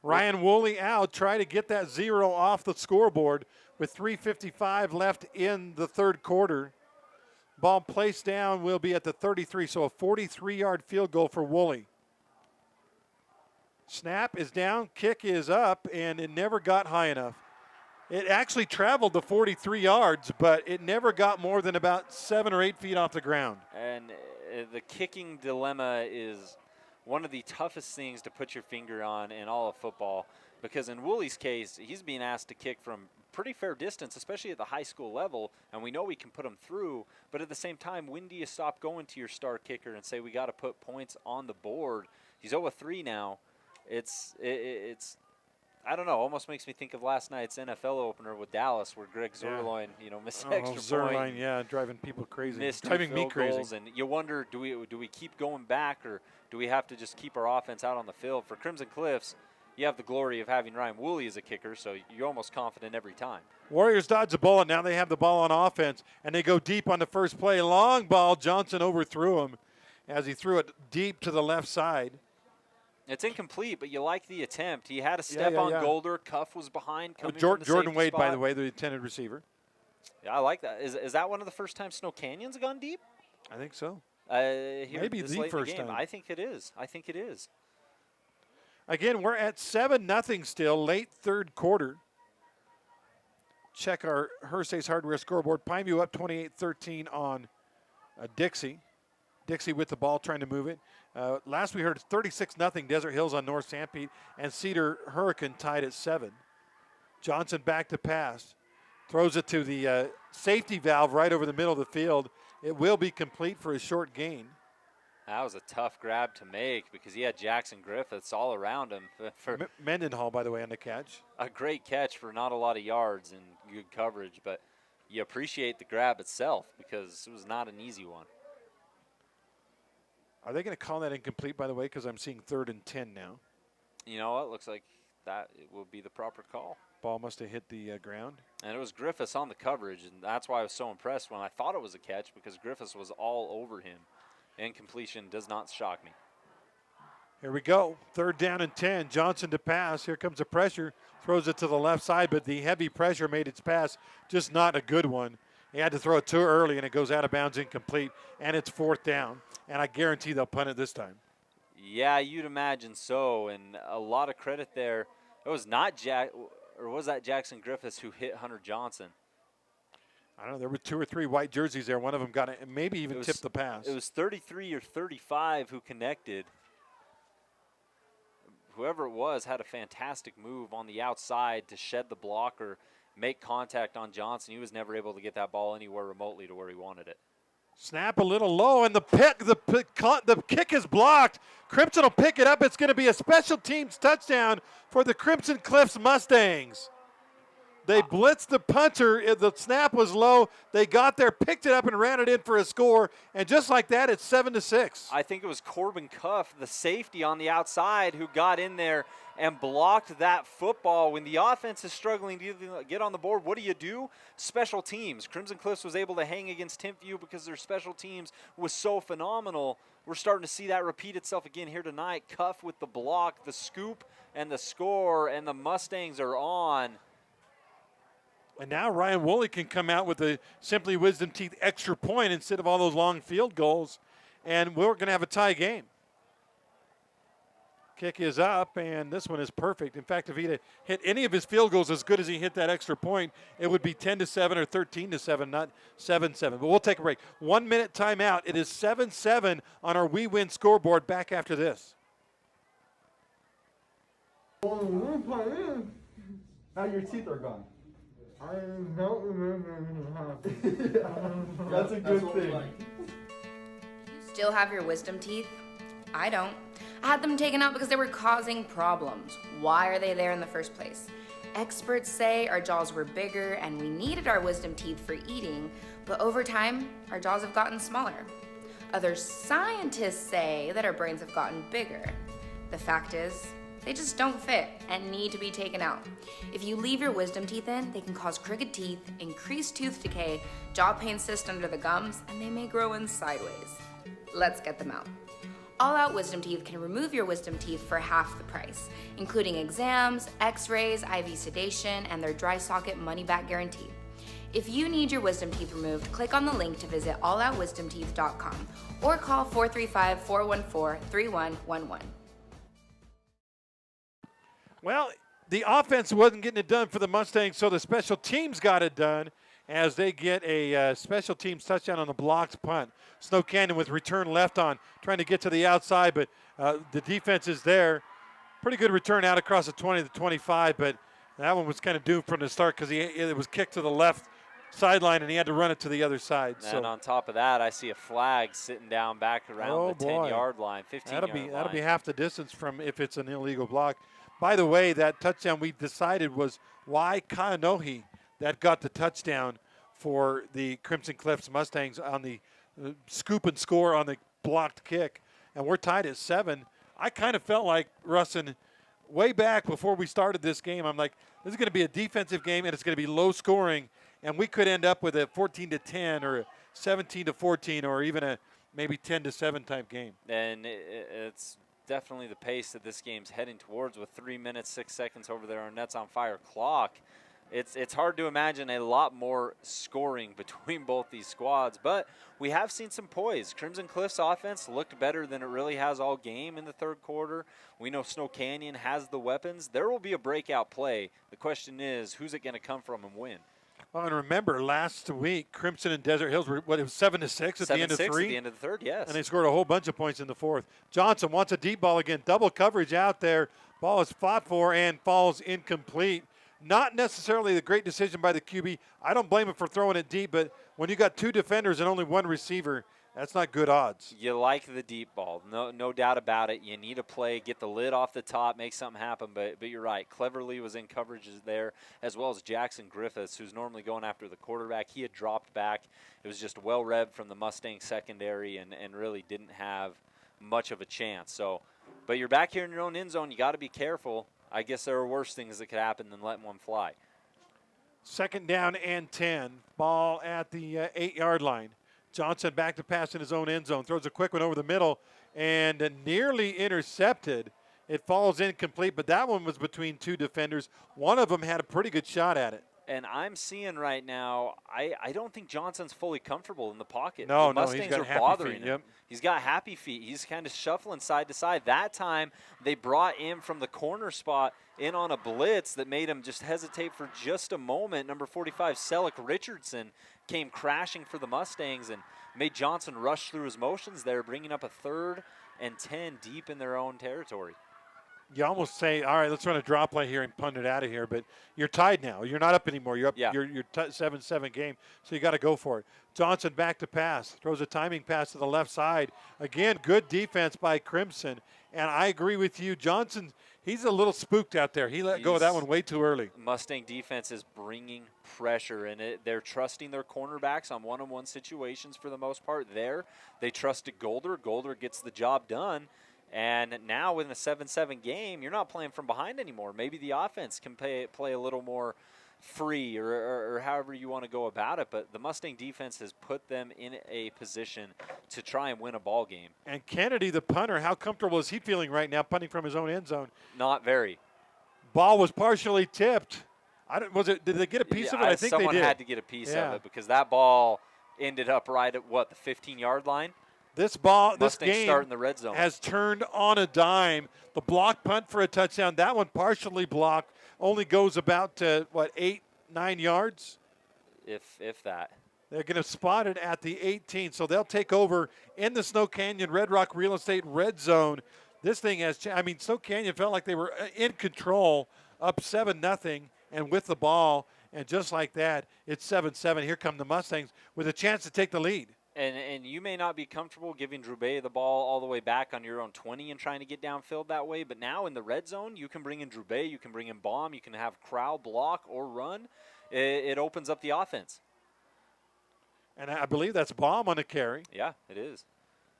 Ryan Woolley out, try to get that 0 off the scoreboard with 3:55 left in the 3rd quarter. Ball placed down will be at the 33, so a 43-yard field goal for Woolley. Snap is down, kick is up, and it never got high enough. It actually traveled the 43 yards, but it never got more than about 7 or 8 feet off the ground. And the kicking dilemma is one of the toughest things to put your finger on in all of football, because in Woolley's case, he's being asked to kick from pretty fair distance, especially at the high school level, and we know we can put him through, but at the same time, when do you stop going to your star kicker and say we got to put points on the board? He's 0 of 3 now. It's I don't know, almost makes me think of last night's NFL opener with Dallas where Greg Zerline, missed extra point. Zerline, driving people crazy. Missed driving me crazy. Goals, and you wonder, do we keep going back, or do we have to just keep our offense out on the field? For Crimson Cliffs, you have the glory of having Ryan Woolley as a kicker, so you're almost confident every time. Warriors dodge a bullet. Now they have the ball on offense, and they go deep on the first play. Long ball. Johnson overthrew him as he threw it deep to the left side. It's incomplete, but you like the attempt. He had a step on Golder. Cuff was behind. Jordan Wade, by the way, the intended receiver. Yeah, I like that. Is that one of the first times Snow Canyon's gone deep? I think so. Maybe the first time. I think it is. Again, we're at 7-0 still, late 3rd quarter. Check our Hearst Ace Hardware scoreboard. Pineview up 28-13 on Dixie. Dixie with the ball, trying to move it. Last we heard, it's 36-0 Desert Hills on North Sanpete, and Cedar Hurricane tied at 7. Johnson back to pass. Throws it to the safety valve right over the middle of the field. It will be complete for a short gain. That was a tough grab to make because he had Jackson Griffiths all around him. Mendenhall, by the way, on the catch. A great catch for not a lot of yards and good coverage, but you appreciate the grab itself because it was not an easy one. Are they going to call that incomplete, by the way, because I'm seeing 3rd and 10 now? You know what? Looks like that it will be the proper call. Ball must have hit the ground. And it was Griffiths on the coverage, and that's why I was so impressed when I thought it was a catch because Griffiths was all over him. Incompletion does not shock me. Here we go. 3rd down and 10. Johnson to pass. Here comes the pressure. Throws it to the left side, but the heavy pressure made its pass just not a good one. He had to throw it too early, and it goes out of bounds incomplete, and it's 4th down. And I guarantee they'll punt it this time. Yeah, you'd imagine so, and a lot of credit there. It was not was that Jackson Griffiths who hit Hunter Johnson? I don't know. There were 2 or 3 white jerseys there. One of them got it, and maybe even tipped the pass. It was 33 or 35 who connected. Whoever it was had a fantastic move on the outside to shed the blocker make contact on Johnson. He was never able to get that ball anywhere remotely to where he wanted it. Snap a little low, and the kick is blocked. Crimson will pick it up. It's going to be a special teams touchdown for the Crimson Cliffs Mustangs. They blitzed the punter. The snap was low. They got there, picked it up, and ran it in for a score. And just like that, it's 7-6. I think it was Corbin Cuff, the safety on the outside, who got in there and blocked that football. When the offense is struggling to get on the board, what do? Special teams. Crimson Cliffs was able to hang against Timpview because their special teams was so phenomenal. We're starting to see that repeat itself again here tonight. Cuff with the block, the scoop, and the score, and the Mustangs are on. And now Ryan Woolley can come out with a Simply Wisdom Teeth extra point instead of all those long field goals. And we're going to have a tie game. Kick is up, and this one is perfect. In fact, if he'd hit any of his field goals as good as he hit that extra point, it would be 10-7 or 13-7, not 7-7. But we'll take a break. 1 minute timeout. It is 7-7 on our We Win scoreboard. Back after this. Now your teeth are gone. I don't remember anything happening. That's a good thing. You still have your wisdom teeth? I don't. I had them taken out because they were causing problems. Why are they there in the first place? Experts say our jaws were bigger and we needed our wisdom teeth for eating, but over time, our jaws have gotten smaller. Other scientists say that our brains have gotten bigger. The fact is, they just don't fit and need to be taken out. If you leave your wisdom teeth in, they can cause crooked teeth, increased tooth decay, jaw pain cyst under the gums, and they may grow in sideways. Let's get them out. All Out Wisdom Teeth can remove your wisdom teeth for half the price, including exams, x-rays, IV sedation, and their dry socket money-back guarantee. If you need your wisdom teeth removed, click on the link to visit alloutwisdomteeth.com or call 435-414-3111. Well, the offense wasn't getting it done for the Mustangs, so the special teams got it done as they get a special teams touchdown on the blocked punt. Snow Canyon with return left on, trying to get to the outside, but the defense is there. Pretty good return out across the 20 to 25, but that one was kind of doomed from the start because it was kicked to the left sideline and he had to run it to the other side. And on top of that, I see a flag sitting down back around the 10-yard line, 15-yard line. That'll be half the distance from if it's an illegal block. By the way, that touchdown we decided was why Kaanohi that got the touchdown for the Crimson Cliffs Mustangs on the scoop and score on the blocked kick. And we're tied at 7. I kind of felt like, Russin, way back before we started this game, I'm like, this is going to be a defensive game and it's going to be low scoring, and we could end up with a 14-10 or a 17-14 or even a maybe 10-7 type game. And it's definitely the pace that this game's heading towards with 3 minutes, 6 seconds over there on Nets on Fire clock. It's hard to imagine a lot more scoring between both these squads, but we have seen some poise. Crimson Cliffs offense looked better than it really has all game in the third quarter. We know Snow Canyon has the weapons. There will be a breakout play. The question is, who's it going to come from and win? Well, and remember, last week, Crimson and Desert Hills were, it was 7-6 at the end of 3? 7-6 at the end of the third, yes. And they scored a whole bunch of points in the fourth. Johnson wants a deep ball again. Double coverage out there. Ball is fought for and falls incomplete. Not necessarily the great decision by the QB. I don't blame him for throwing it deep, but when you got 2 defenders and only 1 receiver, that's not good odds. You like the deep ball, no doubt about it. You need a play, get the lid off the top, make something happen, but you're right. Cleverly was in coverages there, as well as Jackson Griffiths, who's normally going after the quarterback. He had dropped back. It was just well-read from the Mustang secondary and really didn't have much of a chance. So, but you're back here in your own end zone. You got to be careful. I guess there are worse things that could happen than letting one fly. 2nd down and 10. Ball at the 8-yard line. Johnson back to pass in his own end zone. Throws a quick one over the middle and nearly intercepted. It falls incomplete, but that one was between 2 defenders. One of them had a pretty good shot at it. And I'm seeing right now, I don't think Johnson's fully comfortable in the pocket. No, the Mustangs he's got are happy bothering feet, him. yep. He's got happy feet. He's kind of shuffling side to side. That time, they brought him from the corner spot in on a blitz that made him just hesitate for just a moment. Number 45, Selleck Richardson, came crashing for the Mustangs and made Johnson rush through his motions there, bringing up a 3rd and 10 deep in their own territory. You almost say, all right, let's run a draw play here and punt it out of here. But you're tied now. You're not up anymore. You're up. Yeah. You're 7-7 game. So you got to go for it. Johnson back to pass. Throws a timing pass to the left side. Again, good defense by Crimson. And I agree with you. Johnson, he's a little spooked out there. He let go of that one way too early. Mustang defense is bringing pressure, and they're trusting their cornerbacks on one-on-one situations for the most part there. They trusted Golder. Golder gets the job done. And now in a 7-7 game, you're not playing from behind anymore. Maybe the offense can play a little more free or however you want to go about it. But the Mustang defense has put them in a position to try and win a ball game. And Kennedy, the punter, how comfortable is he feeling right now punting from his own end zone? Not very. Ball was partially tipped. Did they get a piece of it? I think they did. Someone had to get a piece of it because that ball ended up right at, the 15-yard line? This game start in the red zone. Has turned on a dime. The block punt for a touchdown, that one partially blocked, only goes about 8-9 yards? If that. They're going to spot it at the 18, so they'll take over in the Snow Canyon Red Rock Real Estate red zone. This thing has Snow Canyon felt like they were in control, up 7-0, and with the ball, and just like that, it's 7-7. Here come the Mustangs with a chance to take the lead. And you may not be comfortable giving Drew Bay the ball all the way back on your own 20 and trying to get downfield that way. But now in the red zone, you can bring in Drew Bay, you can bring in Baum, you can have Crowell block or run. It opens up the offense. And I believe that's Baum on the carry. Yeah, it is.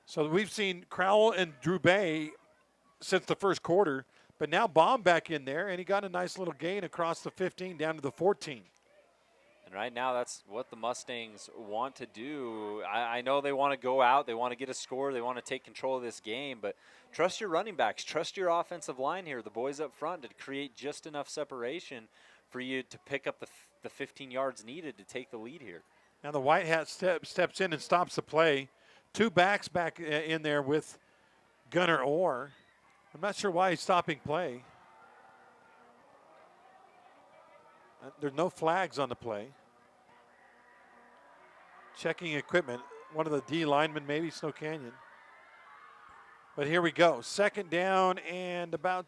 So we've seen Crowell and Drew Bay since the first quarter. But now Baum back in there, and he got a nice little gain across the 15 down to the 14. And right now, that's what the Mustangs want to do. I know they want to go out. They want to get a score. They want to take control of this game. But trust your running backs. Trust your offensive line here, the boys up front, to create just enough separation for you to pick up the 15 yards needed to take the lead here. Now the White Hat steps in and stops the play. Two backs back in there with Gunnar Orr. I'm not sure why he's stopping play. There's no flags on the play. Checking equipment. One of the D linemen, maybe Snow Canyon. But here we go. Second down and about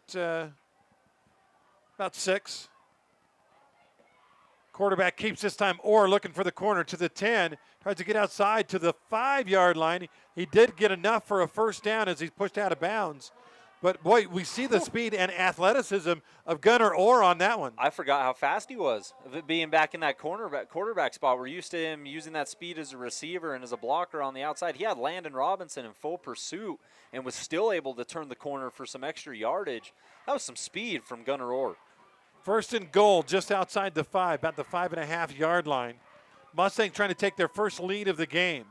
6. Quarterback keeps this time. Orr looking for the corner to the 10. Tries to get outside to the 5-yard line. He did get enough for a first down as he's pushed out of bounds. But, boy, we see the speed and athleticism of Gunnar Orr on that one. I forgot how fast he was, of it being back in that quarterback spot. We're used to him using that speed as a receiver and as a blocker on the outside. He had Landon Robinson in full pursuit and was still able to turn the corner for some extra yardage. That was some speed from Gunnar Orr. First and goal just outside the 5, about the 5.5-yard line. Mustang trying to take their first lead of the game.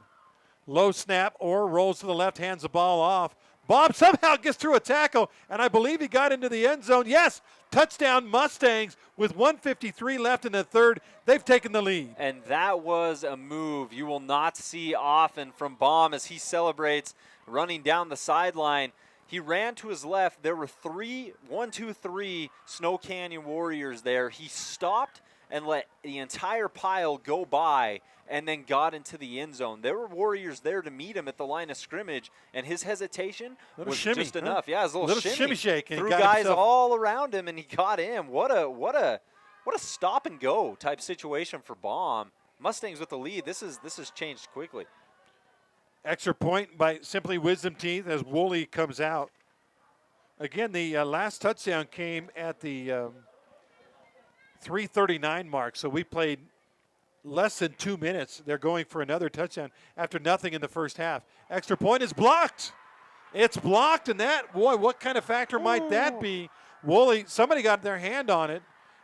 Low snap, Orr rolls to the left, hands the ball off. Bob somehow gets through a tackle, and I believe he got into the end zone. Yes, touchdown Mustangs with 1:53 left in the third. They've taken the lead. And that was a move you will not see often from Baum as he celebrates running down the sideline. He ran to his left. There were 3 Snow Canyon Warriors there. He stopped and let the entire pile go by and then got into the end zone. There were Warriors there to meet him at the line of scrimmage, and his hesitation was shimmy, just enough. Yeah, it was a little shimmy shake. And threw guys all around him, and he got in. What a stop and go type situation for Baum. Mustangs with the lead. This has changed quickly. Extra point by Simply Wisdom Teeth as Woolley comes out. Again, the last touchdown came at the 3:39 mark, so we played less than 2 minutes. They're going for another touchdown after nothing in the first half. Extra point is blocked. It's blocked, and that, boy, what kind of factor might that be? Woolley, somebody got their hand on it,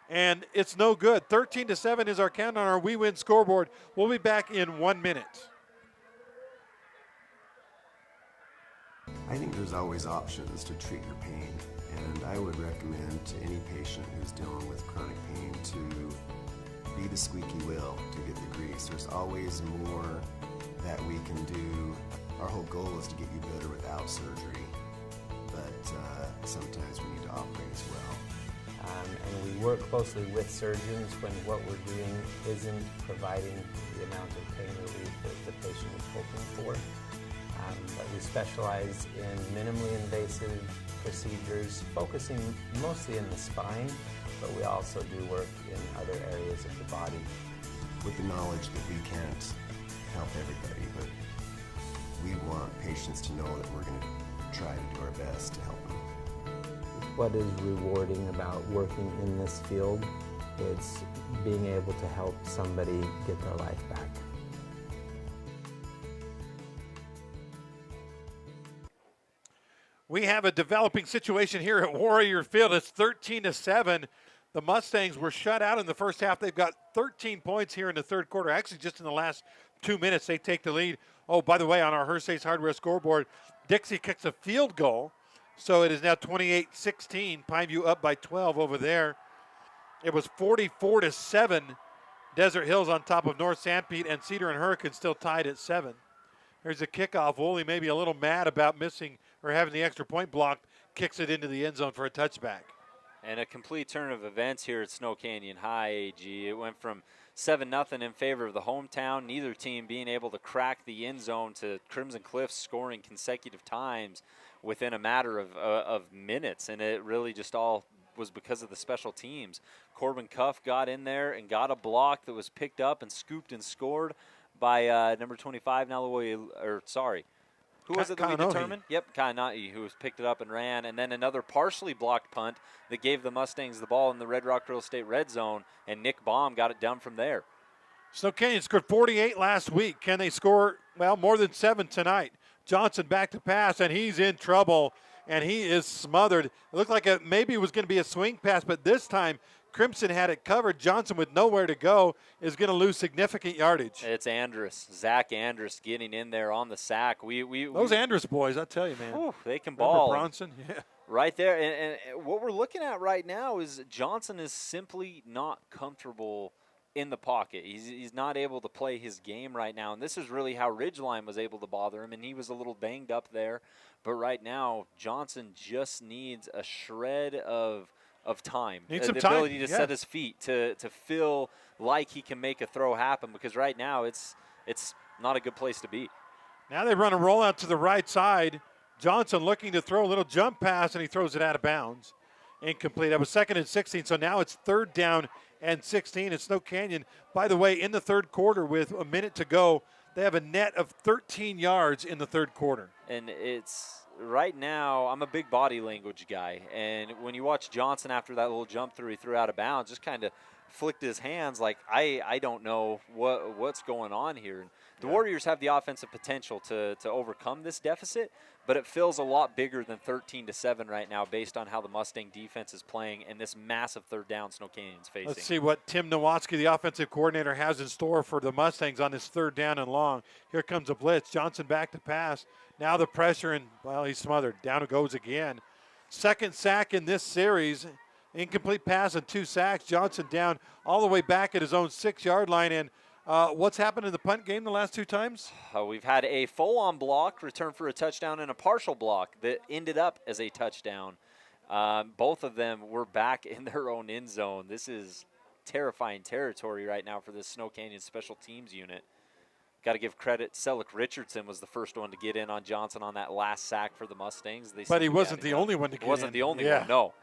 and it's no good. 13-7 is our count on our We Win scoreboard. We'll be back in 1 minute. I think there's always options to treat your pain, and I would recommend to any patient who's dealing with chronic pain to be the squeaky wheel to get the grease. There's always more that we can do. Our whole goal is to get you better without surgery, but sometimes we need to operate as well. And we work closely with surgeons when what we're doing isn't providing the amount of pain relief that the patient is hoping for. But we specialize in minimally invasive procedures, focusing mostly in the spine, but we also do work in other areas of the body. With the knowledge that we can't help everybody, but we want patients to know that we're going to try to do our best to help them. What is rewarding about working in this field? It's being able to help somebody get their life back. We have a developing situation here at Warrior Field. It's 13-7. The Mustangs were shut out in the first half. They've got 13 points here in the third quarter. Actually, just in the last 2 minutes, they take the lead. Oh, by the way, on our Hearst Hardware scoreboard, Dixie kicks a field goal. So it is now 28-16. Pineview up by 12 over there. It was 44-7. Desert Hills on top of North Sanpete, and Cedar and Hurricane still tied at 7. There's a kickoff. Woolley maybe a little mad about missing or having the extra point blocked. Kicks it into the end zone for a touchback. And a complete turn of events here at Snow Canyon High, AG. It went from 7-0 in favor of the hometown, neither team being able to crack the end zone, to Crimson Cliffs scoring consecutive times within a matter of minutes. And it really just all was because of the special teams. Corbin Cuff got in there and got a block that was picked up and scooped and scored by number 25, who was it that we determined? Yep, Kaina'i, who picked it up and ran. And then another partially blocked punt that gave the Mustangs the ball in the Red Rock Real Estate red zone, and Nick Baum got it down from there. Snow Canyon scored 48 last week. Can they score, well, more than 7 tonight? Johnson back to pass, and he's in trouble, and he is smothered. It looked like maybe it was going to be a swing pass, but this time Crimson had it covered. Johnson, with nowhere to go, is going to lose significant yardage. It's Andrus, Zach Andrus, getting in there on the sack. Those Andrus boys, I tell you, man. Whew, they can ball. Bronson, yeah. Right there. And what we're looking at right now is Johnson is simply not comfortable in the pocket. He's not able to play his game right now. And this is really how Ridgeline was able to bother him, and he was a little banged up there. But right now, Johnson just needs a shred of time. Needs some the time. ability to set his feet to feel like he can make a throw happen, because right now it's not a good place to be. Now they run a rollout to the right side. Johnson looking to throw a little jump pass, and he throws it out of bounds. Incomplete. That was 2nd and 16, so now it's 3rd down and 16 at Snow Canyon. By the way, in the third quarter with a minute to go, they have a net of 13 yards in the third quarter. And it's right now, I'm a big body language guy, and when you watch Johnson after that little jump through, he threw out of bounds, just kind of flicked his hands like, I don't know what's going on here. And the Warriors have the offensive potential to overcome this deficit, but it feels a lot bigger than 13-7 right now based on how the Mustang defense is playing and this massive 3rd down Snow Canyon's facing. Let's see what Tim Nowatzki, the offensive coordinator, has in store for the Mustangs on this 3rd down and long. Here comes a blitz. Johnson back to pass. Now the pressure, and, well, he's smothered. Down it goes again. 2nd sack in this series. Incomplete pass and 2 sacks. Johnson down all the way back at his own 6-yard line. And what's happened in the punt game the last 2 times? We've had a full-on block, return for a touchdown, and a partial block that ended up as a touchdown. Both of them were back in their own end zone. This is terrifying territory right now for this Snow Canyon special teams unit. Got to give credit. Selleck Richardson was the first one to get in on Johnson on that last sack for the Mustangs. But he wasn't the only one to get in. Wasn't the only one, no.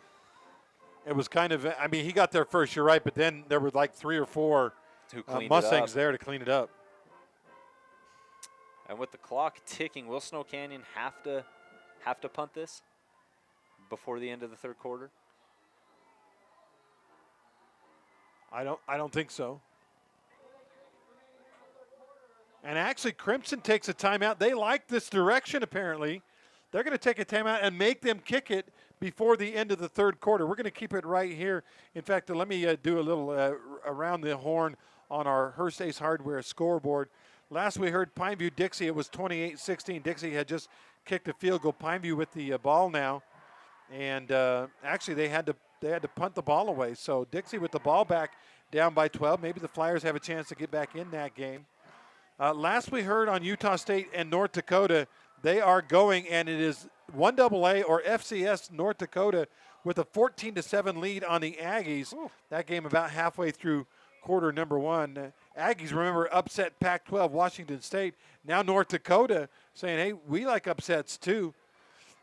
It was kind of, I mean, he got there first, you're right, but then there were like 3 or 4 Mustangs there to clean it up. And with the clock ticking, will Snow Canyon have to punt this before the end of the third quarter? I don't think so. And actually, Crimson takes a timeout. They like this direction, apparently. They're going to take a timeout and make them kick it before the end of the third quarter. We're going to keep it right here. In fact, let me do a little around the horn on our Hearst Ace Hardware scoreboard. Last we heard Pineview-Dixie, it was 28-16. Dixie had just kicked a field goal. Pineview with the ball now. And actually, they had to punt the ball away. So Dixie with the ball back, down by 12. Maybe the Flyers have a chance to get back in that game. Last we heard on Utah State and North Dakota, they are going, and it is 1AA or FCS North Dakota with a 14-7 lead on the Aggies. Ooh. That game about halfway through quarter number 1. Aggies, remember, upset Pac-12 Washington State. Now North Dakota saying, hey, we like upsets too.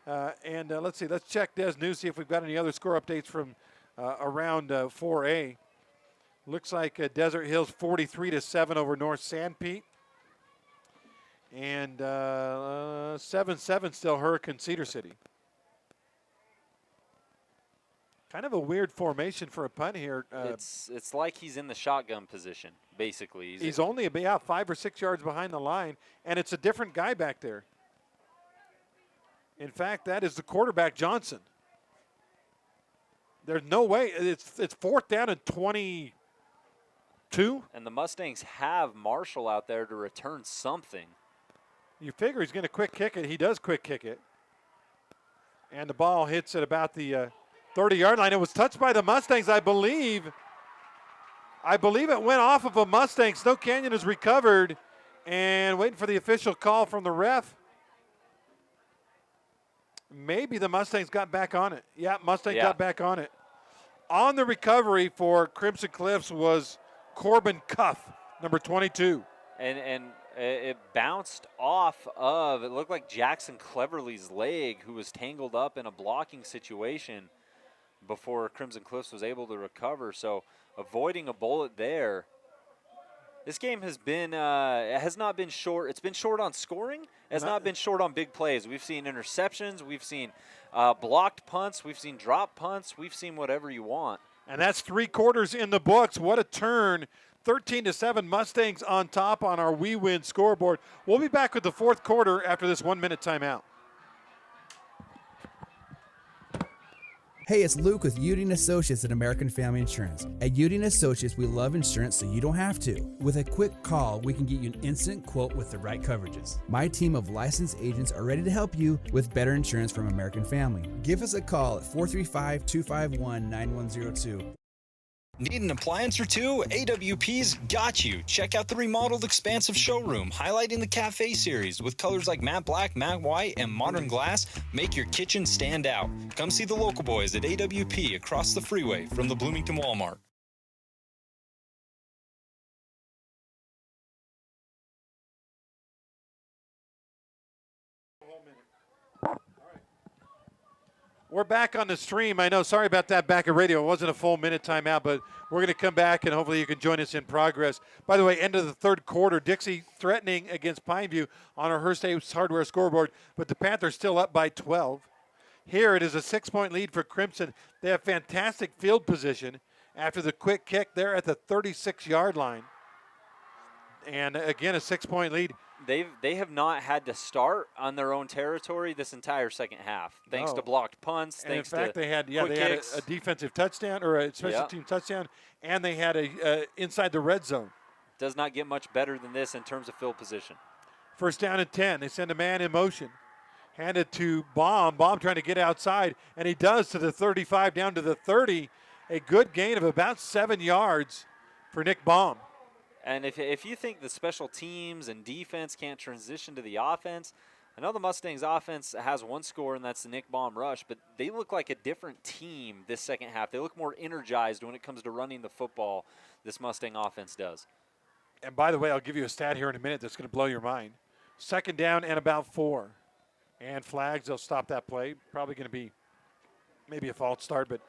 Let's see, let's check Des News, see if we've got any other score updates from around 4A. Looks like Desert Hills 43-7 over North Sanpete. And 7-7 still Hurricane Cedar City. Kind of a weird formation for a punt here. It's like he's in the shotgun position, basically. He's only about 5 or 6 yards behind the line, and it's a different guy back there. In fact, that is the quarterback, Johnson. There's no way. It's fourth down and 22. And the Mustangs have Marshall out there to return something. You figure he's going to quick kick it. He does quick kick it. And the ball hits at about the 30-yard line. It was touched by the Mustangs, I believe. I believe it went off of a Mustang. Snow Canyon is recovered and waiting for the official call from the ref. Maybe the Mustangs got back on it. Yeah, Mustang got back on it. On the recovery for Crimson Cliffs was Corbin Cuff, number 22. And it bounced off of, it looked like Jackson Cleverly's leg, who was tangled up in a blocking situation before Crimson Cliffs was able to recover. So avoiding a bullet there. This game has been has not been short. It's been short on scoring. It has not been short on big plays. We've seen interceptions. We've seen blocked punts. We've seen drop punts. We've seen whatever you want. And that's 3 quarters in the books. What a turn. 13-7 Mustangs on top on our We Win scoreboard. We'll be back with the fourth quarter after this 1-minute timeout. Hey, it's Luke with Udine Associates at American Family Insurance. At Udine Associates, we love insurance so you don't have to. With a quick call, we can get you an instant quote with the right coverages. My team of licensed agents are ready to help you with better insurance from American Family. Give us a call at 435-251-9102. Need an appliance or two? AWP's got you. Check out the remodeled expansive showroom, highlighting the cafe series with colors like matte black, matte white, and modern glass. Make your kitchen stand out. Come see the local boys at AWP across the freeway from the Bloomington Walmart. We're back on the stream. I know, sorry about that back at radio. It wasn't a full minute timeout, but we're going to come back and hopefully you can join us in progress. By the way, end of the third quarter, Dixie threatening against Pineview on our Hearst Ace Hardware scoreboard, but the Panthers still up by 12. Here it is a 6-point lead for Crimson. They have fantastic field position after the quick kick. They're at the 36-yard line. And again, a 6-point lead. They have not had to start on their own territory this entire second half, thanks to blocked punts. And thanks in fact, to they had a defensive touchdown or a special team touchdown, and they had a inside the red zone. Does not get much better than this in terms of field position. First down and 10. They send a man in motion. Handed to Baum. Baum trying to get outside, and he does to the 35 down to the 30. A good gain of about 7 yards for Nick Baum. And if you think the special teams and defense can't transition to the offense, I know the Mustangs offense has one score, and that's the Nick Baum rush, but they look like a different team this second half. They look more energized when it comes to running the football, this Mustang offense does. And by the way, I'll give you a stat here in a minute that's going to blow your mind. Second down and about 4. And flags, they'll stop that play. Probably going to be maybe a false start, but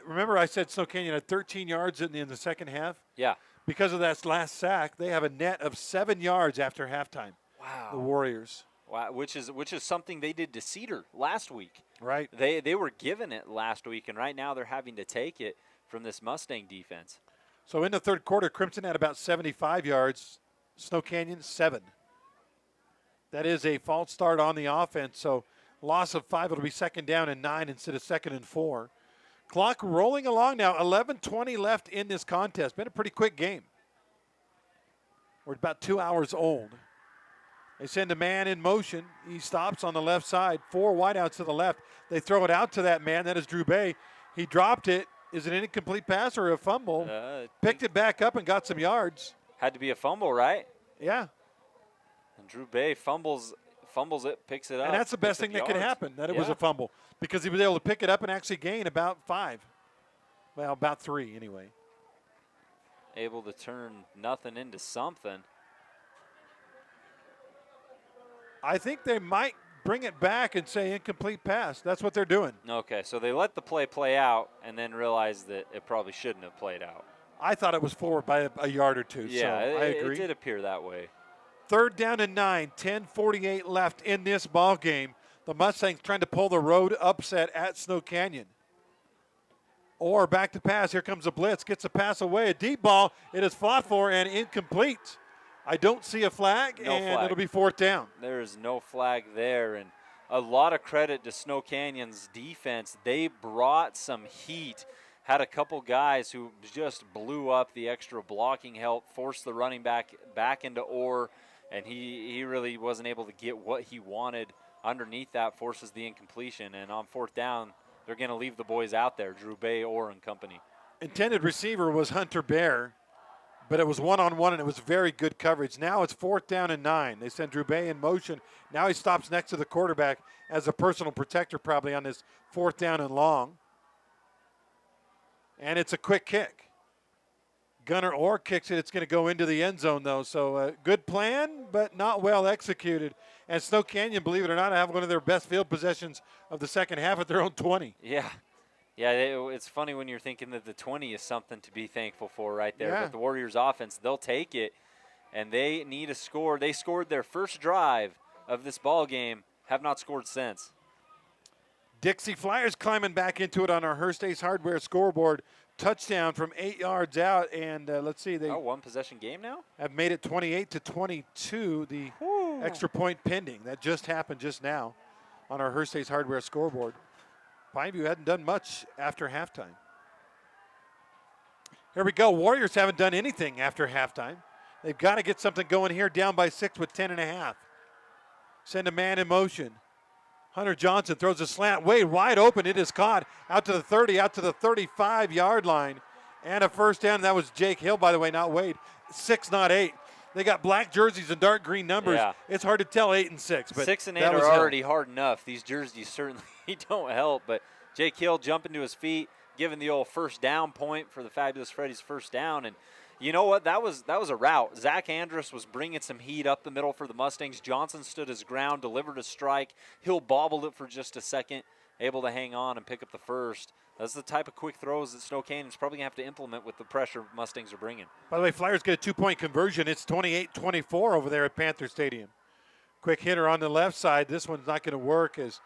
remember I said Snow Canyon had 13 yards in the second half? Yeah. Because of that last sack, they have a net of 7 yards after halftime. Wow. The Warriors. Wow, which is something they did to Cedar last week. Right. They were given it last week, and right now they're having to take it from this Mustang defense. So in the third quarter, Crimson had about 75 yards. Snow Canyon, 7. That is a false start on the offense. So loss of 5, it'll be second down and 9 instead of second and 4. Clock rolling along now, 11:20 left in this contest. Been a pretty quick game. We're about 2 hours old. They send a man in motion. He stops on the left side. 4 wideouts to the left. They throw it out to that man. That is Drew Bay. He dropped it. Is it an incomplete pass or a fumble? Picked it back up and got some yards. Had to be a fumble, right? Yeah. And Drew Bay fumbles it, picks it up. And that's the best thing that could happen, that it was a fumble, because he was able to pick it up and actually gain about 5. Well, about 3 anyway. able to turn nothing into something. I think they might bring it back and say incomplete pass. That's what they're doing. Okay, so they let the play out and then realized that it probably shouldn't have played out. I thought it was forward by a yard or two, Yeah, so I agree. It did appear that way. 3rd down and 9, 10:48 left in this ball game. The Mustangs trying to pull the road upset at Snow Canyon. Or back to pass. Here comes a blitz. Gets a pass away. A deep ball. It is fought for and incomplete. I don't see a flag, and it'll be 4th down. There is no flag there, and a lot of credit to Snow Canyon's defense. They brought some heat, had a couple guys who just blew up the extra blocking help, forced the running back into Orr, and he really wasn't able to get what he wanted underneath that, forces the incompletion. And on 4th down, they're going to leave the boys out there, Drew Bay, Orr, and company. Intended receiver was Hunter Bear, but it was one-on-one, and it was very good coverage. Now it's 4th down and 9. They send Drew Bay in motion. Now he stops next to the quarterback as a personal protector probably on this 4th down and long. And it's a quick kick. Gunnar Orr kicks it. It's going to go into the end zone, though. So good plan, but not well executed. And Snow Canyon, believe it or not, have one of their best field possessions of the second half at their own 20. Yeah. Yeah, it's funny when you're thinking that the 20 is something to be thankful for right there. Yeah. But the Warriors offense, they'll take it, and they need a score. They scored their first drive of this ball game, have not scored since. Dixie Flyers climbing back into it on our Hearst Ace Hardware scoreboard. Touchdown from 8 yards out, and let's see. They one possession game now? Have made it 28-22, the extra point pending. That just happened just now on our Hearst Ace Hardware scoreboard. Pineview hadn't done much after halftime. Here we go. Warriors haven't done anything after halftime. They've got to get something going here, down by 6 with 10.5. Send a man in motion. Hunter Johnson throws a slant way wide open. It is caught out to the 30, out to the 35-yard line. And a first down. That was Jake Hill, by the way, not Wade. 6, not 8. They got black jerseys and dark green numbers. Yeah. It's hard to tell 8 and 6. But 6 and 8 are already hard enough. These jerseys certainly don't help. But Jake Hill jumping to his feet, giving the old first down point for the Fabulous Freddy's first down. And you know what? That was a route. Zach Andrus was bringing some heat up the middle for the Mustangs. Johnson stood his ground, delivered a strike. Hill bobbled it for just a second, able to hang on and pick up the first. That's the type of quick throws that Snow Canyon's probably going to have to implement with the pressure Mustangs are bringing. By the way, Flyers get a 2-point conversion. It's 28-24 over there at Panther Stadium. Quick hitter on the left side. This one's not going to work as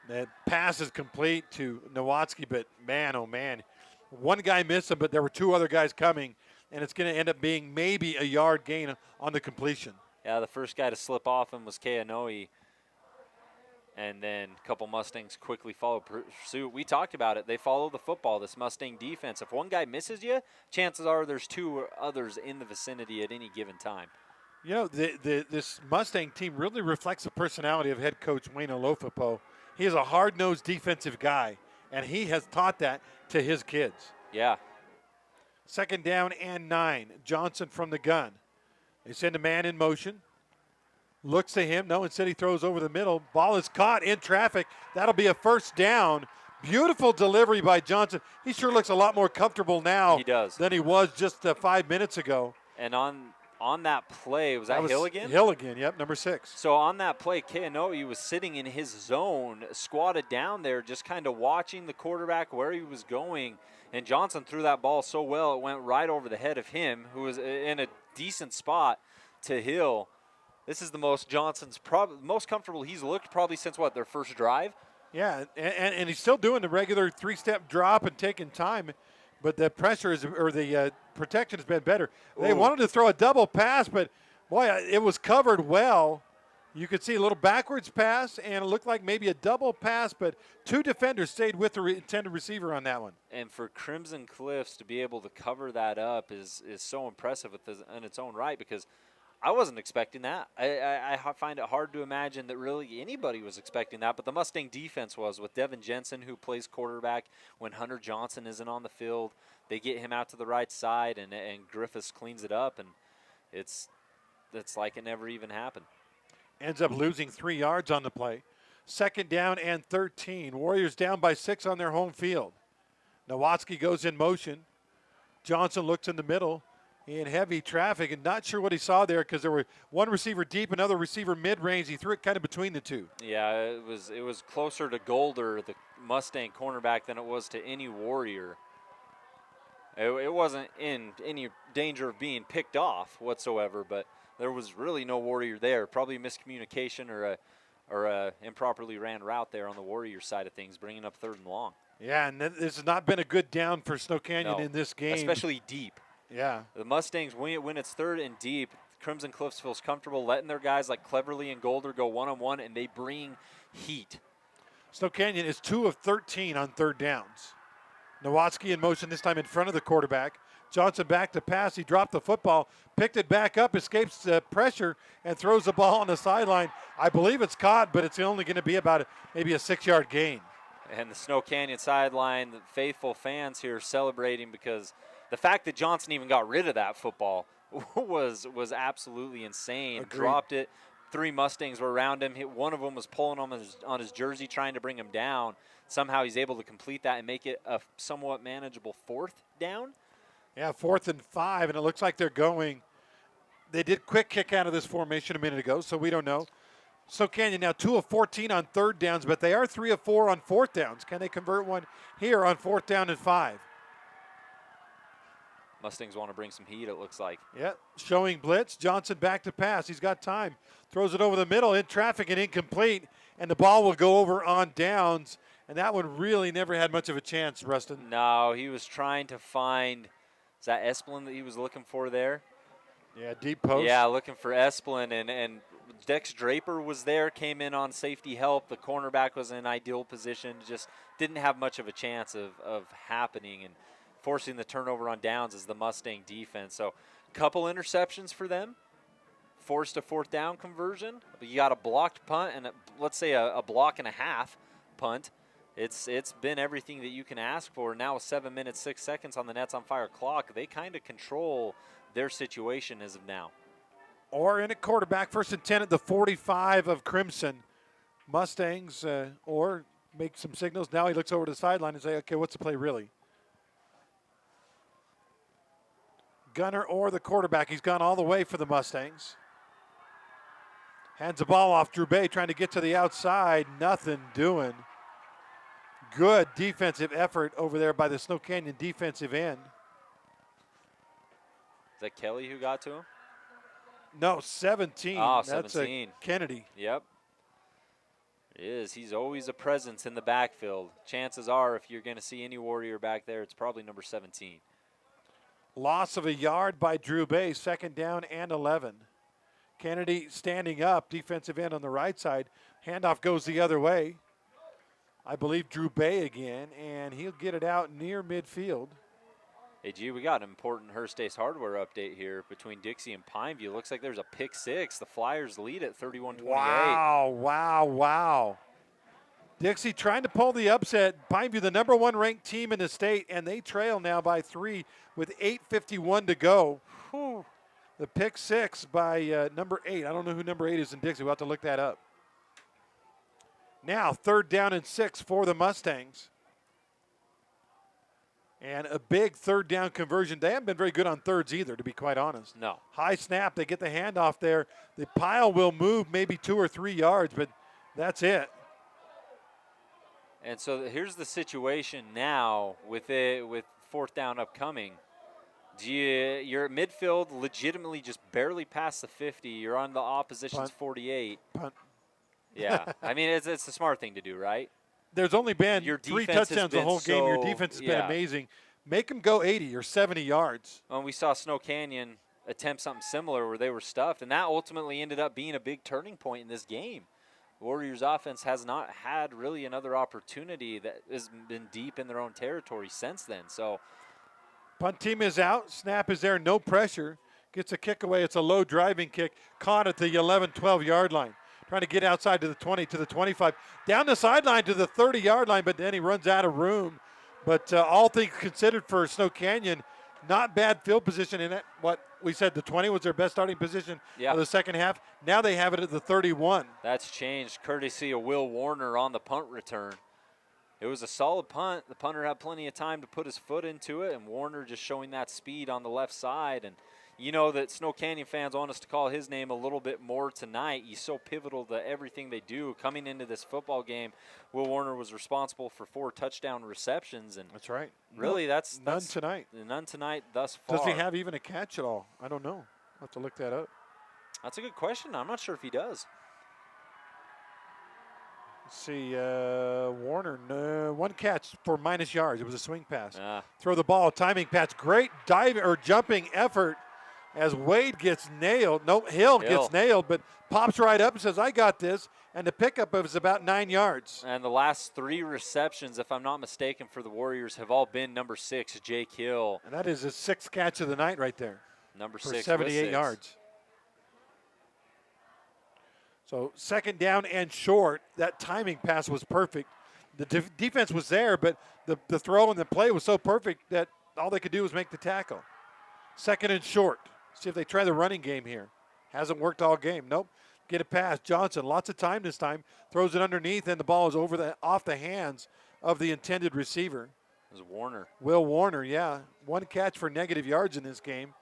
that pass is complete to Nowatzki, but man, oh man. One guy missed him, but there were 2 other guys coming, and it's going to end up being maybe a yard gain on the completion. Yeah, the first guy to slip off him was Keanoe. And then a couple Mustangs quickly follow pursuit. We talked about it. They follow the football, this Mustang defense. If one guy misses you, chances are there's 2 others in the vicinity at any given time. You know, this Mustang team really reflects the personality of head coach Wayne Olofopo. He is a hard-nosed defensive guy, and he has taught that to his kids. Yeah. 2nd down and 9. Johnson from the gun. They send a man in motion. Looks to him. No, instead he throws over the middle. Ball is caught in traffic. That'll be a first down. Beautiful delivery by Johnson. He sure looks a lot more comfortable now than he was just 5 minutes ago. And on that play, was that Hill again? Hill again, yep, number 6. So on that play, Keanoe was sitting in his zone, squatted down there, just kind of watching the quarterback where he was going. And Johnson threw that ball so well, it went right over the head of him, who was in a decent spot, to Hill. This is the most Johnson's most comfortable he's looked probably since, what, their first drive? Yeah, and he's still doing the regular 3-step drop and taking time, but the pressure the protection has been better. They wanted to throw a double pass, but, boy, it was covered well. You could see a little backwards pass, and it looked like maybe a double pass, but 2 defenders stayed with the intended receiver on that one. And for Crimson Cliffs to be able to cover that up is so impressive in its own right, because I wasn't expecting that. I find it hard to imagine that really anybody was expecting that, but the Mustang defense was, with Devin Jensen, who plays quarterback when Hunter Johnson isn't on the field. They get him out to the right side, and Griffiths cleans it up, and it's like it never even happened. Ends up losing 3 yards on the play. 2nd down and 13. Warriors down by 6 on their home field. Nowatzki goes in motion. Johnson looks in the middle. in heavy traffic, and not sure what he saw there because there were one receiver deep, another receiver mid-range. He threw it kind of between the two. Yeah, it was closer to Golder, the Mustang cornerback, than it was to any Warrior. It wasn't in any danger of being picked off whatsoever, but there was really no Warrior there. Probably miscommunication or a improperly ran route there on the Warrior side of things, bringing up 3rd and long. Yeah, and this has not been a good down for Snow Canyon in this game. Especially deep. Yeah. The Mustangs, when it's 3rd and deep, Crimson Cliffs feels comfortable letting their guys like Cleverly and Golder go one-on-one, and they bring heat. Snow Canyon is 2 of 13 on 3rd downs. Nowatzki in motion this time in front of the quarterback. Johnson back to pass. He dropped the football, picked it back up, escapes pressure, and throws the ball on the sideline. I believe it's caught, but it's only going to be about maybe a 6-yard gain. And the Snow Canyon sideline, the faithful fans here celebrating because the fact that Johnson even got rid of that football was absolutely insane. Agreed. Dropped it. 3 Mustangs were around him. One of them was pulling on his jersey, trying to bring him down. Somehow he's able to complete that and make it a somewhat manageable 4th down. Yeah, 4th and 5, and it looks like they're going. They did quick kick out of this formation a minute ago, so we don't know. Snow Canyon now 2 of 14 on 3rd downs, but they are 3 of 4 on 4th downs. Can they convert one here on 4th down and 5? Mustangs want to bring some heat, it looks like. Yeah, showing blitz. Johnson back to pass. He's got time. Throws it over the middle in traffic and incomplete, and the ball will go over on downs. And that one really never had much of a chance, Rustin. No, he was trying to find, is that Esplin that he was looking for there? Yeah, deep post. Yeah, looking for Esplin, and Dex Draper was there, came in on safety help. The cornerback was in ideal position, just didn't have much of a chance of happening, and forcing the turnover on downs is the Mustang defense. So a couple interceptions for them, forced a 4th down conversion. But you got a blocked punt and let's say a block and a half punt. It's been everything that you can ask for. Now with 7 minutes, 6 seconds on the Nets on Fire clock, they kind of control their situation as of now. Or in a quarterback, 1st and 10 at the 45 of Crimson. Mustangs or make some signals. Now he looks over to the sideline and say, okay, what's the play really? Gunner or the quarterback. He's gone all the way for the Mustangs. Hands the ball off. Drew Bay trying to get to the outside. Nothing doing. Good defensive effort over there by the Snow Canyon defensive end. Is that Kelly who got to him? No, 17. Oh, That's 17. Kennedy. Yep. It is. He's always a presence in the backfield. Chances are if you're going to see any Warrior back there, it's probably number 17. Loss of a yard by Drew Bay, 2nd down and 11. Kennedy standing up, defensive end on the right side. Handoff goes the other way. I believe Drew Bay again, and he'll get it out near midfield. Hey, G, we got an important Hearst Ace Hardware update here between Dixie and Pineview. Looks like there's a pick 6. The Flyers lead at 31-28. Wow. Dixie trying to pull the upset. Pineview, the number 1 ranked team in the state, and they trail now by 3 with 8:51 to go. Whew. The pick 6 by number 8. I don't know who number 8 is in Dixie. We'll have to look that up. Now 3rd down and 6 for the Mustangs. And a big 3rd down conversion. They haven't been very good on 3rds either, to be quite honest. No. High snap. They get the handoff there. The pile will move maybe 2 or 3 yards, but that's it. And so here's the situation now with 4th down upcoming. You're at midfield, legitimately just barely past the 50. You're on the opposition's 48. Punt. Yeah, I mean, it's a smart thing to do, right? There's only been Your 3 defense has touchdowns the been whole game. Your so- defense has been yeah. amazing. Make them go 80 or 70 yards. Well, we saw Snow Canyon attempt something similar where they were stuffed, and that ultimately ended up being a big turning point in this game. Warriors offense has not had really another opportunity that has been deep in their own territory since then. So Punt team is out. Snap is there. No pressure. Gets a kick away. It's a low driving kick. Caught at the 11, 12-yard line. Trying to get outside to the 20, to the 25. Down the sideline to the 30-yard line, but then he runs out of room. But all things considered for Snow Canyon, not bad field position in it. What we said, the 20 was their best starting position of the second half. Now they have it at the 31. That's changed courtesy of Will Warner on the punt return. It was a solid punt. The punter had plenty of time to put his foot into it, and Warner just showing that speed on the left side. And you know that Snow Canyon fans want us to call his name a little bit more tonight. He's so pivotal to everything they do. Coming into this football game, Will Warner was responsible for 4 touchdown receptions. And that's right. Really, that's none tonight. None tonight thus far. Does he have even a catch at all? I don't know. I'll have to look that up. That's a good question. I'm not sure if he does. Let's see, Warner, 1 catch for minus yards. It was a swing pass. Throw the ball, timing pass. Great diving or jumping effort as Wade gets nailed. No, Hill gets nailed, but pops right up and says, I got this. And the pickup was about 9 yards. And the last 3 receptions, if I'm not mistaken, for the Warriors have all been number 6, Jake Hill. And that is his 6th catch of the night right there. Number for 6 78 yards. So 2nd down and short. That timing pass was perfect. The defense was there, but the throw and the play was so perfect that all they could do was make the tackle. 2nd and short. See if they try the running game here. Hasn't worked all game. Nope. Get it past Johnson. Lots of time this time. Throws it underneath, and the ball is off the hands of the intended receiver. It was Warner. Will Warner, yeah. 1 catch for negative yards in this game.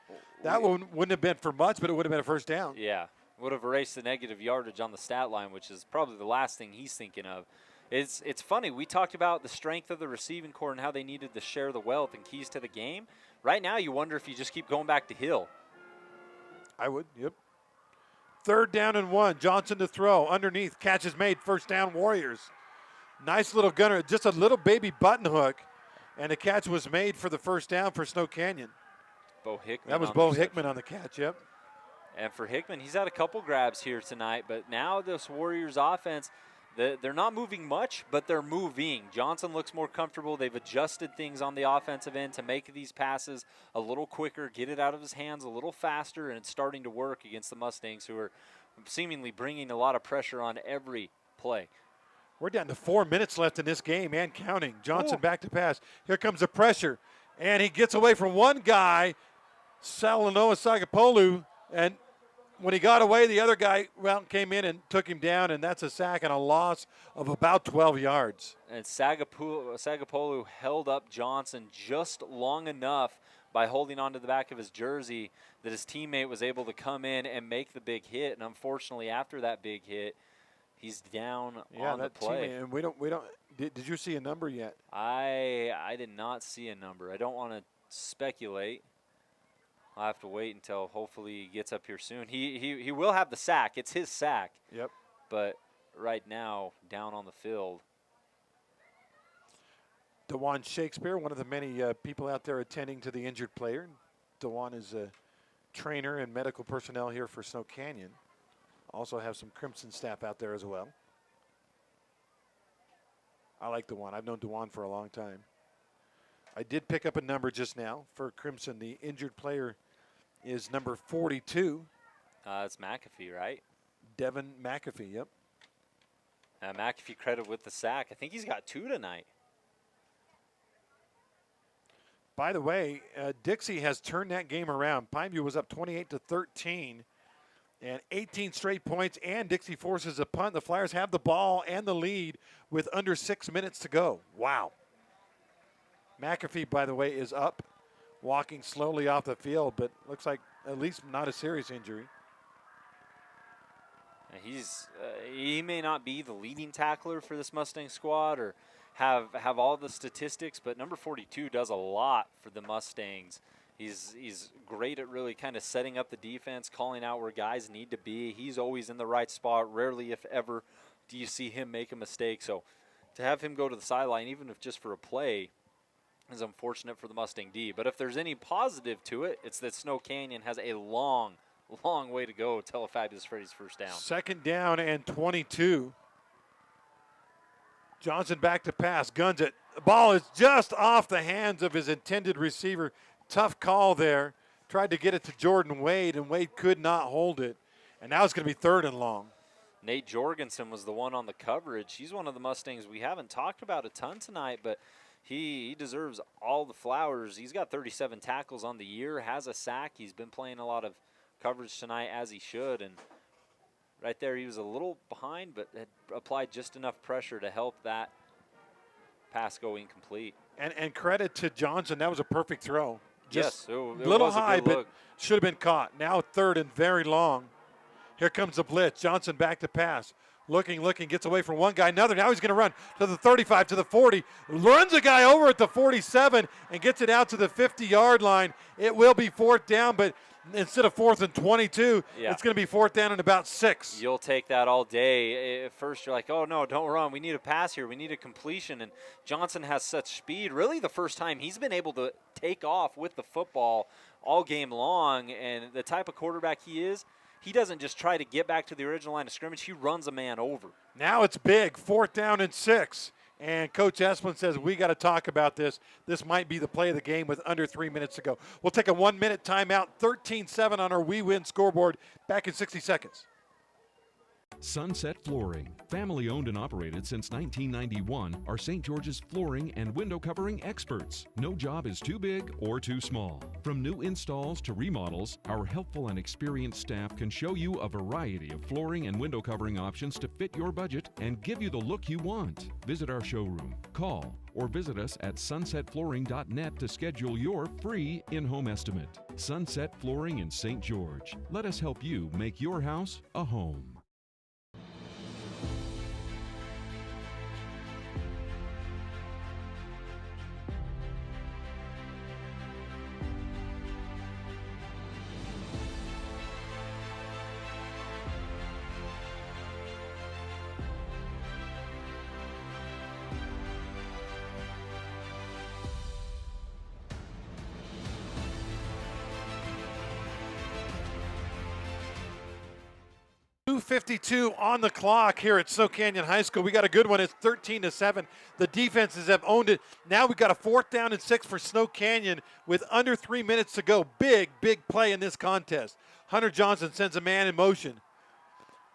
That one wouldn't have been for much, but it would have been a first down. Yeah. Would have erased the negative yardage on the stat line, which is probably the last thing he's thinking of. It's funny. We talked about the strength of the receiving core and how they needed to share the wealth and keys to the game. Right now, you wonder if you just keep going back to Hill. I would, yep. 3rd down and 1. Johnson to throw. Underneath. Catch is made. First down, Warriors. Nice little gunner. Just a little baby button hook. And the catch was made for the first down for Snow Canyon. Bo Hickman. That was Bo Hickman on the catch, yep. And for Hickman, he's had a couple grabs here tonight. But now this Warriors offense, they're not moving much, but they're moving. Johnson looks more comfortable. They've adjusted things on the offensive end to make these passes a little quicker, get it out of his hands a little faster, and it's starting to work against the Mustangs, who are seemingly bringing a lot of pressure on every play. We're down to 4 minutes left in this game and counting. Johnson back to pass. Here comes the pressure. And he gets away from one guy, Salanoa Sagapolu, and when he got away, the other guy came in and took him down, and that's a sack and a loss of about 12 yards. And Sagapolu held up Johnson just long enough by holding onto the back of his jersey that his teammate was able to come in and make the big hit. And unfortunately, after that big hit, he's down on the play. Teammate, and we don't. Did you see a number yet? I did not see a number. I don't want to speculate. I'll have to wait until hopefully he gets up here soon. He will have the sack. It's his sack. Yep. But right now, down on the field. DeJuan Shakespeare, one of the many people out there attending to the injured player. DeJuan is a trainer and medical personnel here for Snow Canyon. Also have some Crimson staff out there as well. I like DeJuan. I've known DeJuan for a long time. I did pick up a number just now for Crimson. The injured player is number 42. It's McAfee, right? Devin McAfee, yep. McAfee credit with the sack. I think he's got 2 tonight. By the way, Dixie has turned that game around. Pineview was up 28-13 and 18 straight points, and Dixie forces a punt. The Flyers have the ball and the lead with under 6 minutes to go. Wow. McAfee, by the way, is up, walking slowly off the field, but looks like at least not a serious injury. He may not be the leading tackler for this Mustang squad or have all the statistics, but number 42 does a lot for the Mustangs. He's great at really kind of setting up the defense, calling out where guys need to be. He's always in the right spot. Rarely, if ever, do you see him make a mistake. So to have him go to the sideline, even if just for a play, is unfortunate for the Mustang D. But if there's any positive to it, it's that Snow Canyon has a long way to go till a Fabulous Freddy's first down. 2nd down and 22. Johnson back to pass, guns it. The ball is just off the hands of his intended receiver. Tough call there. Tried to get it to Jordan Wade, and Wade could not hold it. And now it's going to be 3rd and long. Nate Jorgensen was the one on the coverage. He's one of the Mustangs we haven't talked about a ton tonight, but he deserves all the flowers. He's got 37 tackles on the year, has a sack. He's been playing a lot of coverage tonight, as he should. And right there, he was a little behind, but had applied just enough pressure to help that pass go incomplete. And credit to Johnson. That was a perfect throw. Just yes, a little was a high, good but look. should have been caught. Now 3rd and very long. Here comes the blitz. Johnson back to pass. Looking, gets away from one guy, another. Now he's going to run to the 35, to the 40. Runs a guy over at the 47 and gets it out to the 50-yard line. It will be 4th down, but instead of 4th and 22, it's going to be 4th down and about 6. You'll take that all day. At first, you're like, oh, no, don't run. We need a pass here. We need a completion. And Johnson has such speed. Really the first time he's been able to take off with the football all game long. And the type of quarterback he is, he doesn't just try to get back to the original line of scrimmage. He runs a man over. Now it's big, 4th down and 6. And Coach Esplin says, we got to talk about this. This might be the play of the game with under 3 minutes to go. We'll take a 1-minute timeout, 13-7 on our We Win scoreboard. Back in 60 seconds. Sunset Flooring, family owned and operated since 1991, are St. George's flooring and window covering experts. No job is too big or too small. From new installs to remodels, our helpful and experienced staff can show you a variety of flooring and window covering options to fit your budget and give you the look you want. Visit our showroom, call, or visit us at sunsetflooring.net to schedule your free in-home estimate. Sunset Flooring in St. George. Let us help you make your house a home. .52 on the clock here at Snow Canyon High School. We got a good one. It's 13-7. The defenses have owned it. Now we've got a 4th down and 6 for Snow Canyon with under 3 minutes to go. Big play in this contest. Hunter Johnson sends a man in motion.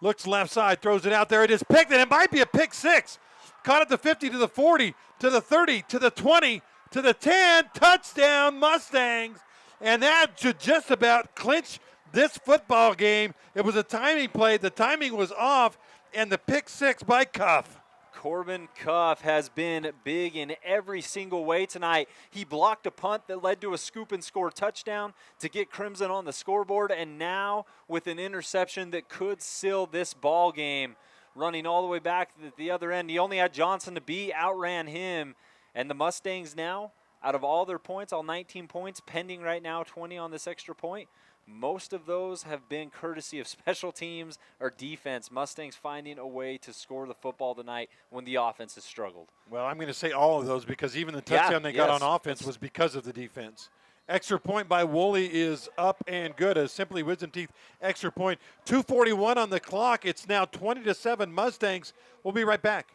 Looks left side, throws it out there. It is picked, and it might be a pick 6. Caught at the 50, to the 40, to the 30, to the 20, to the 10. Touchdown, Mustangs. And that should just about clinch this football game. It was a timing play. The timing was off, and the pick 6 by Cuff. Corbin Cuff has been big in every single way tonight. He blocked a punt that led to a scoop and score touchdown to get Crimson on the scoreboard, and now with an interception that could seal this ball game. Running all the way back to the other end. He only had Johnson to beat, outran him, and the Mustangs now, out of all their points, all 19 points, pending right now 20 on this extra point, most of those have been courtesy of special teams or defense. Mustangs finding a way to score the football tonight when the offense has struggled. Well, I'm going to say all of those because even the touchdown they got on offense was because of the defense. Extra point by Woolley is up and good. A Simply Wisdom Teeth extra point. 2:41 on the clock. It's now 20-7 Mustangs. We'll be right back.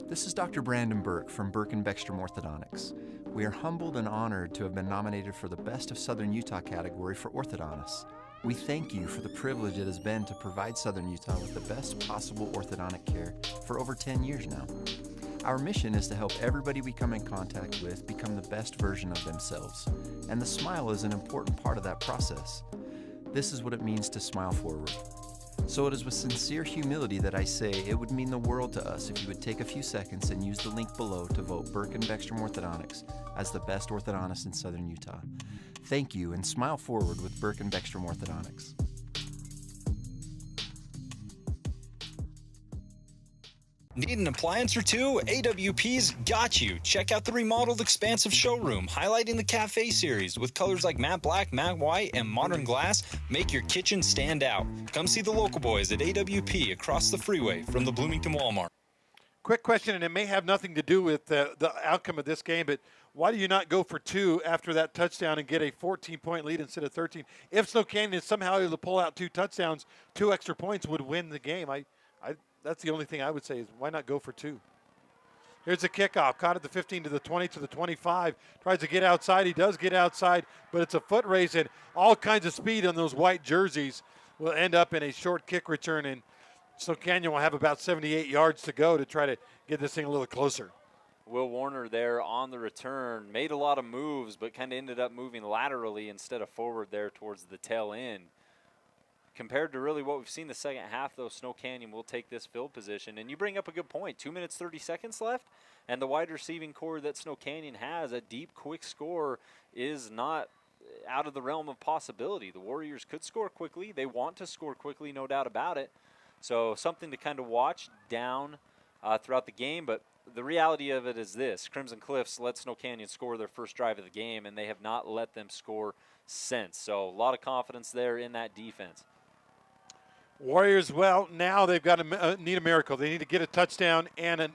This is Dr. Brandon Burke from Burke and Beckstrom Orthodontics. We are humbled and honored to have been nominated for the Best of Southern Utah category for orthodontists. We thank you for the privilege it has been to provide Southern Utah with the best possible orthodontic care for over 10 years now. Our mission is to help everybody we come in contact with become the best version of themselves, and the smile is an important part of that process. This is what it means to smile forward. So it is with sincere humility that I say it would mean the world to us if you would take a few seconds and use the link below to vote Burke and Beckstrom Orthodontics as the best orthodontist in Southern Utah. Thank you, and smile forward with Burke and Beckstrom Orthodontics. Need an appliance or two? AWP's got you. Check out the remodeled expansive showroom, highlighting the cafe series with colors like matte black, matte white, and modern glass. Make your kitchen stand out. Come see the local boys at AWP across the freeway from the Bloomington Walmart. Quick question, and it may have nothing to do with the outcome of this game, but why do you not go for 2 after that touchdown and get a 14-point lead instead of 13? If Snow Canyon is somehow able to pull out 2 touchdowns, 2 extra points would win the game. That's the only thing I would say is why not go for 2? Here's a kickoff. Caught at the 15 to the 20 to the 25. Tries to get outside. He does get outside, but it's a foot race and all kinds of speed on those white jerseys. Will end up in a short kick return, and Snow Canyon will have about 78 yards to go to try to get this thing a little closer. Will Warner there on the return. Made a lot of moves, but kind of ended up moving laterally instead of forward there towards the tail end. compared to really what we've seen the second half, though, Snow Canyon will take this field position. And you bring up a good point. 2 minutes, 30 seconds left, and the wide receiving core that Snow Canyon has, a deep, quick score, is not out of the realm of possibility. The Warriors could score quickly. They want to score quickly, no doubt about it. So something to kind of watch down throughout the game. But the reality of it is this. Crimson Cliffs let Snow Canyon score their first drive of the game, and they have not let them score since. So a lot of confidence there in that defense. Warriors, well, now they've got to need a miracle. They need to get a touchdown and an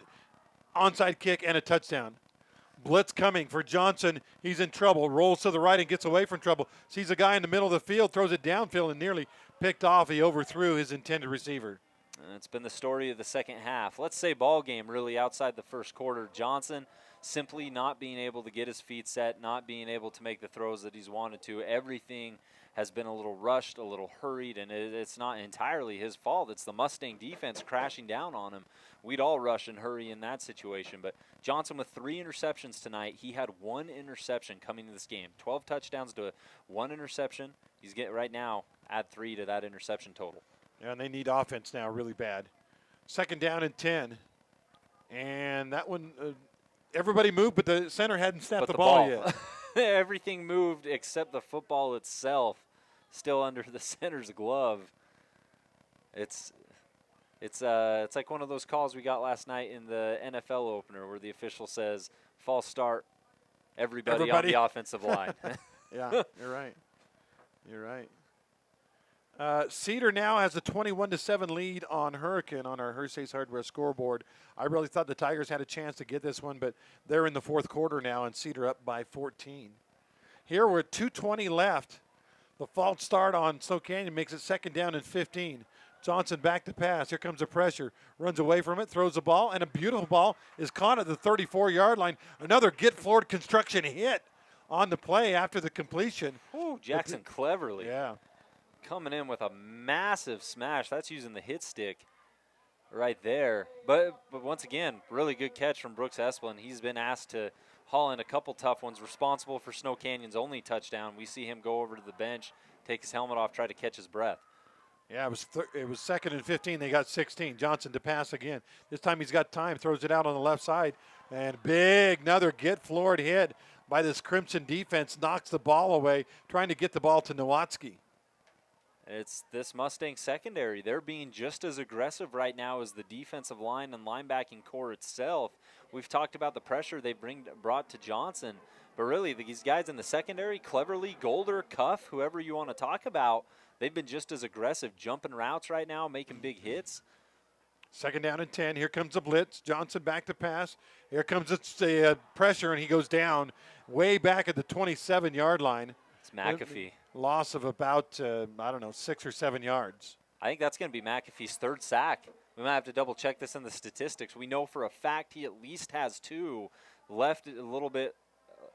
onside kick and a touchdown. Blitz coming for Johnson. He's in trouble. Rolls to the right and gets away from trouble. Sees a guy in the middle of the field, throws it downfield and nearly picked off. He overthrew his intended receiver. It's been the story of the second half. Let's say ball game really outside the first quarter. Johnson simply not being able to get his feet set, not being able to make the throws that he's wanted to. Everything has been a little rushed, a little hurried, and it's not entirely his fault. It's the Mustang defense crashing down on him. We'd all rush and hurry in that situation. But Johnson with 3 interceptions tonight. He had 1 interception coming to this game. 12 touchdowns to 1 interception. He's getting right now, add 3 to that interception total. Yeah, and they need offense now really bad. Second down and 10. And that one, everybody moved, but the center hadn't snapped the ball yet. Everything moved except the football itself, still under the center's glove. It's like one of those calls we got last night in the NFL opener where the official says, false start, everybody. On the offensive line. Yeah, you're right. You're right. Cedar now has a 21-7 lead on Hurricane on our Hersey's Hardware scoreboard. I really thought the Tigers had a chance to get this one, but they're in the fourth quarter now, and Cedar up by 14. Here we're at 2:20 left. The false start on Snow Canyon makes it second down and 15. Johnson back to pass. Here comes the pressure. Runs away from it, throws the ball, and a beautiful ball is caught at the 34-yard line. Another get-floored construction hit on the play after the completion. Ooh, Jackson cleverly. Yeah. Coming in with a massive smash. That's using the hit stick right there. But once again, really good catch from Brooks Esplin. He's been asked to haul in a couple tough ones, responsible for Snow Canyon's only touchdown. We see him go over to the bench, take his helmet off, try to catch his breath. Yeah, it was second and 15. They got 16. Johnson to pass again. This time he's got time, throws it out on the left side. And another get-floored hit by this Crimson defense, knocks the ball away, trying to get the ball to Nowatzki. It's this Mustang secondary. They're being just as aggressive right now as the defensive line and linebacking core itself. We've talked about the pressure they brought to Johnson, but really these guys in the secondary, Cleverly, Golder, Cuff, whoever you want to talk about, they've been just as aggressive, jumping routes right now, making big hits. Second down and 10. Here comes the blitz. Johnson back to pass. Here comes the pressure, and he goes down way back at the 27-yard line. It's McAfee. Loss of about, 6 or 7 yards. I think that's going to be McAfee's 3rd sack. We might have to double check this in the statistics. We know for a fact he at least has 2. Left a little bit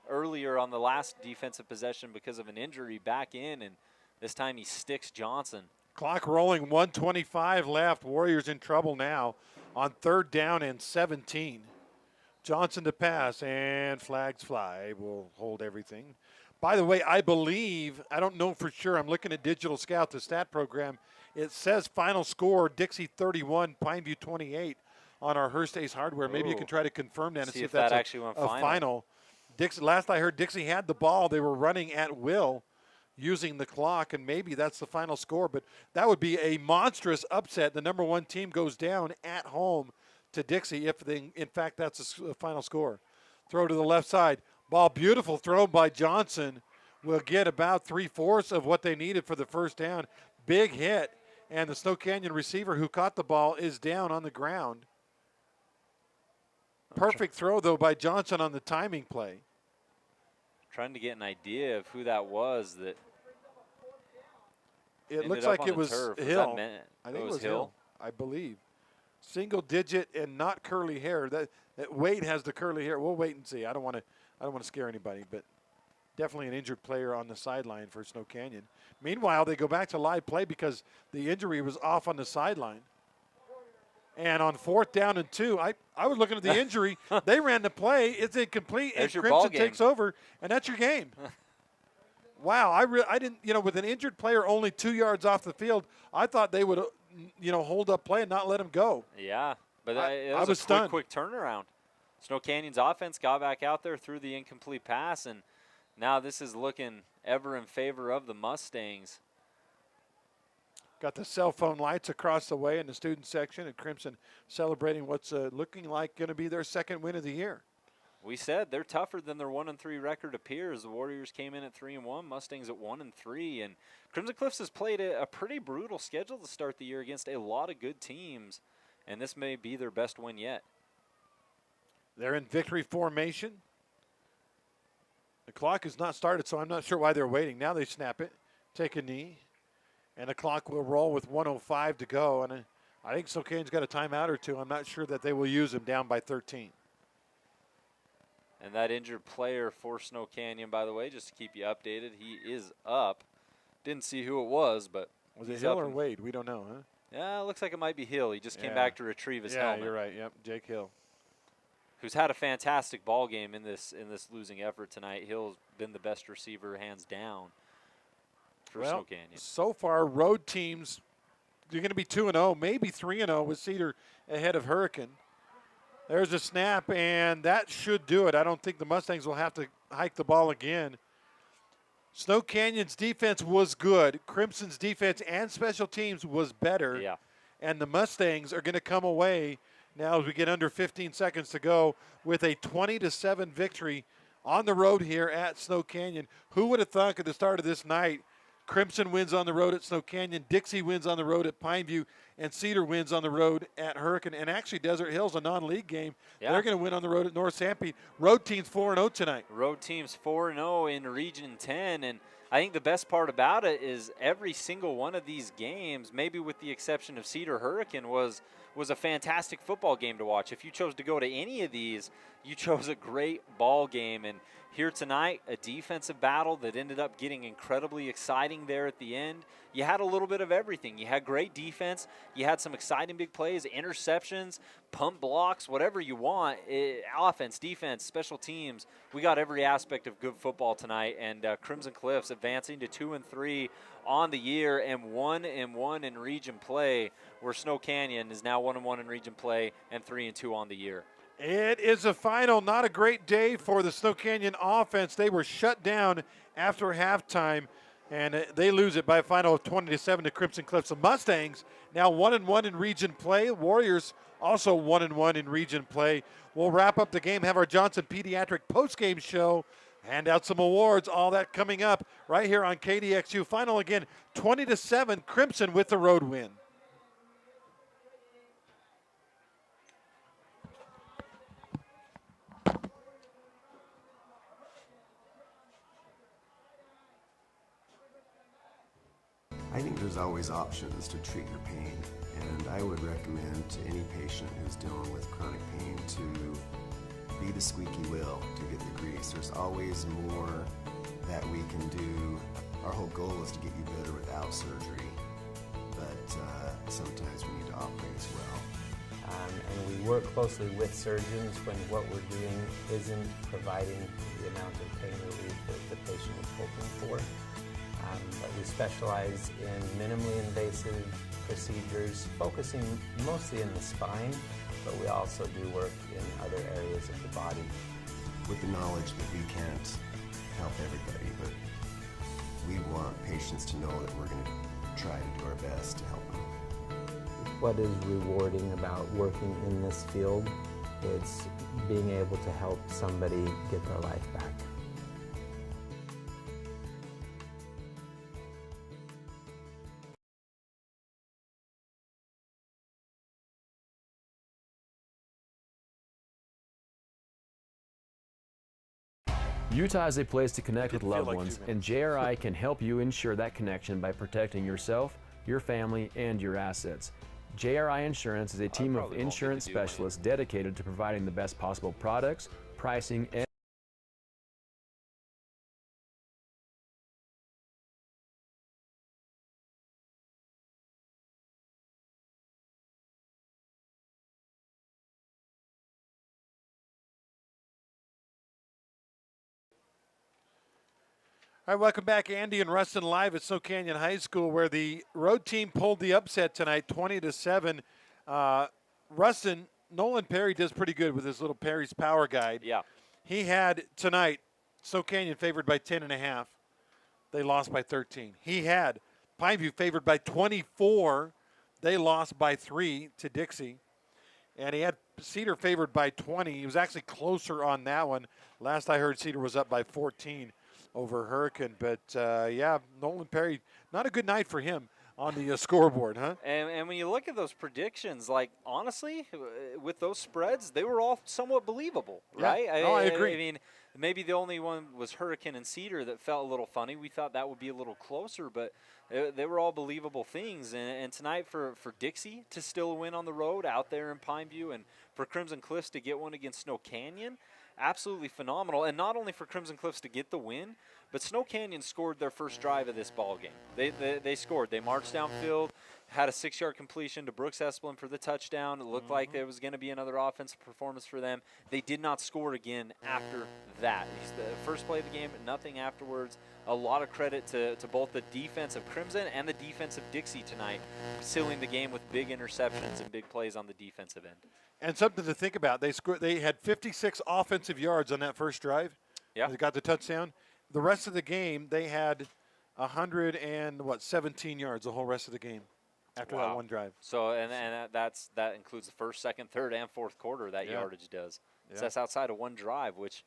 earlier on the last defensive possession because of an injury, back in, and this time he sticks Johnson. Clock rolling, 1:25 left. Warriors in trouble now on 3rd down and 17. Johnson to pass, and flags fly. We'll hold everything. By the way, I don't know for sure, I'm looking at Digital Scout, the stat program. It says final score, Dixie 31, Pineview 28 on our Hersey's Hardware. Maybe you can try to confirm that and see if that's actually went final. Last I heard, Dixie had the ball. They were running at will using the clock, and maybe that's the final score. But that would be a monstrous upset. The number 1 team goes down at home to Dixie if, in fact, that's the final score. Throw to the left side. Ball, beautiful throw by Johnson. Will get about 3/4 of what they needed for the first down. Big hit, and the Snow Canyon receiver who caught the ball is down on the ground. Perfect throw, though, by Johnson on the timing play. Trying to get an idea of who that was that it looks like it was Hill. I think it was Hill, I believe. Single digit and not curly hair. That Wade has the curly hair. We'll wait and see. I don't want to scare anybody, but definitely an injured player on the sideline for Snow Canyon. Meanwhile, they go back to live play because the injury was off on the sideline. And on 4th down and 2, I was looking at the injury. They ran the play. It's incomplete, and Crimson takes over, and that's your game. wow, I didn't, with an injured player only 2 yards off the field, I thought they would, hold up play and not let him go. Yeah, but it I was was a stunned. quick turnaround. Snow Canyon's offense got back out there, threw the incomplete pass, and now this is looking ever in favor of the Mustangs. Got the cell phone lights across the way in the student section, and Crimson celebrating what's looking like going to be their second win of the year. We said they're tougher than their 1-3 record appears. The Warriors came in at 3-1, Mustangs at 1-3, and Crimson Cliffs has played a pretty brutal schedule to start the year against a lot of good teams, and this may be their best win yet. They're in victory formation. The clock has not started, so I'm not sure why they're waiting. Now they snap it, take a knee, and the clock will roll with 1:05 to go. And I think Snow Canyon's got a timeout or two. I'm not sure that they will use them down by 13. And that injured player for Snow Canyon, by the way, just to keep you updated, he is up. Didn't see who it was, but was it Hill or Wade? We don't know, huh? Yeah, it looks like it might be Hill. He just came back to retrieve his helmet. Yeah, you're right. Yep, Jake Hill, who's had a fantastic ball game in this losing effort tonight. Hill's been the best receiver, hands down, for Snow Canyon. So far, road teams, you're going to be 2-0, maybe 3-0 with Cedar ahead of Hurricane. There's a snap, and that should do it. I don't think the Mustangs will have to hike the ball again. Snow Canyon's defense was good. Crimson's defense and special teams was better. Yeah. And the Mustangs are going to come away now as we get under 15 seconds to go with a 20-7 victory on the road here at Snow Canyon. Who would have thought at the start of this night, Crimson wins on the road at Snow Canyon, Dixie wins on the road at Pineview, and Cedar wins on the road at Hurricane. And actually, Desert Hill's a non-league game. Yeah. They're going to win on the road at North Sanpete. Road team's 4-0 tonight. Road team's 4-0 in Region 10, and I think the best part about it is every single one of these games, maybe with the exception of Cedar Hurricane, was a fantastic football game to watch. If you chose to go to any of these, you chose a great ball game. And here tonight, a defensive battle that ended up getting incredibly exciting there at the end. You had a little bit of everything. You had great defense. You had some exciting big plays, interceptions, pump blocks, whatever you want. Offense, defense, special teams. We got every aspect of good football tonight. And Crimson Cliffs advancing to 2-3 on the year and 1-1 in region play, where Snow Canyon is now 1-1 in region play and 3-2 on the year. It is a final, not a great day for the Snow Canyon offense. They were shut down after halftime, and they lose it by a final of 20-7 to Crimson Cliffs. The Mustangs now 1-1 in region play. Warriors also 1-1 in region play. We'll wrap up the game, have our Johnson Pediatric postgame show, hand out some awards, all that coming up right here on KDXU. Final again, 20-7, Crimson with the road win. I think there's always options to treat your pain, and I would recommend to any patient who's dealing with chronic pain to be the squeaky wheel to get the grease. There's always more that we can do. Our whole goal is to get you better without surgery, but sometimes we need to operate as well. And we work closely with surgeons when what we're doing isn't providing the amount of pain relief that the patient is hoping for. But we specialize in minimally invasive procedures, focusing mostly in the spine, but we also do work in other areas of the body. With the knowledge that we can't help everybody, but we want patients to know that we're going to try to do our best to help them. What is rewarding about working in this field? It's being able to help somebody get their life back. Utah is a place to connect with loved like ones, 2 and minutes. JRI can help you ensure that connection by protecting yourself, your family, and your assets. JRI Insurance is a team of insurance specialists dedicated to providing the best possible products, pricing, and All right, welcome back, Andy and Rustin, live at Snow Canyon High School, where the road team pulled the upset tonight, 20-7. Rustin, Nolan Perry does pretty good with his little Perry's Power Guide. Yeah. He had tonight Snow Canyon favored by 10.5. They lost by 13. He had Pineview favored by 24. They lost by 3 to Dixie. And he had Cedar favored by 20. He was actually closer on that one. Last I heard, Cedar was up by 14 over Hurricane. But, yeah, Nolan Perry, not a good night for him on the scoreboard, huh? And when you look at those predictions, like, honestly, with those spreads, they were all somewhat believable, right? Yeah. I agree. I mean, maybe the only one was Hurricane and Cedar that felt a little funny. We thought that would be a little closer, but they were all believable things. And tonight for Dixie to still win on the road out there in Pineview, and for Crimson Cliffs to get one against Snow Canyon, absolutely phenomenal. And not only for Crimson Cliffs to get the win, but Snow Canyon scored their first drive of this ball game. They scored. They marched downfield, had a 6-yard completion to Brooks Esplin for the touchdown. It looked like there was going to be another offensive performance for them. They did not score again after that. The first play of the game, nothing afterwards. A lot of credit to both the defense of Crimson and the defense of Dixie tonight, sealing the game with big interceptions and big plays on the defensive end. And something to think about. They had 56 offensive yards on that first drive. Yeah. They got the touchdown. The rest of the game, they had 17 yards the whole rest of the game after that one drive. So and that includes the first, second, third, and fourth quarter. That yardage does. Yeah. So that's outside of one drive, which,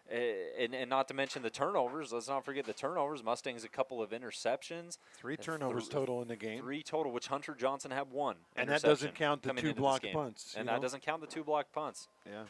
and not to mention the turnovers. Let's not forget the turnovers. Mustangs a couple of interceptions. 3 turnovers total in the game. 3 total, which Hunter Johnson had 1. And that doesn't count the 2 blocked punts. And that doesn't count the 2 blocked punts. Yeah.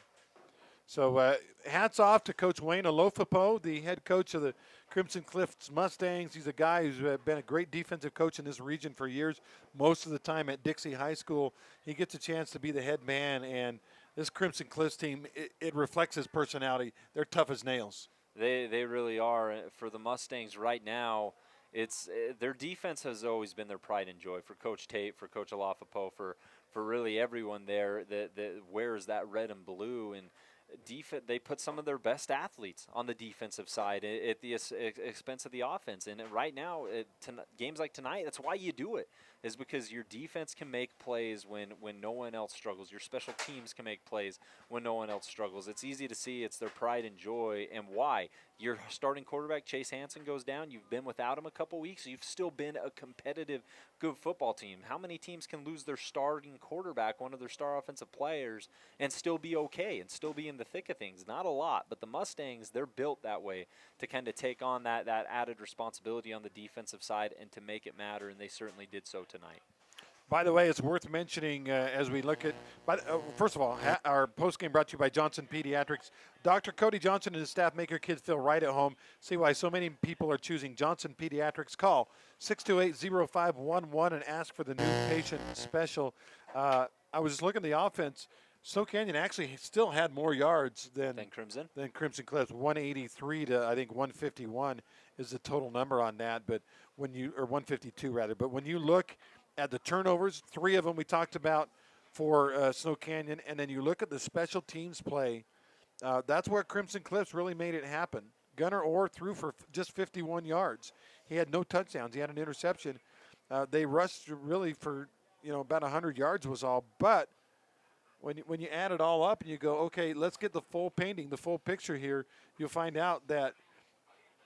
So hats off to Coach Wayne Alofapo, the head coach of the Crimson Cliffs Mustangs. He's a guy who's been a great defensive coach in this region for years. Most of the time at Dixie High School, he gets a chance to be the head man. And this Crimson Cliffs team, it reflects his personality. They're tough as nails. They really are. For the Mustangs right now, it's their defense has always been their pride and joy. For Coach Tate, for Coach Alofapo, for really everyone there that wears that red and blue. And they put some of their best athletes on the defensive side at the expense of the offense. And right now, games like tonight, that's why you do it, is because your defense can make plays when no one else struggles. Your special teams can make plays when no one else struggles. It's easy to see it's their pride and joy. And why? Your starting quarterback, Chase Hansen, goes down. You've been without him a couple weeks. You've still been a competitive, good football team. How many teams can lose their starting quarterback, one of their star offensive players, and still be okay and still be in the thick of things? Not a lot, but the Mustangs, they're built that way to kind of take on that added responsibility on the defensive side and to make it matter, and they certainly did so tonight. By the way, it's worth mentioning as we look at, first of all, our postgame brought to you by Johnson Pediatrics. Dr. Cody Johnson and his staff make your kids feel right at home. See why so many people are choosing Johnson Pediatrics. Call 628-0511 and ask for the new patient special. I was just looking at the offense. Snow Canyon actually still had more yards than Crimson. Than Crimson Cliffs. 183 to, I think, 151 is the total number on that. But or 152 rather. But when you look at the turnovers, 3 of them we talked about for Snow Canyon, and then you look at the special teams play, that's where Crimson Cliffs really made it happen. Gunnar Orr threw for just 51 yards. He had no touchdowns. He had an interception. They rushed really for about 100 yards was all. But when you add it all up and you go, okay, let's get the full painting, the full picture here, you'll find out that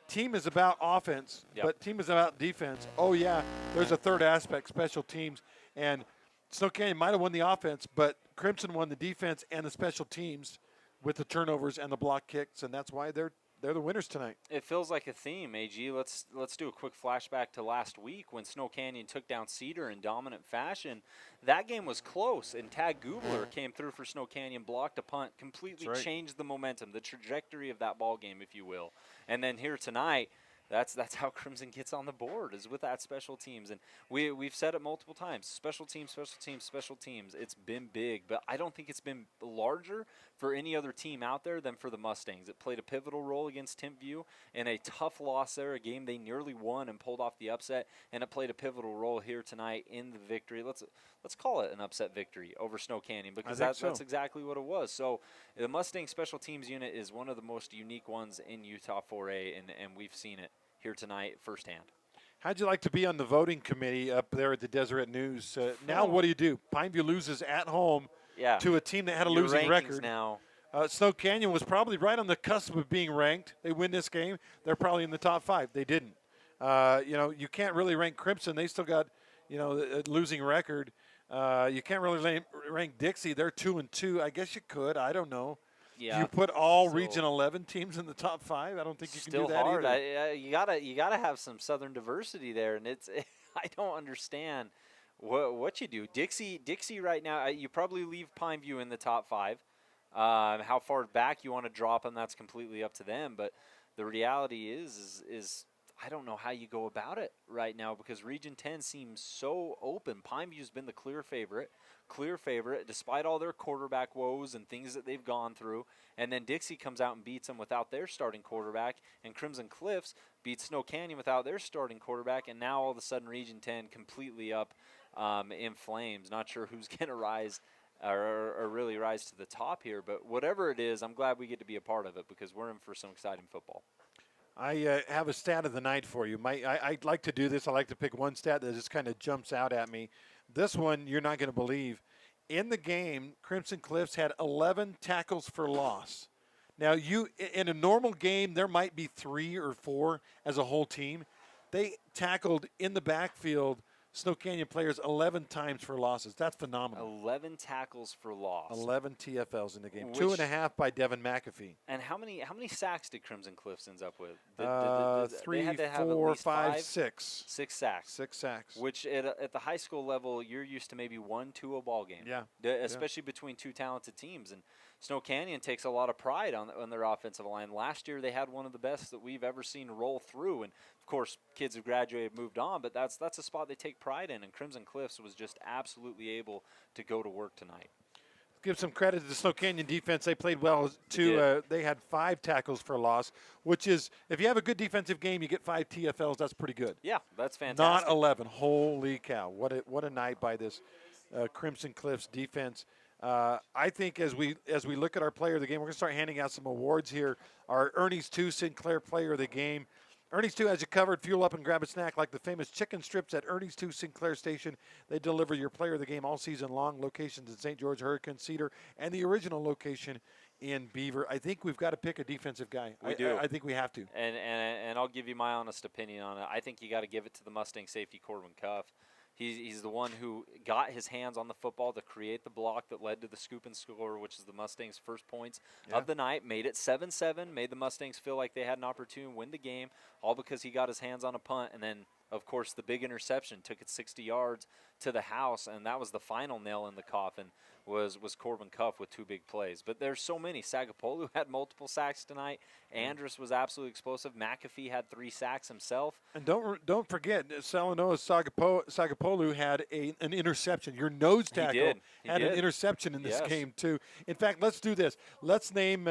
team is about offense, but team is about defense. Oh, yeah, there's a third aspect, special teams. And Snow Canyon might have won the offense, but Crimson won the defense and the special teams with the turnovers and the block kicks, and that's why they're the winners tonight. It feels like a theme, AG. Let's do a quick flashback to last week when Snow Canyon took down Cedar in dominant fashion. That game was close, and Tag Gubler came through for Snow Canyon, blocked a punt, completely changed the momentum, the trajectory of that ball game, if you will. And then here tonight, that's how Crimson gets on the board, is with that special teams. And we've said it multiple times, special teams, special teams, special teams. It's been big, but I don't think it's been larger for any other team out there than for the Mustangs. It played a pivotal role against Timpview in a tough loss there, a game they nearly won and pulled off the upset, and it played a pivotal role here tonight in the victory. Let's call it an upset victory over Snow Canyon, because that's exactly what it was. So the Mustang special teams unit is one of the most unique ones in Utah 4A, and we've seen it here tonight firsthand. How'd you like to be on the voting committee up there at the Deseret News? Now what do? Pineview loses at home to a team that had a Your losing rankings record. Now. Snow Canyon was probably right on the cusp of being ranked. They win this game, they're probably in the top 5. They didn't. You can't really rank Crimson. They still got, a losing record. You can't really rank Dixie. They're 2-2. I guess you could. I don't know. Yeah. You put all Region 11 teams in the top 5. I don't think you can do that hard. either. You gotta have some Southern diversity there, and it's I don't understand what you do. Dixie right now. You probably leave Pineview in the top 5. How far back you want to drop them, that's completely up to them. But the reality is I don't know how you go about it right now because Region 10 seems so open. Pineview's been the clear favorite, despite all their quarterback woes and things that they've gone through. And then Dixie comes out and beats them without their starting quarterback, and Crimson Cliffs beats Snow Canyon without their starting quarterback, and now all of a sudden Region 10 completely up in flames. Not sure who's going to rise or really rise to the top here, but whatever it is, I'm glad we get to be a part of it because we're in for some exciting football. I have a stat of the night for you. I like to do this. I like to pick one stat that just kind of jumps out at me. This one you're not going to believe. In the game, Crimson Cliffs had 11 tackles for loss. Now, in a normal game, there might be 3 or 4 as a whole team. They tackled in the backfield Snow Canyon players 11 times for losses. That's phenomenal. 11 tackles for loss. 11 TFLs in the game. 2.5 by Devin McAfee. And how many sacks did Crimson Cliffs end up with? 3, 4, 5, 6. 6 sacks. 6 sacks. Which at the high school level, you're used to maybe 1-2 a ball game. Yeah. Especially between two talented teams. And Snow Canyon takes a lot of pride on their offensive line. Last year, they had one of the best that we've ever seen roll through. And of course, kids have graduated, moved on, but that's a spot they take pride in. And Crimson Cliffs was just absolutely able to go to work tonight. Give some credit to the Snow Canyon defense. They played well, too. They had 5 tackles for loss, which is, if you have a good defensive game, you get 5 TFLs. That's pretty good. Yeah, that's fantastic. Not 11. Holy cow. What a night by this Crimson Cliffs defense. I think as we look at our player of the game, we're going to start handing out some awards here. Our Ernie's 2 Sinclair player of the game. Ernie's 2 has you covered. Fuel up and grab a snack like the famous chicken strips at Ernie's 2 Sinclair Station. They deliver your player of the game all season long. Locations in St. George, Hurricane, Cedar, and the original location in Beaver. I think we've got to pick a defensive guy. We do. I think we have to. And I'll give you my honest opinion on it. I think you got to give it to the Mustang safety, Corbin Cuff. He's the one who got his hands on the football to create the block that led to the scoop and score, which is the Mustangs' first points of the night. Made it 7-7, made the Mustangs feel like they had an opportunity to win the game, all because he got his hands on a punt. And then, of course, the big interception took it 60 yards to the house, and that was the final nail in the coffin was Corbin Cuff with 2 big plays. But there's so many. Sagapolu had multiple sacks tonight. Andrus was absolutely explosive. McAfee had 3 sacks himself. And don't forget, Salanoa Sagapolu had an interception. Your nose tackle had an interception in this game, too. In fact, let's do this. Let's name,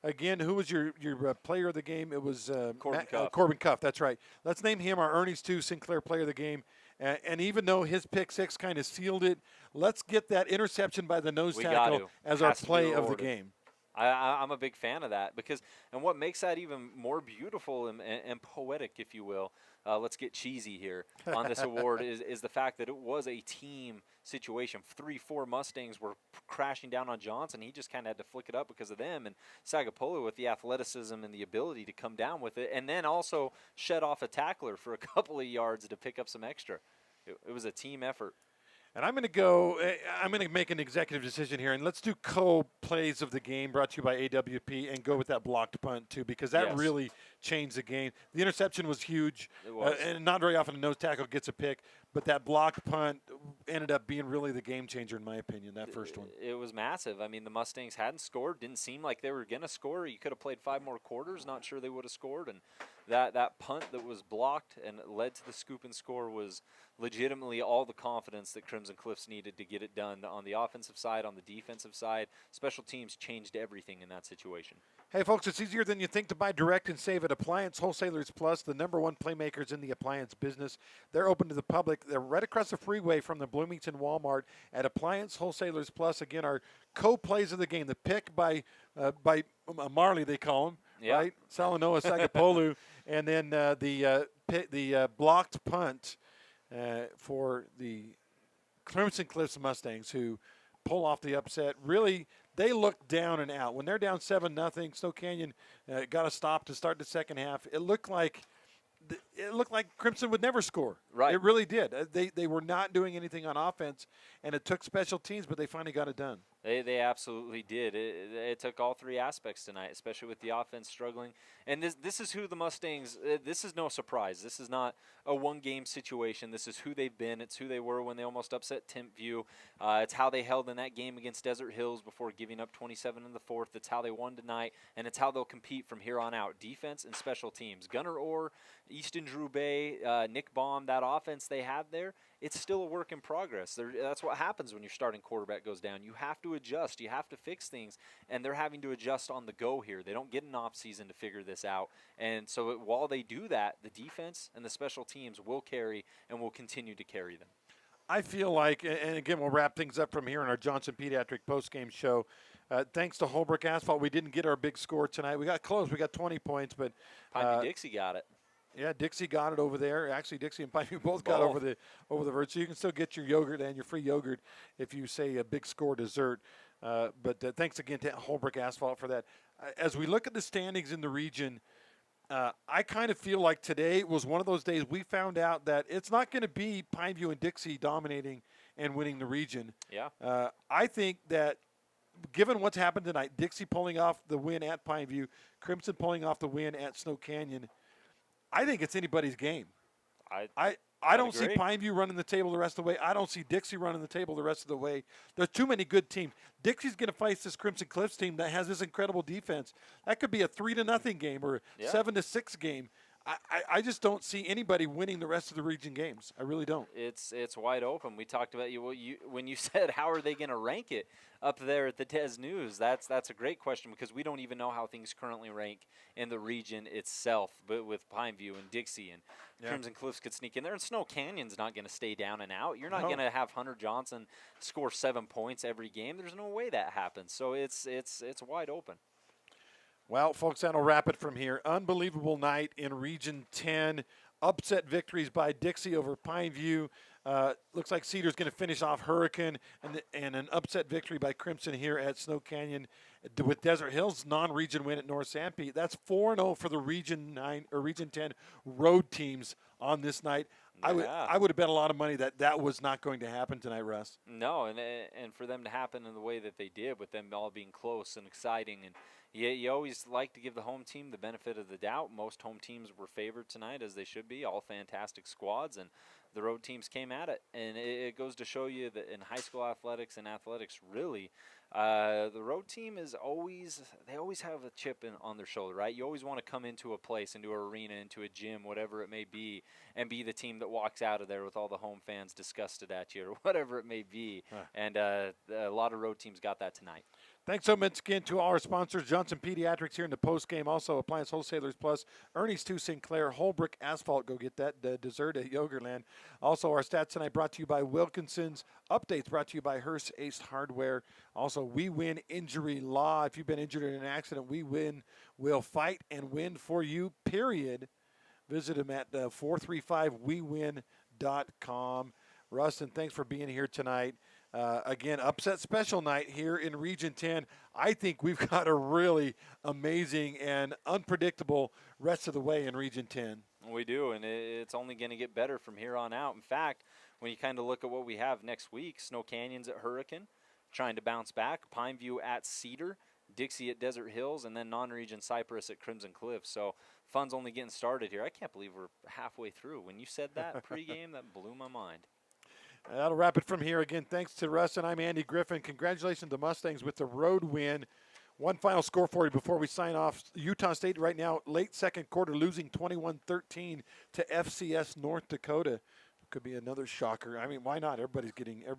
again, who was your player of the game? It was Corbin Cuff. Corbin Cuff, that's right. Let's name him our Ernie's 2 Sinclair player of the game. And even though his pick 6 kind of sealed it, let's get that interception by the nose tackle as our play of the game. I'm a big fan of that and what makes that even more beautiful and poetic, if you will, let's get cheesy here on this award, is the fact that it was a team situation. 3-4 Mustangs were crashing down on Johnson. He just kind of had to flick it up because of them. And Sagapolu with the athleticism and the ability to come down with it, and then also shed off a tackler for a couple of yards to pick up some extra. It was a team effort. And I'm going to make an executive decision here, and let's do co-plays of the game brought to you by AWP and go with that blocked punt, too, because that really changed the game. The interception was huge, it was. And not very often a nose tackle gets a pick, but that blocked punt ended up being really the game changer, in my opinion, that first one. It was massive. I mean, the Mustangs hadn't scored, didn't seem like they were going to score. You could have played 5 more quarters, not sure they would have scored, and that punt that was blocked and led to the scoop and score was legitimately all the confidence that Crimson Cliffs needed to get it done on the offensive side, on the defensive side. Special teams changed everything in that situation. Hey, folks, it's easier than you think to buy direct and save at Appliance Wholesalers Plus, the #1 playmakers in the appliance business. They're open to the public. They're right across the freeway from the Bloomington Walmart at Appliance Wholesalers Plus. Again, our co-plays of the game, the pick by Marley, they call him, right? Salanoa Sagapolu. And then the blocked punt for the Crimson Cliffs Mustangs, who pull off the upset. Really, they look down and out. When they're down 7-0, Snow Canyon got a stop to start the second half. It looked like Crimson would never score. Right. It really did. They were not doing anything on offense, and it took special teams, but they finally got it done. They absolutely did. It took all three aspects tonight, especially with the offense struggling. And this is who the Mustangs. This is no surprise. This is not a one-game situation. This is who they've been. It's who they were when they almost upset Timpview. It's how they held in that game against Desert Hills before giving up 27 in the fourth. It's how they won tonight, and it's how they'll compete from here on out. Defense and special teams. Gunnar Orr, Easton Drew Bay, Nick Baum. That offense they have there, it's still a work in progress. That's what happens when your starting quarterback goes down. You have to adjust. You have to fix things, and they're having to adjust on the go here. They don't get an off season to figure this out, and so while they do that, the defense and the special teams will carry and will continue to carry them. I feel like, and again, we'll wrap things up from here in our Johnson Pediatric postgame show. Thanks to Holbrook Asphalt, we didn't get our big score tonight. We got close. We got 20 points, but Dixie got it. Yeah, Dixie got it over there. Actually, Dixie and Pineview both got over the verge. So you can still get your yogurt and your free yogurt if you say a big score dessert. But thanks again to Holbrook Asphalt for that. As we look at the standings in the region, I kind of feel like today was one of those days we found out that it's not going to be Pineview and Dixie dominating and winning the region. Yeah. I think that given what's happened tonight, Dixie pulling off the win at Pineview, Crimson pulling off the win at Snow Canyon, I think it's anybody's game. I don't see Pineview running the table the rest of the way. I don't see Dixie running the table the rest of the way. There's too many good teams. Dixie's going to face this Crimson Cliffs team that has this incredible defense. That could be a 3-0 game or a 7-6 game. I just don't see anybody winning the rest of the region games. I really don't. It's wide open. We talked about when you said how are they going to rank it up there at the Des News. That's a great question because we don't even know how things currently rank in the region itself. But with Pineview and Dixie and Crimson Cliffs could sneak in there, and Snow Canyon's not going to stay down and out. You're not going to have Hunter Johnson score 7 points every game. There's no way that happens. So it's wide open. Well, folks, that'll wrap it from here. Unbelievable night in Region 10. Upset victories by Dixie over Pineview. Looks like Cedar's going to finish off Hurricane, and an upset victory by Crimson here at Snow Canyon with Desert Hills non-region win at North Sanpete. That's 4-0 for the Region 9 or Region 10 road teams on this night. Yeah. I would have bet a lot of money that was not going to happen tonight, Russ. No, and for them to happen in the way that they did, with them all being close and exciting, and you always like to give the home team the benefit of the doubt. Most home teams were favored tonight, as they should be, all fantastic squads, and the road teams came at it. And it goes to show you that in high school athletics and athletics, really, the road team they always have a chip on their shoulder, right? You always want to come into a place, into an arena, into a gym, whatever it may be, and be the team that walks out of there with all the home fans disgusted at you or whatever it may be. And a lot of road teams got that tonight. Thanks so much again to all our sponsors, Johnson Pediatrics here in the postgame, also Appliance Wholesalers Plus, Ernie's 2 Sinclair, Holbrook Asphalt, go get that dessert at Yogurtland. Also, our stats tonight brought to you by Wilkinson's, updates brought to you by Hearst Ace Hardware. Also, We Win Injury Law. If you've been injured in an accident, We Win will fight and win for you, period. Visit them at 435wewin.com. Rustin, thanks for being here tonight. Again, upset special night here in Region 10. I think we've got a really amazing and unpredictable rest of the way in Region 10. We do, and it's only going to get better from here on out. In fact, when you kind of look at what we have next week, Snow Canyon's at Hurricane, trying to bounce back, Pineview at Cedar, Dixie at Desert Hills, and then non-region Cypress at Crimson Cliffs. So fun's only getting started here. I can't believe we're halfway through. When you said that pregame, that blew my mind. That'll wrap it from here. Again, thanks to Russ, and I'm Andy Griffin. Congratulations to Mustangs with the road win. One final score for you before we sign off. Utah State right now, late second quarter, losing 21-13 to FCS North Dakota. Could be another shocker. I mean, why not? Everybody's getting and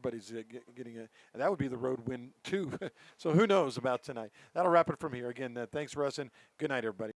that would be the road win too. So who knows about tonight? That'll wrap it from here. Again, thanks, Russ, and good night, everybody.